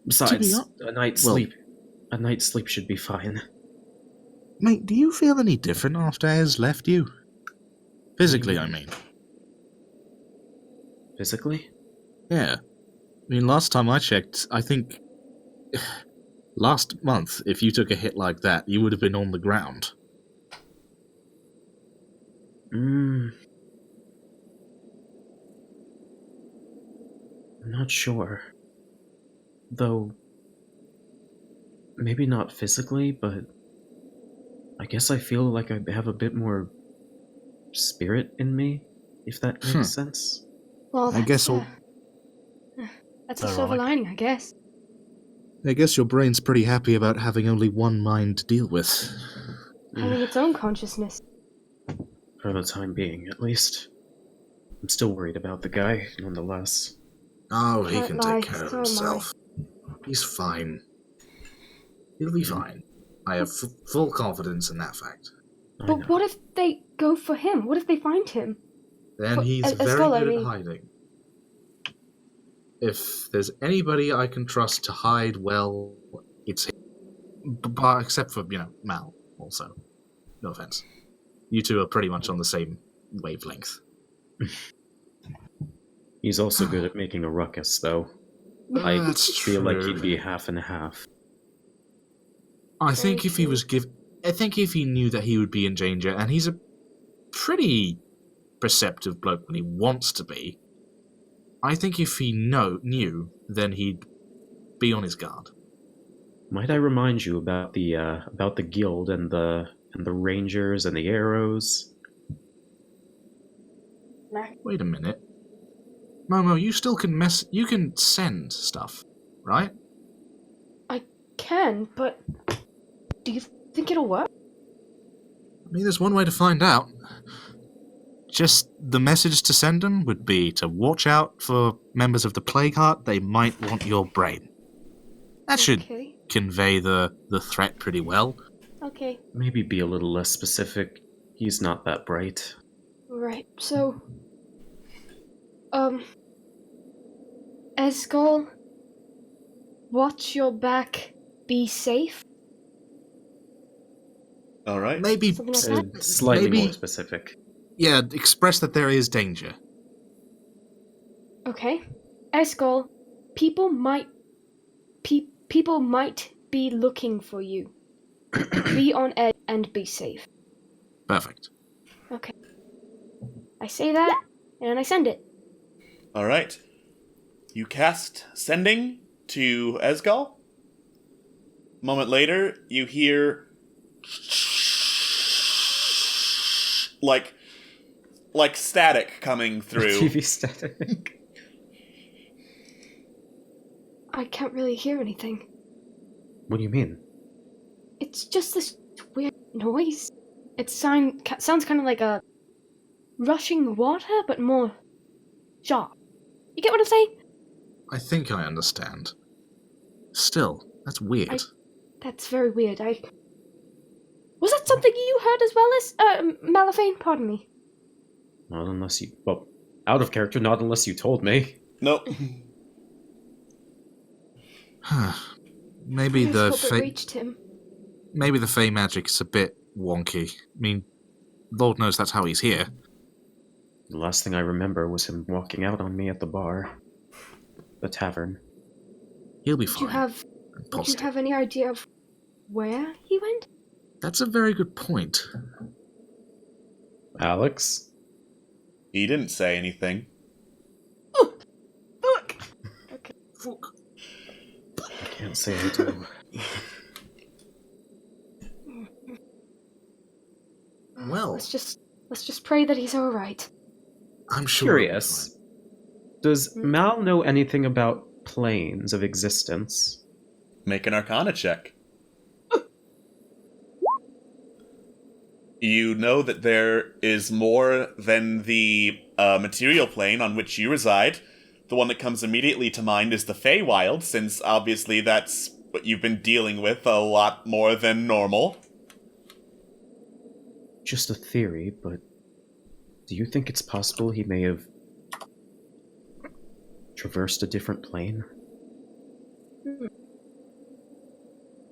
Besides, a night's sleep should be fine. Mate, do you feel any different after Ez left you? Physically, I mean. Physically? Yeah. I mean, last time I checked, I think... last month, if you took a hit like that, you would have been on the ground. I'm not sure. Though, maybe not physically, but I guess I feel like I have a bit more spirit in me, if that makes sense. Well, I guess that's a silver lining, I guess. I guess your brain's pretty happy about having only one mind to deal with. Having its own consciousness. For the time being, at least. I'm still worried about the guy, nonetheless. Oh, he Can't can lie, take care of so am I. himself. He's fine. He'll be fine. I have full confidence in that fact. But what if they go for him? What if they find him? Then But he's as very well, I good at mean- hiding. If there's anybody I can trust to hide well, it's him. Except for, Mal, also. No offense. You two are pretty much on the same wavelength. He's also good at making a ruckus, though. I That's feel like true. he'd be half and half. I think if he was I think if he knew that he would be in danger, and he's a pretty perceptive bloke when he wants to be, I think if he knew, then he'd be on his guard. Might I remind you about the guild and the rangers and the arrows? Wait a minute. Momo, you still can you can send stuff, right? I can, but do you think it'll work? I mean, there's one way to find out. Just the message to send them would be to watch out for members of the Plague Heart. They might want your brain. That should Okay. convey the threat pretty well. Okay. Maybe be a little less specific. He's not that bright. Right. So, Esgol, watch your back. Be safe. All right. Maybe Something like that. Slightly Maybe- more specific. Yeah, express that there is danger. Okay. Esgol, people might be looking for you. Be on edge and be safe. Perfect. Okay. I say that, and I send it. All right. You cast sending to Esgal. A moment later, you hear like static coming through. TV static. I can't really hear anything. What do you mean? It's just this weird noise. It sounds kind of like a rushing water, but more sharp. You get what I'm saying? I think I understand. Still, that's weird. That's very weird. Was that something you heard as well as Malafane? Pardon me. Not unless you... Well, out of character, not unless you told me. Nope. Maybe the It reached him. maybe the Fey magic's a bit wonky. I mean, Lord knows that's how he's here. The last thing I remember was him walking out on me at the bar. The tavern. He'll be Would fine. you have any idea of where he went? That's a very good point. Alex? He didn't say anything. Fuck. I can't say I do. Well, let's just pray that he's all right. I'm sure. Curious. Does Mal know anything about planes of existence? Make an Arcana check. You know that there is more than the material plane on which you reside. The one that comes immediately to mind is the Feywild, since obviously that's what you've been dealing with a lot more than normal. Just a theory, but do you think it's possible he may have traversed a different plane?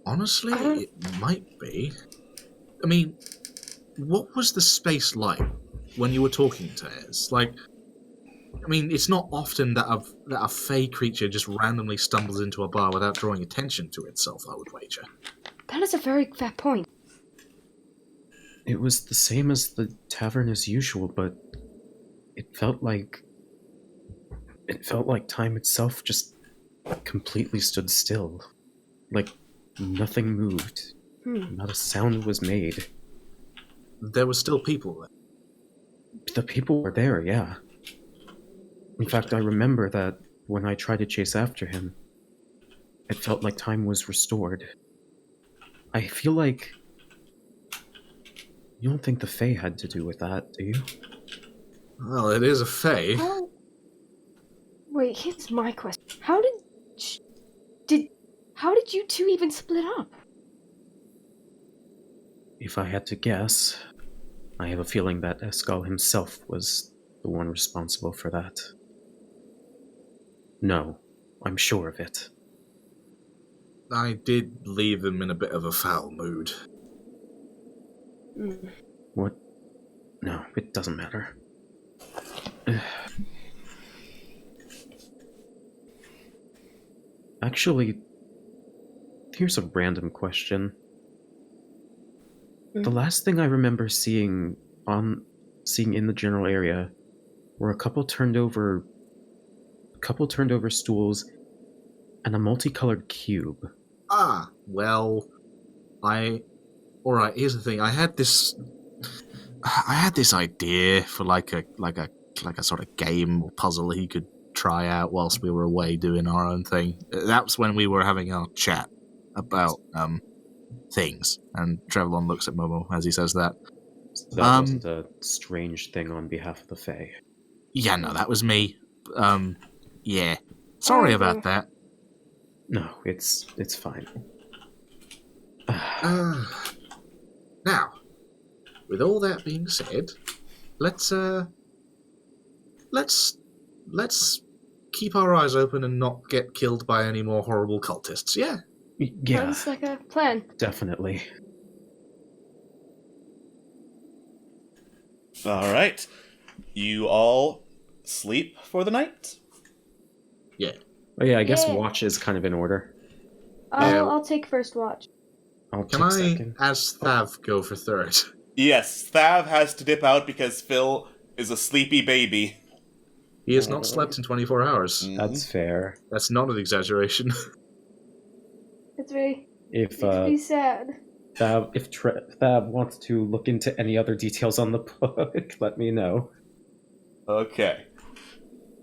Honestly, it might be. I mean, what was the space like when you were talking to Ez? Like, I mean, it's not often that a Fey creature just randomly stumbles into a bar without drawing attention to itself, I would wager. That is a very fair point. It was the same as the tavern as usual, but it felt like time itself just completely stood still. Like nothing moved. Not a sound was made. There were still people there. The people were there, yeah. In fact, I remember that when I tried to chase after him, it felt like time was restored. I feel like... You don't think the Fae had to do with that, do you? Well, it is a Fey. Wait, here's my question. How did you two even split up? If I had to guess, I have a feeling that Escal himself was the one responsible for that. No, I'm sure of it. I did leave him in a bit of a foul mood. What? No, it doesn't matter. Actually, here's a random question. The last thing I remember seeing in the general area were a couple turned over stools and a multicolored cube. Ah, well, alright, here's the thing. I had this idea for like a sort of game or puzzle he could try out whilst we were away doing our own thing. That's when we were having our chat about things, and Trevelyan looks at Momo as he says that. So that wasn't a strange thing on behalf of the Fae. Yeah, no, that was me. Yeah. Sorry about that. No, it's fine. Now, with all that being said, let's keep our eyes open and not get killed by any more horrible cultists, yeah? Yeah. Sounds like a plan. Definitely. Alright. You all sleep for the night? Yeah. Oh yeah, I guess Yeah. watch is kind of in order. I'll take first watch. I'll Can take I, second. as Thav, go for third? Yes, Thav has to dip out because Phil is a sleepy baby. He has not slept in 24 hours. That's fair. That's not an exaggeration. It's very sad. If Thab wants to look into any other details on the book, let me know. Okay.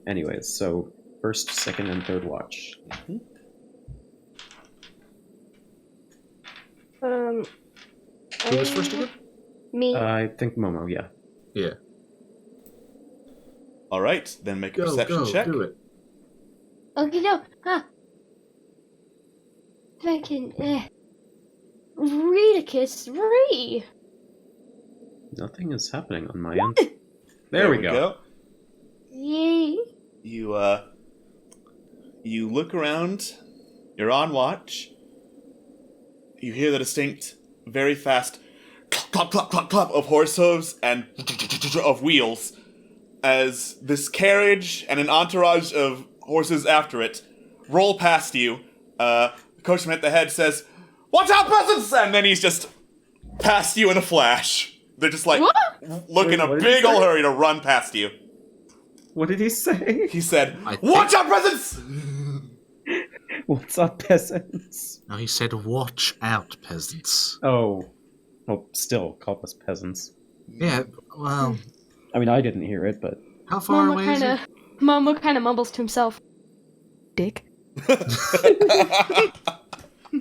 Anyways, so first, second, and third watch. Who was first again? Me. I think Momo, yeah. Yeah. Alright, then make a perception check. Do it. Okay, no. Thinking, Redicus, Ree! Nothing is happening on my end. There we go. Yay. You look around. You're on watch. You hear the distinct, very fast clop, clop, clop, clop of horse hooves and of wheels as this carriage and an entourage of horses after it roll past you. The coachman at the head says, "Watch out, peasants!" And then he's just past you in a flash. They're just like, look in a what did big he old say? hurry to run past you. What did he say? He said, "Watch out, peasants!" What's up, peasants? No, he said, "Watch out, peasants." Oh. Well, still, call us peasants. Yeah, well, I mean, I didn't hear it, but... how far away is it? Momo kind of mumbles to himself. Dick.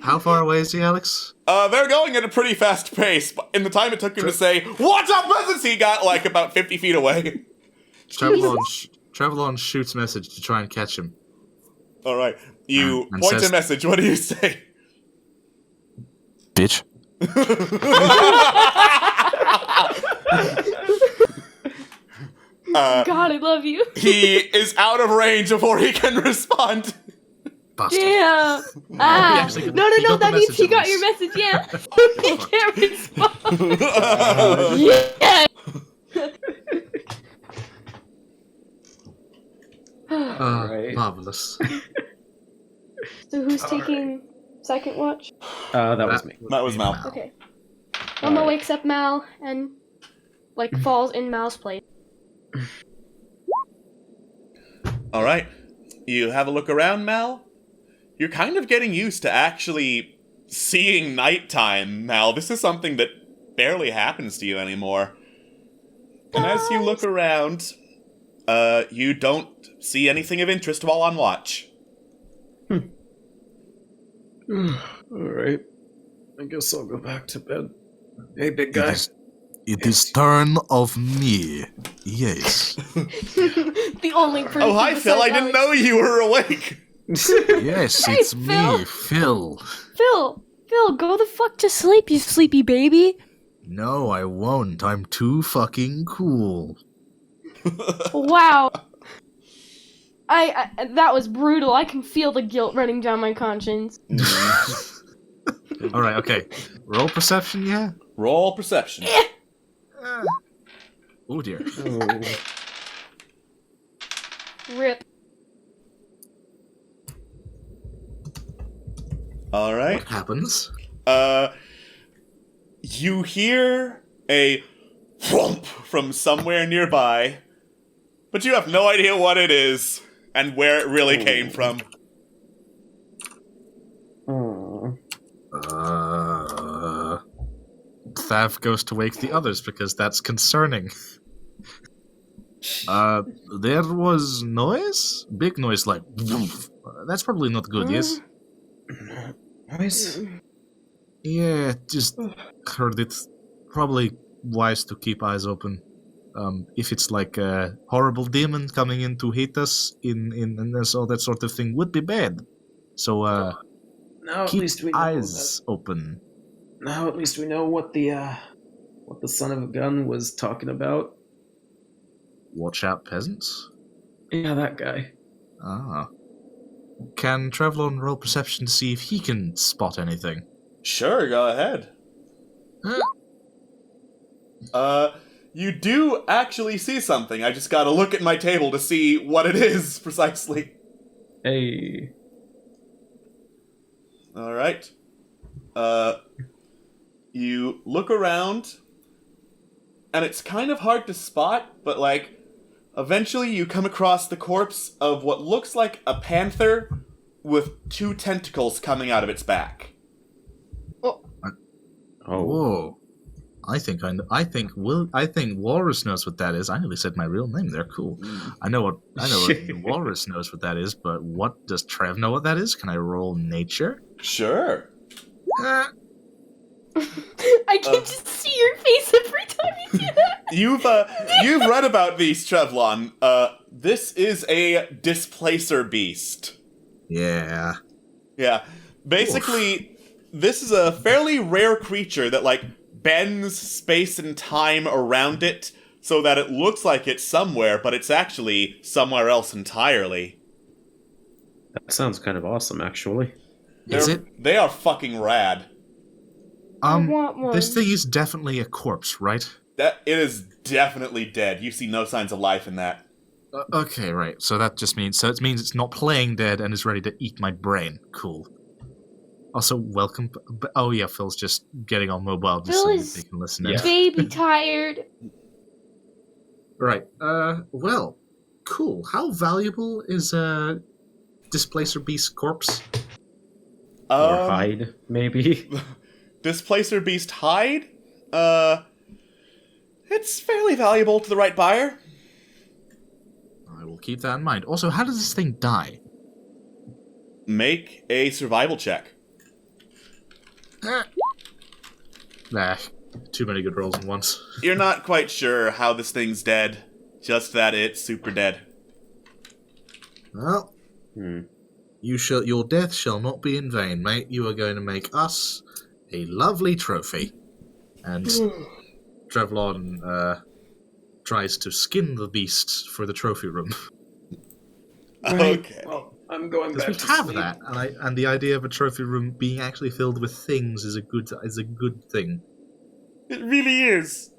How far away is he, Alex? They're going at a pretty fast pace, but in the time it took him to say, "Watch out, peasants!" he got like about 50 feet away. Travelon shoots message to try and catch him. Alright, you And point says- a message, what do you say? Bitch. God, I love you. He is out of range before he can respond. Bastard. Yeah. he Ah. actually got- No, he got the that means message he at got your least. message, yeah. He can't respond. Yeah. Right. Marvelous. So who's taking second watch? That was me. That was Mal. Okay. Momo wakes up Mal and like falls in Mal's place. Alright, you have a look around, Mal. You're kind of getting used to actually seeing nighttime, Mal. This is something that barely happens to you anymore. And as you look around, you don't see anything of interest while on watch. Alright. I guess I'll go back to bed. Hey, big guy. It is turn of me. Yes. The only person. Oh, hi, Phil. I besides didn't Alex- know you were awake. Yes, Hey, it's Phil. me, Phil. Phil, go the fuck to sleep, you sleepy baby. No, I won't. I'm too fucking cool. Wow. I that was brutal. I can feel the guilt running down my conscience. Alright, okay. Roll perception, yeah? Roll perception. Oh dear. Oh. Rip. Alright. What happens? You hear a thwomp from somewhere nearby, but you have no idea what it is and where it really came from. Thav goes to wake the others because that's concerning. There was noise? Big noise like... That's probably not good, yes? Noise? Yeah, just heard it. Probably wise to keep eyes open. If it's like a horrible demon coming in to hit us in this, all that sort of thing would be bad. So, Now at keep least we know eyes open. Now at least we know what the son of a gun was talking about. Watch out, peasants. Yeah, that guy. Ah. Can Travelon roll perception to see if he can spot anything? Sure, go ahead. You do actually see something. I just gotta look at my table to see what it is precisely. Hey. Alright. You look around, and it's kind of hard to spot, but like, eventually you come across the corpse of what looks like a panther with two tentacles coming out of its back. Oh. Whoa. I think Walrus knows what that is. I nearly said my real name there. Cool. I know what Walrus knows what that is, but what does Trev know what that is? Can I roll nature? Sure. I can just see your face every time you do that. You've read about these, Trevlon. This is a displacer beast. Yeah. Yeah. Basically, this is a fairly rare creature that, like, bends space and time around it so that it looks like it's somewhere, but it's actually somewhere else entirely. That sounds kind of awesome, actually. Is it? They are fucking rad. I want one. This thing is definitely a corpse, right? It is definitely dead. You see no signs of life in that. Okay, right. So that just means it means it's not playing dead and is ready to eat my brain. Cool. Also, welcome. Oh yeah, Phil's just getting on mobile just Phil so is they can listen in. baby tired. Right. Well, cool. How valuable is a Displacer Beast corpse? Or hide, maybe. Displacer Beast hide? It's fairly valuable to the right buyer. I will keep that in mind. Also, how does this thing die? Make a survival check. Nah, too many good rolls at once. You're not quite sure how this thing's dead, just that it's super dead. Well, your death shall not be in vain, mate. You are going to make us a lovely trophy. And Drevlon tries to skin the beast for the trophy room. Okay. Well, I'm going Because we have that, and the idea of a trophy room being actually filled with things is a good thing. It really is.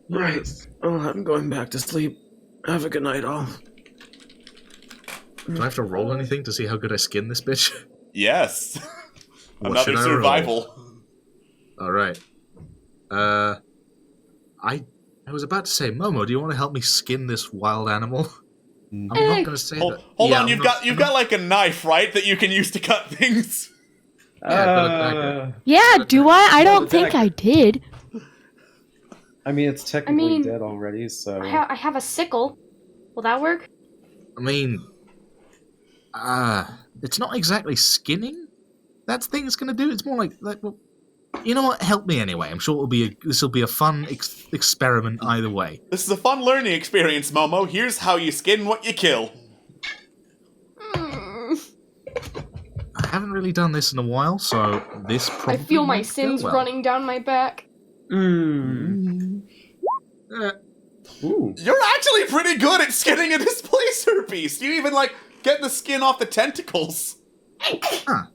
Right. Oh, I'm going back to sleep. Have a good night, all. Do I have to roll anything to see how good I skin this bitch? Yes. What Another should I survival. All right. I was about to say, Momo, do you want to help me skin this wild animal? I'm not going to say that. Hold Yeah, on, you've got like a knife, right, that you can use to cut things. Yeah, I've got a dagger. Yeah, do I? I don't dagger. think I did. I mean, it's technically dead already, so... I have a sickle. Will that work? I mean, it's not exactly skinning that thing's going to do. It's more like well, you know what? Help me anyway. I'm sure this will be a fun experiment either way. This is a fun learning experience, Momo. Here's how you skin what you kill. I haven't really done this in a while, so this probably I feel my won't go sins well. running down my back. Ooh. You're actually pretty good at skinning a displacer beast. You even, like, get the skin off the tentacles. Huh.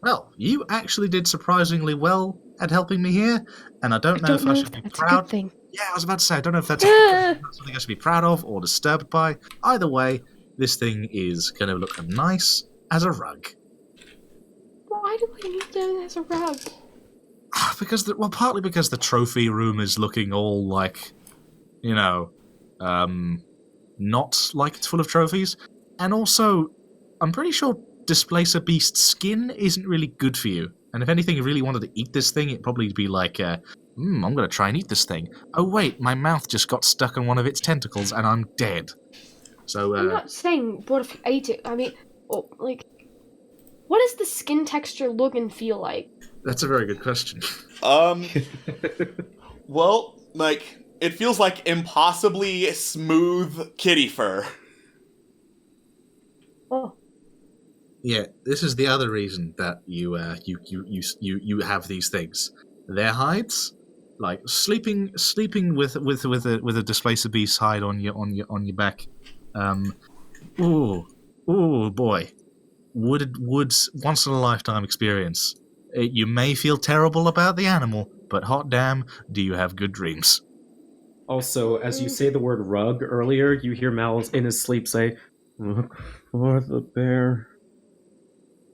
Well, you actually did surprisingly well at helping me here, and I don't know if I should be That's a proud. good thing. Yeah, I was about to say, I don't know if that's something I should be proud of or disturbed by. Either way, this thing is going to look nice as a rug. Why do I need that as a rug? Partly because the trophy room is looking all like, not like it's full of trophies, and also, I'm pretty sure Displacer Beast skin isn't really good for you. And if anything, you really wanted to eat this thing, it'd probably be like, I'm going to try and eat this thing. Oh wait, my mouth just got stuck on one of its tentacles and I'm dead. So, I'm not saying what if you ate it. I mean, what does the skin texture look and feel like? That's a very good question. Well, like, it feels like impossibly smooth kitty fur. Oh. Yeah, this is the other reason that you have these things. Their hides, like sleeping with a Displacer Beast hide on your back. Ooh boy, would once in a lifetime experience. You may feel terrible about the animal, but hot damn, do you have good dreams? Also, as you say the word rug earlier, you hear Mal in his sleep say, "Look for the bear."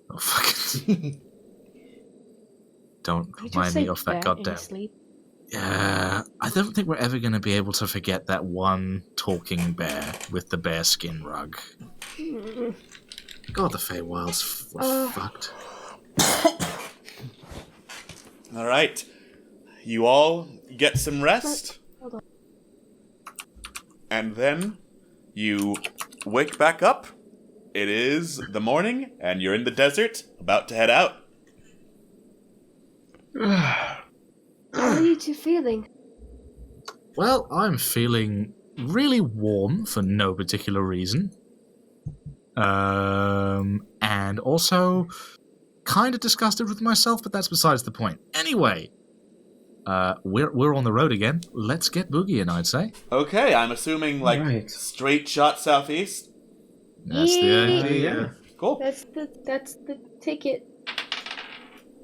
Oh, fuck it. Don't remind me of that goddamn... Yeah, I don't think we're ever going to be able to forget that one talking bear with the bear skin rug. God, the Feywild's fucked. Alright. You all get some rest. Hold on. And then you wake back up. It is the morning, and you're in the desert, about to head out. How are you two feeling? Well, I'm feeling really warm for no particular reason. And also kind of disgusted with myself, but that's besides the point. Anyway, we're on the road again. Let's get boogieing, I'd say. Okay, I'm assuming like Right. straight shot southeast. That's the idea. Yeah. Cool. That's the ticket.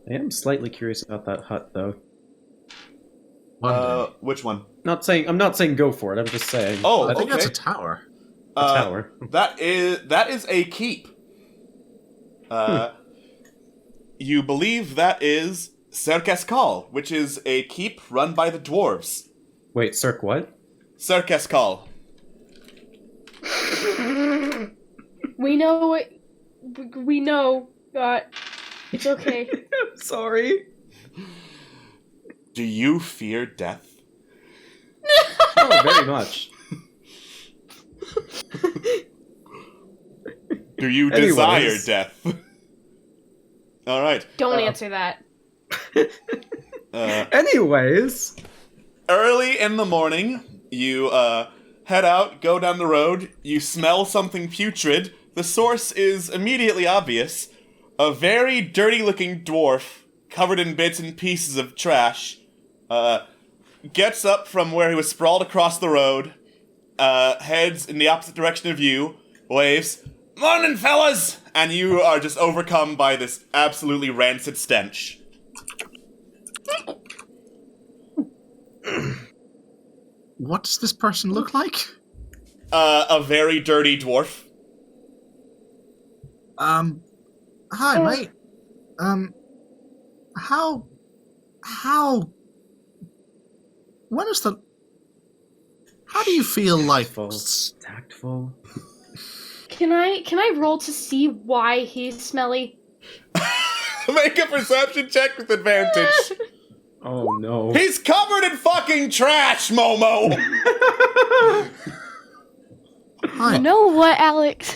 I am slightly curious about that hut, though. One day. Which one? I'm not saying go for it. I'm just saying. Oh, I think okay. that's a tower. A tower. That is a keep. You believe that is Circus Call, which is a keep run by the dwarves. Wait, Cirque what? Circus Call. We know it. We know. It's okay. I'm sorry. Do you fear death? Oh, very much. Do you Anyways. desire death? All right. Don't answer that. Anyways. Early in the morning, you head out, go down the road, you smell something putrid. The source is immediately obvious. A very dirty-looking dwarf, covered in bits and pieces of trash, gets up from where he was sprawled across the road, heads in the opposite direction of you, waves, "Morning, fellas!" And you are just overcome by this absolutely rancid stench. What does this person look like? A very dirty dwarf. Hi, mate. How, when is the, how do you feel like, Tactful. Can I roll to see why he's smelly? Make a perception check with advantage. Oh no. He's covered in fucking trash, Momo! hi, You know what, Alex?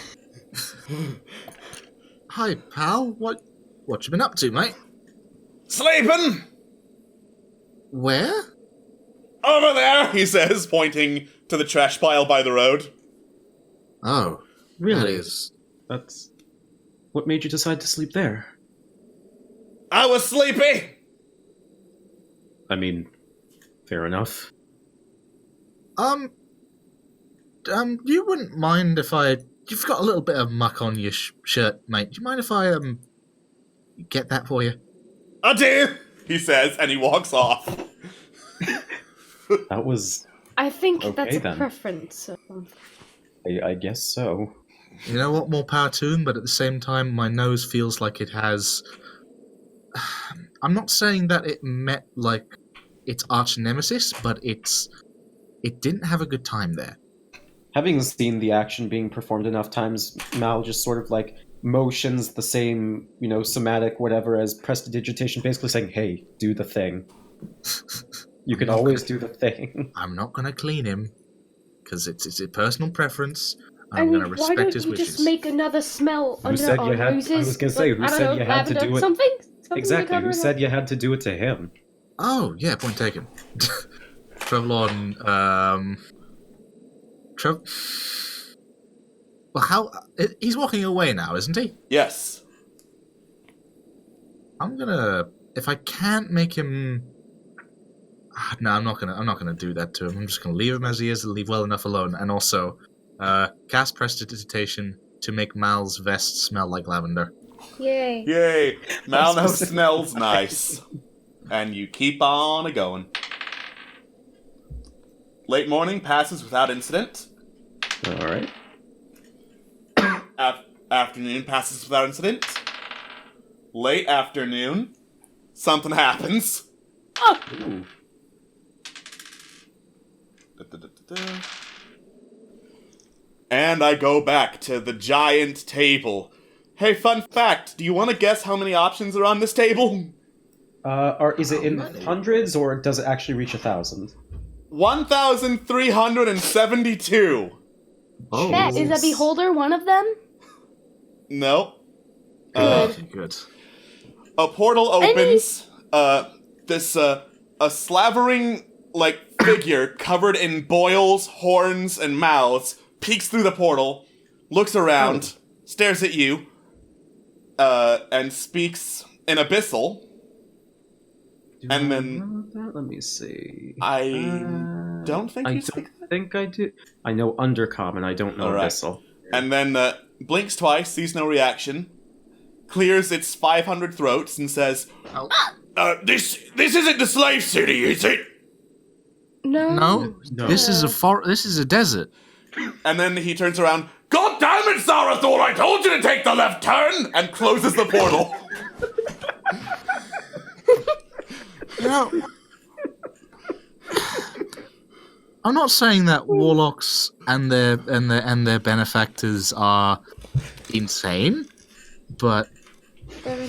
hi, pal, what you been up to, mate? Sleeping! Where? Over there, he says, pointing to the trash pile by the road. Oh, Really? that is, That's. What made you decide to sleep there? I was sleepy! I mean, fair enough. you wouldn't mind if you've got a little bit of muck on your shirt, mate. Do you mind if I, get that for you? I do, he says, and he walks off. That was. I think Okay, that's a then. preference. So. I guess so. You know what, more power to him, but at the same time, my nose feels like it has... I'm not saying that it met, like, its arch nemesis, but it didn't have a good time there. Having seen the action being performed enough times, Mal just sort of like motions the same, somatic whatever as prestidigitation, basically saying, "Hey, do the thing. You can always do the thing." I'm not going to clean him, because it's a personal preference. I I'm mean, going to why respect don't his you wishes. just make another smell Who under said our you had- I noses? was gonna say, who I don't said know, you had to lavender, do it? Something Exactly. to cover Who it said up? you had to do it to him? Oh, yeah, point taken. Trevlon, Well, he's walking away now, isn't he? Yes. I'm gonna, if I can't make him... No, I'm not gonna do that to him. I'm just gonna leave him as he is and leave well enough alone. And also, cast prestidigitation to make Mal's vest smell like lavender. Yay. Yay. Mal now specific. smells nice. And you keep on a-going. Late morning passes without incident. Alright. Afternoon passes without incident. Late afternoon, something happens. Ooh. Da-da-da-da-da. And I go back to the giant table. Hey, fun fact, do you want to guess how many options are on this table? Is it in hundreds or does it actually reach 1,000? 1,372. Oh, Chat, is a beholder one of them? No. good. A portal opens. This a slavering figure covered in boils, horns, and mouths peeks through the portal, looks around, stares at you, and speaks in Abyssal. Do And I then- know that? Let me see. I don't think I you don't speak think I do. I know Undercommon. I don't know Alright. Abyssal. And then blinks twice, sees no reaction, clears its 500 throats, and says, "This isn't the slave city, is it?" No. No, No. this is a desert. And then he turns around, "God damn it, Zarathor! I told you to take the left turn!" and closes the portal. You know, I'm not saying that warlocks and their benefactors are insane, but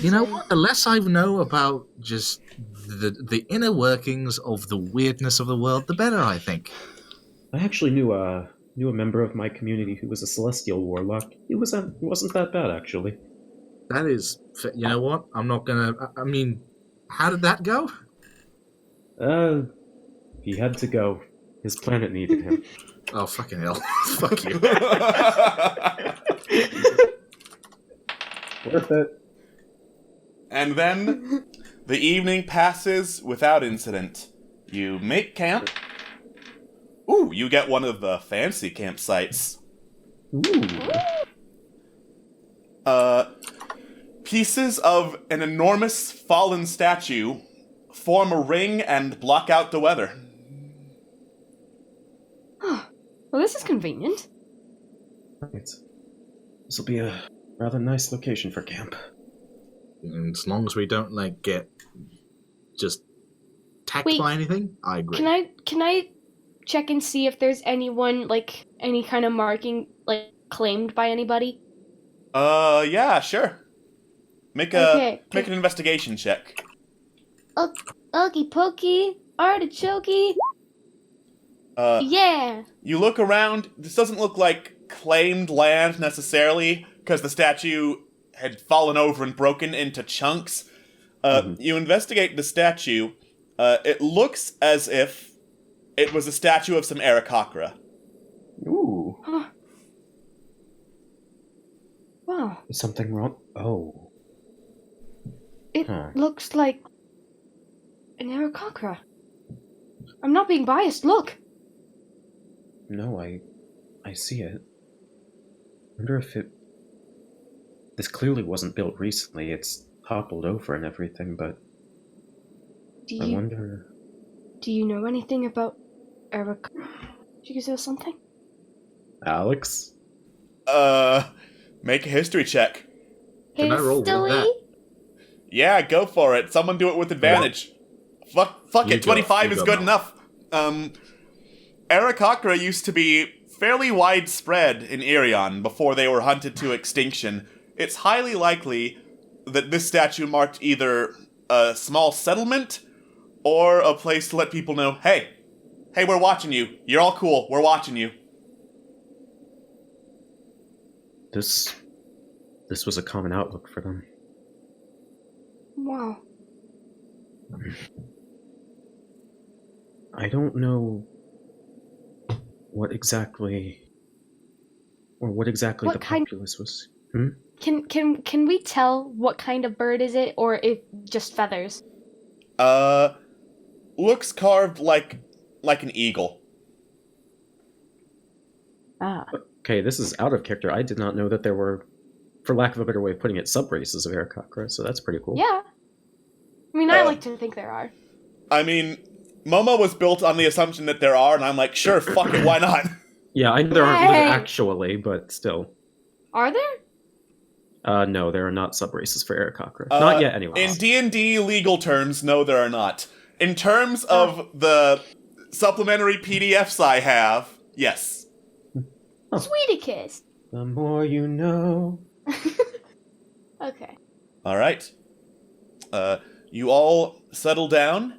you know what? The less I know about just the inner workings of the weirdness of the world, the better, I think. I actually knew a member of my community who was a celestial warlock. He wasn't that bad, actually. That is, you know what? I'm not gonna. I mean, how did that go? He had to go. His planet needed him. Oh, fucking hell! Fuck you. Worth it. And then the evening passes without incident. You make camp. Ooh, you get one of the fancy campsites. Ooh. Pieces of an enormous fallen statue form a ring and block out the weather. Well, this is convenient. Right. This will be a rather nice location for camp. And as long as we don't get just attacked Wait. by anything, I agree. Can I check and see if there's anyone any kind of marking claimed by anybody? Yeah, sure. Make Okay. an investigation check. Okey pokey, artichokey. Yeah. You look around. This doesn't look like claimed land necessarily, because the statue had fallen over and broken into chunks. You investigate the statue. It looks as if it was a statue of some Aarakocra. Ooh. Huh. Wow. Is something wrong? Oh. It Huh. looks like an Aarakocra. I'm not being biased. Look. No, I see it. Wonder if it... This clearly wasn't built recently. It's toppled over and everything, but Do I you wonder... do you know anything about Aarakocra? Did you say something? Alex? Make a history check. Can I roll with that? Hastily? Yeah, go for it. Someone do it with advantage. Fuck You it, go. 25 You is go, good Mel. enough. Aarakocra used to be fairly widespread in Irion before they were hunted to extinction. It's highly likely that this statue marked either a small settlement or a place to let people know, hey, we're watching you. You're all cool. We're watching you. This was a common outlook for them. Wow. I don't know what exactly What the kind- populace was. Can we tell what kind of bird is it, or if just feathers? Looks carved like an eagle. Ah. Okay, this is out of character. I did not know that there were, for lack of a better way of putting it, sub-races of Aarakocra, so that's pretty cool. Yeah. I mean, I like to think there are. I mean, Momo was built on the assumption that there are, and I'm like, sure, fuck it, why not? Yeah, I know there aren't Hey! actually, but still. Are there? No, there are not sub-races for Aarakocra. Not yet, anyway. In D&D legal terms, no, there are not. In terms of the supplementary PDFs I have, yes. Sweetie kiss. The more you know. Okay. All right. You all settle down,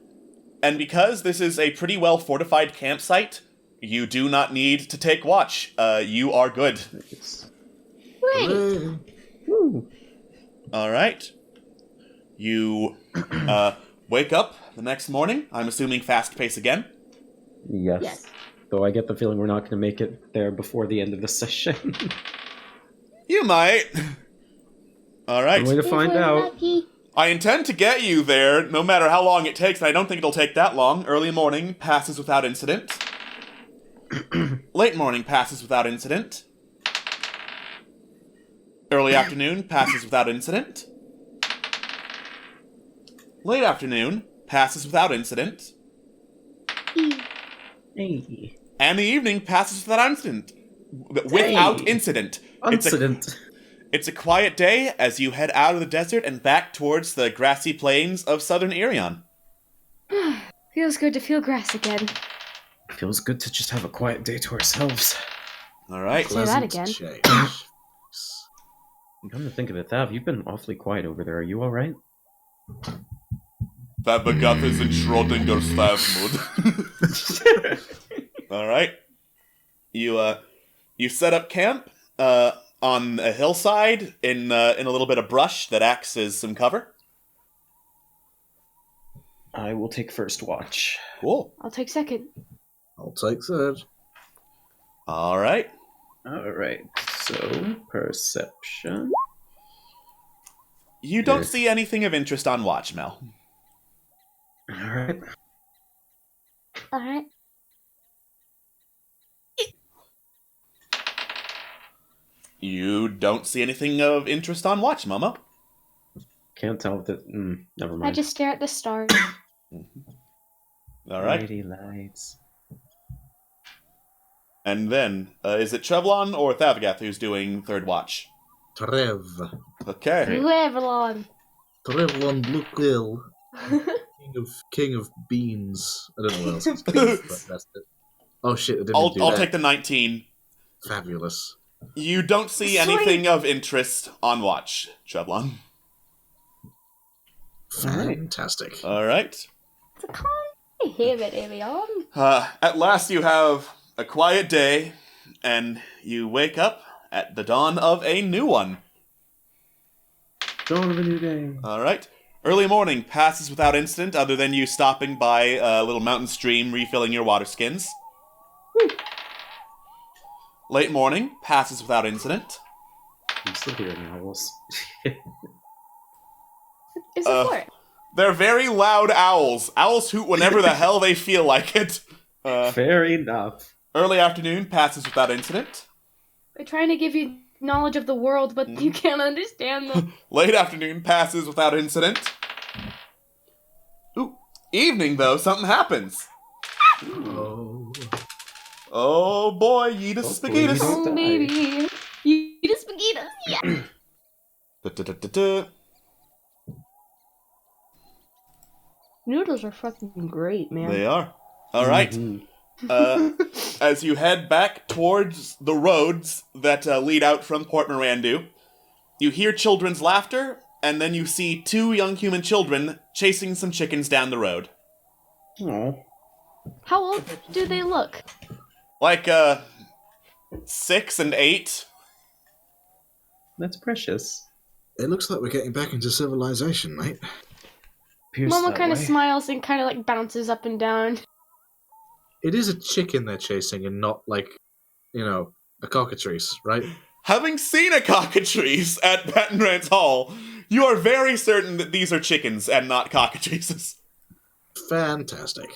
and because this is a pretty well fortified campsite, you do not need to take watch. You are good. Wait. Woo. All right. You wake up the next morning. I'm assuming fast pace again. Yes. Yes. Though I get the feeling we're not going to make it there before the end of the session. You might. All right. Way to find out. I intend to get you there, no matter how long it takes, and I don't think it'll take that long. Early morning passes without incident. Late morning passes without incident. Early afternoon passes without incident. Late afternoon passes without incident. Hey. And the evening passes without incident. Without incident. It's a quiet day as you head out of the desert and back towards the grassy plains of southern Irion. Feels good to feel grass again. Feels good to just have a quiet day to ourselves. All right. Say that again. Come to think of it, Thav, you've been awfully quiet over there. Are you all right? Thavagoth is in Schrodinger's Thav mood. All right. You set up camp on a hillside in a little bit of brush that acts as some cover. I will take first watch. Cool. I'll take second. I'll take third. All right. All right. So, perception. You don't see anything of interest on watch, Mel. All right. Alright. You don't see anything of interest on watch, Momo. Can't tell if it... never mind. I just stare at the stars. All right. Mighty lights. And then, is it Trevlon or Thavagoth who's doing third watch? Trev. Okay. Revlon. Trevlon Bluequill. King of beans. I don't know what else it's called, but that's it. Oh shit, I didn't do I'll that. take the 19. Fabulous. You don't see anything of interest on watch, Trevlon. Fantastic. All right. Hear it, Irion. At last you have a quiet day, and you wake up at the dawn of a new one. Dawn of a new day. All right. Early morning passes without incident, other than you stopping by a little mountain stream, refilling your water skins. Late morning passes without incident. I'm still hearing owls. Is it for it? They're very loud owls. Owls hoot whenever the hell they feel like it. Fair enough. Early afternoon passes without incident. They're trying to give you knowledge of the world, but you can't understand them. Late afternoon passes without incident. Ooh, evening though, something happens. Oh. Oh boy, Yeetus Spaghettis. Oh, baby. You eat a spaghetti. Yeah. Da-da-da-da-da. Noodles are fucking great, man. They are. Alright. As you head back towards the roads that lead out from Port Mirandu, you hear children's laughter, and then you see two young human children chasing some chickens down the road. Oh. How old do they look? Like, 6 and 8. That's precious. It looks like we're getting back into civilization, mate. Momo kind of smiles and kind of like bounces up and down. It is a chicken they're chasing and not, like, a cockatrice, right? Having seen a cockatrice at Baton Rance Hall, you are very certain that these are chickens and not cockatrices. Fantastic.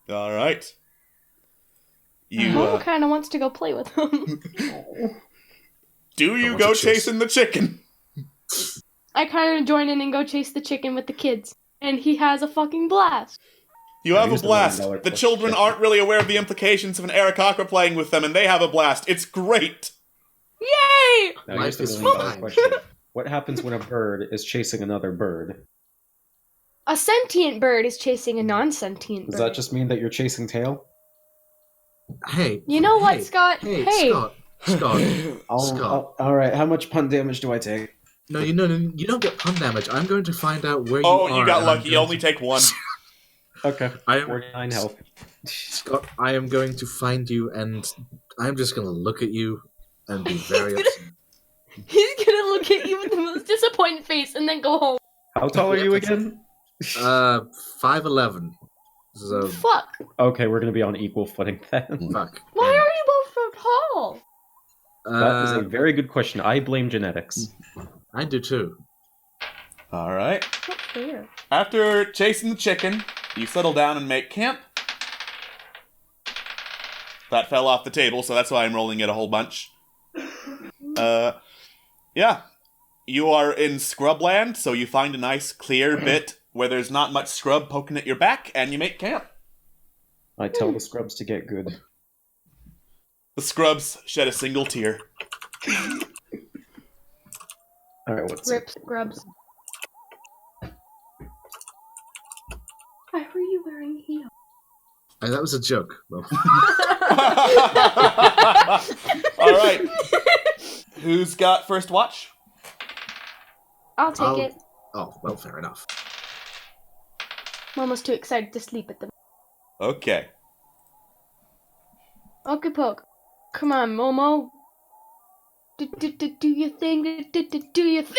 Alright. Momo kind of wants to go play with them. Do you go chasing the chicken? I kind of join in and go chase the chicken with the kids. And he has a fucking blast. You have a blast. The children aren't really aware of the implications of an Aarakocra playing with them, and they have a blast. It's great! Yay! Now, here's the $1 million question. What happens when a bird is chasing another bird? A sentient bird is chasing a non-sentient bird. Does that just mean that you're chasing tail? Hey. You know what, Scott? Hey. Scott. Alright, how much pun damage do I take? No, you don't get pun damage. I'm going to find out where you are. Oh, you got lucky. You only take 1. Okay. 49 health. Scott, I am going to find you, and I'm just going to look at you and be very upset. He's gonna look at you with the most disappointed face and then go home. How tall are you again? 5'11". So... Fuck. Okay, we're going to be on equal footing then. Fuck. Why are you both so tall? That is a very good question. I blame genetics. I do too. All right. Not fair. After chasing the chicken, you settle down and make camp. That fell off the table, so that's why I'm rolling it a whole bunch. Yeah. You are in scrubland, so you find a nice clear bit where there's not much scrub poking at your back, and you make camp. I tell the scrubs to get good. The scrubs shed a single tear. Alright, what's Rip scrubs. Why were you wearing heels? That was a joke. Well, All right. Who's got first watch? I'll take I'll- it. oh, well, fair enough. Mama's too excited to sleep at the. Okay. Okay, Poke. Come on, Momo. Do your thing. Do your thing.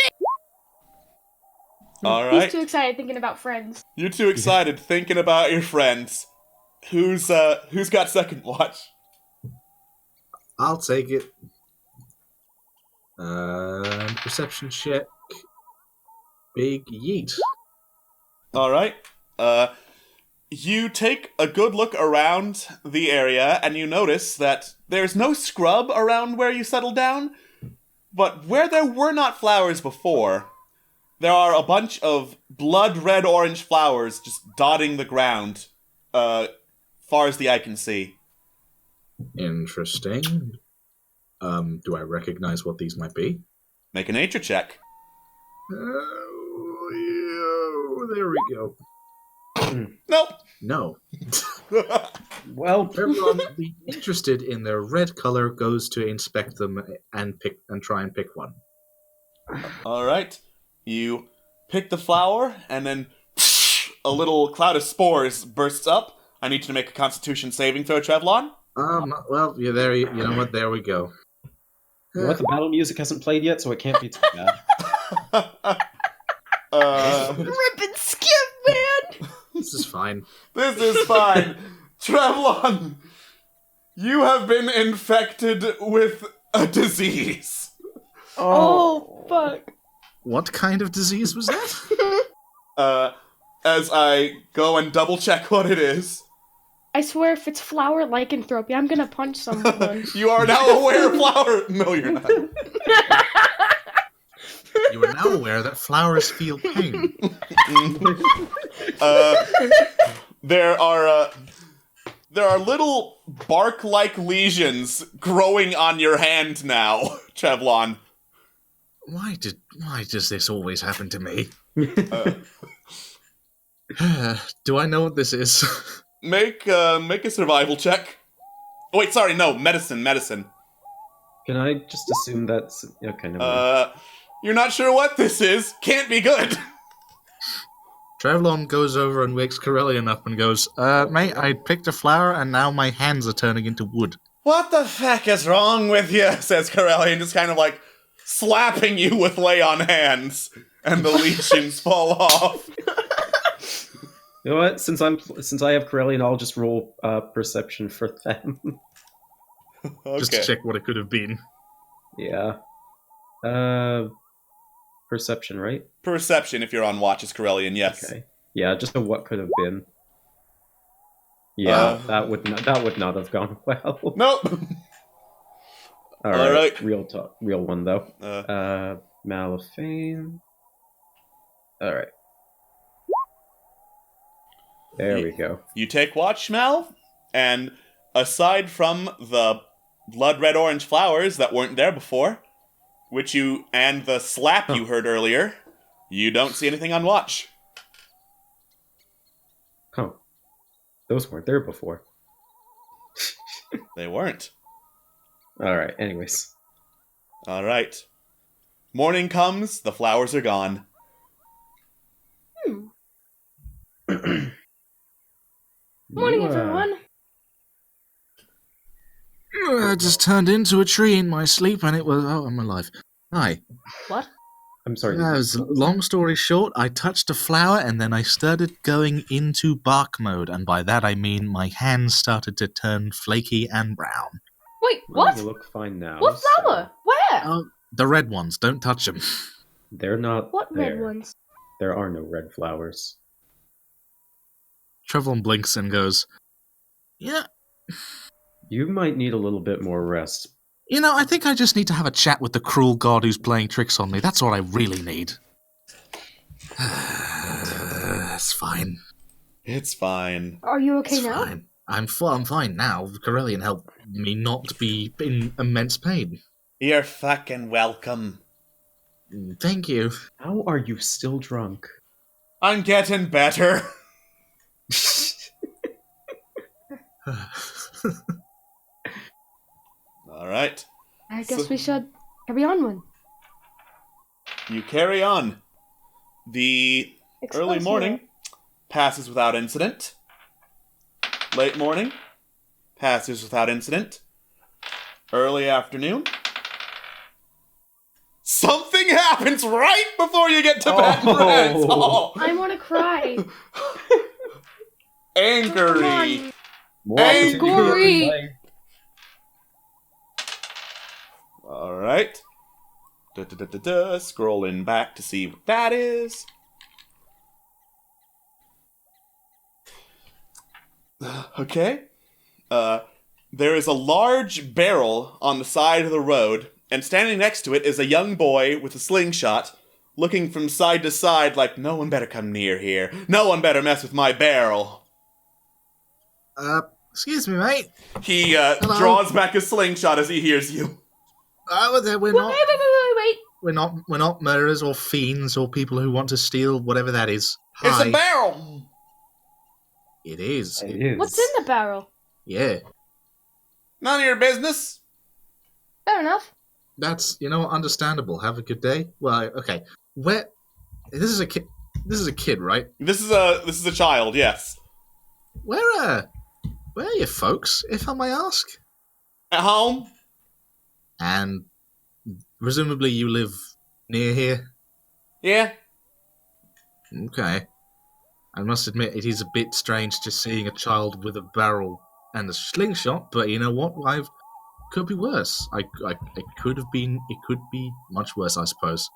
All He's right. too excited thinking about friends. You're too excited thinking about your friends. Who's got second watch? I'll take it. Perception check. Big yeet. All right. You take a good look around the area, and you notice that there's no scrub around where you settled down, but where there were not flowers before, there are a bunch of blood red orange flowers just dotting the ground, far as the eye can see. Interesting. Do I recognize what these might be? Make a nature check. Oh, there we go. Nope. No. Well, Everyone be interested in their red color goes to inspect them and try and pick one. All right. You pick the flower, and then a little cloud of spores bursts up. I need you to make a Constitution saving throw, Trevlon. Well, yeah, there. You know what? There we go. what, the battle music hasn't played yet, so it can't be too bad. Rip and skip, man. This is fine. This is fine. Trevlon, you have been infected with a disease. Oh, fuck. What kind of disease was that? As I go and double check what it is, I swear if it's flower lycanthropy, I'm gonna punch someone. you are now aware of flower. No, you're not. You are now aware that flowers feel pain. There are little bark-like lesions growing on your hand now, Trevlon. Why does this always happen to me? Do I know what this is? Make a survival check. Oh, wait, sorry, no, medicine. Can I just assume that's... Okay, never mind. You're not sure what this is. Can't be good. Trevlon goes over and wakes Corellian up and goes, mate, I picked a flower and now my hands are turning into wood. What the feck is wrong with you? Says Corellian, just kind of like slapping you with lay on hands, and the lesions fall off. You know what? Since I have Corellian, I'll just roll perception for them. Okay. Just to check what it could have been. Yeah. Perception, right? Perception, if you're on watch, is Corellian, yes. Okay. Yeah, just a what could have been. Yeah, that would not have gone well. Nope. All right. Real one though. Malifane. All right. There we go. You take watch, Mal, and aside from the blood red orange flowers that weren't there before, and the slap you heard earlier, you don't see anything on watch. Oh. Those weren't there before. They weren't. Alright, anyways. Alright. Morning comes, the flowers are gone. Morning, everyone. I just turned into a tree in my sleep and it was... Oh, I'm alive. Hi. What? I'm sorry. Long story short, I touched a flower and then I started going into bark mode. And by that I mean my hands started to turn flaky and brown. Wait, Well, what? You look fine now. What flower? Where? Oh, the red ones. Don't touch them. They're not What there. red ones? There are no red flowers. Trevelyan blinks and goes, "Yeah, You might need a little bit more rest. you know, I think I just need to have a chat with the cruel god who's playing tricks on me. That's what I really need." It's fine. It's fine. Are you okay It's now? fine. I'm fine now. Corellian helped me not be in immense pain. You're fucking welcome. Thank you. How are you still drunk? I'm getting better. All right. I guess we should carry on one. You carry on. The early Excelsior. morning passes without incident. Late morning passes without incident. Early afternoon. Something happens right before you get to Baton Rouge. Oh. I want to cry. Angry. More Angry. opportunity to play. All right. Scrolling back to see what that is. Okay. There is a large barrel on the side of the road, and standing next to it is a young boy with a slingshot, looking from side to side like, no one better come near here. No one better mess with my barrel. Excuse me, mate. He Hello? draws back his slingshot as he hears you. We're not. Wait. We're not murderers or fiends or people who want to steal whatever that is. It's Hi. a barrel! It is. It is. What's in the barrel? Yeah. None of your business. Fair enough. That's, understandable. Have a good day. Well, okay. Where? This is a kid. This is a kid, right? This is a child, yes. Where are you folks, if I may ask? At home? And presumably you live near here? Yeah. Okay. I must admit, it is a bit strange just seeing a child with a barrel and a slingshot, but you know what? Could be worse. It could have been. It could be much worse, I suppose.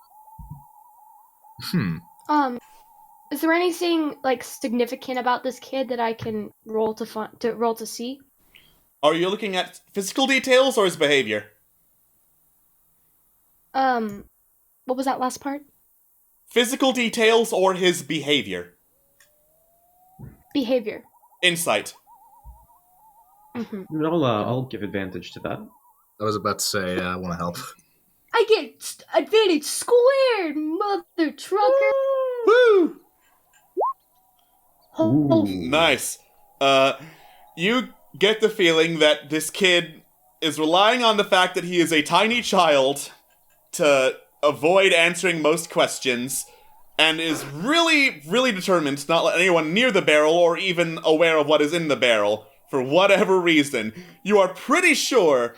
Is there anything significant about this kid that I can roll to see? Are you looking at physical details or his behavior? What was that last part? Physical details or his behavior? Behavior. Insight. Mm-hmm. I'll give advantage to that. I was about to say I want to help. I get advantage squared, mother trucker. Woo! Oh, Nice. You get the feeling that this kid is relying on the fact that he is a tiny child to avoid answering most questions, and is really, really determined to not let anyone near the barrel or even aware of what is in the barrel, for whatever reason. You are pretty sure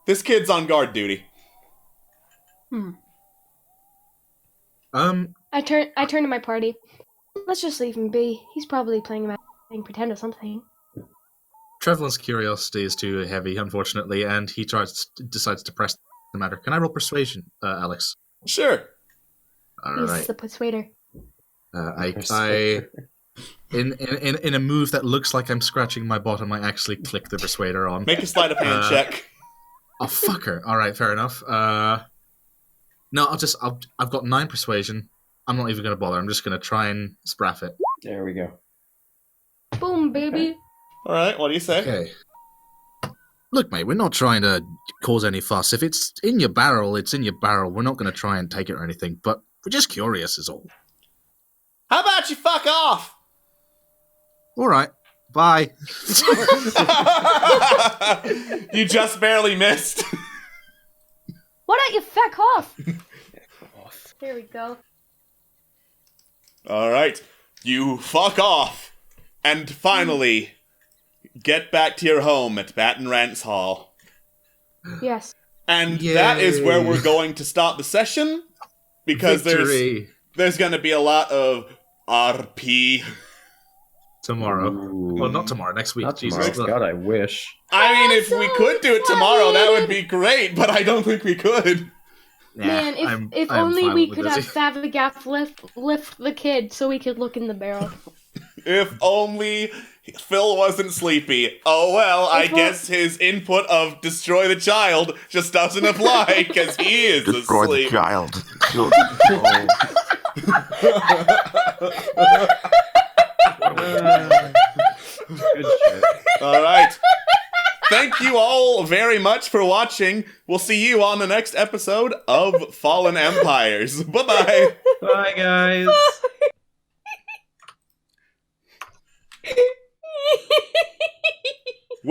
this kid's on guard duty. I turn to my party. Let's just leave him be. He's probably playing pretend or something. Trevelyan's curiosity is too heavy, unfortunately, and he decides to press the matter. Can I roll persuasion, Alex? Sure. All He's right. the persuader. In a move that looks like I'm scratching my bottom, I actually click the persuader on. Make a sleight of hand check. Oh, fucker. All right, fair enough. No, I've got 9 persuasion. I'm not even going to bother. I'm just going to try and spraff it. There we go. Boom, baby. Alright, what do you say? Okay. Look, mate, we're not trying to cause any fuss. If it's in your barrel, it's in your barrel. We're not going to try and take it or anything, but we're just curious is all. How about you fuck off? All right. Bye. You just barely missed. Why don't you fuck off? There we go. Alright, you fuck off. And finally, get back to your home at Baton Rance Hall. Yes. And Yay. that is where we're going to stop the session. Because Victory. there's going to be a lot of RP. Tomorrow. Ooh. Well, not tomorrow. Next week. Not Jesus. tomorrow. God, I wish. I mean, if we could do it tomorrow, that would be great, but I don't think we could. Man, if I'm only fine we with could this. have Favagath lift the kid so we could look in the barrel. If only Phil wasn't sleepy. Oh well, I If guess his input of destroy the child just doesn't apply because he is Destroy the asleep. child. Kill Good shit. All right. Thank you all very much for watching. We'll see you on the next episode of Fallen Empires. Bye-bye. Bye, guys.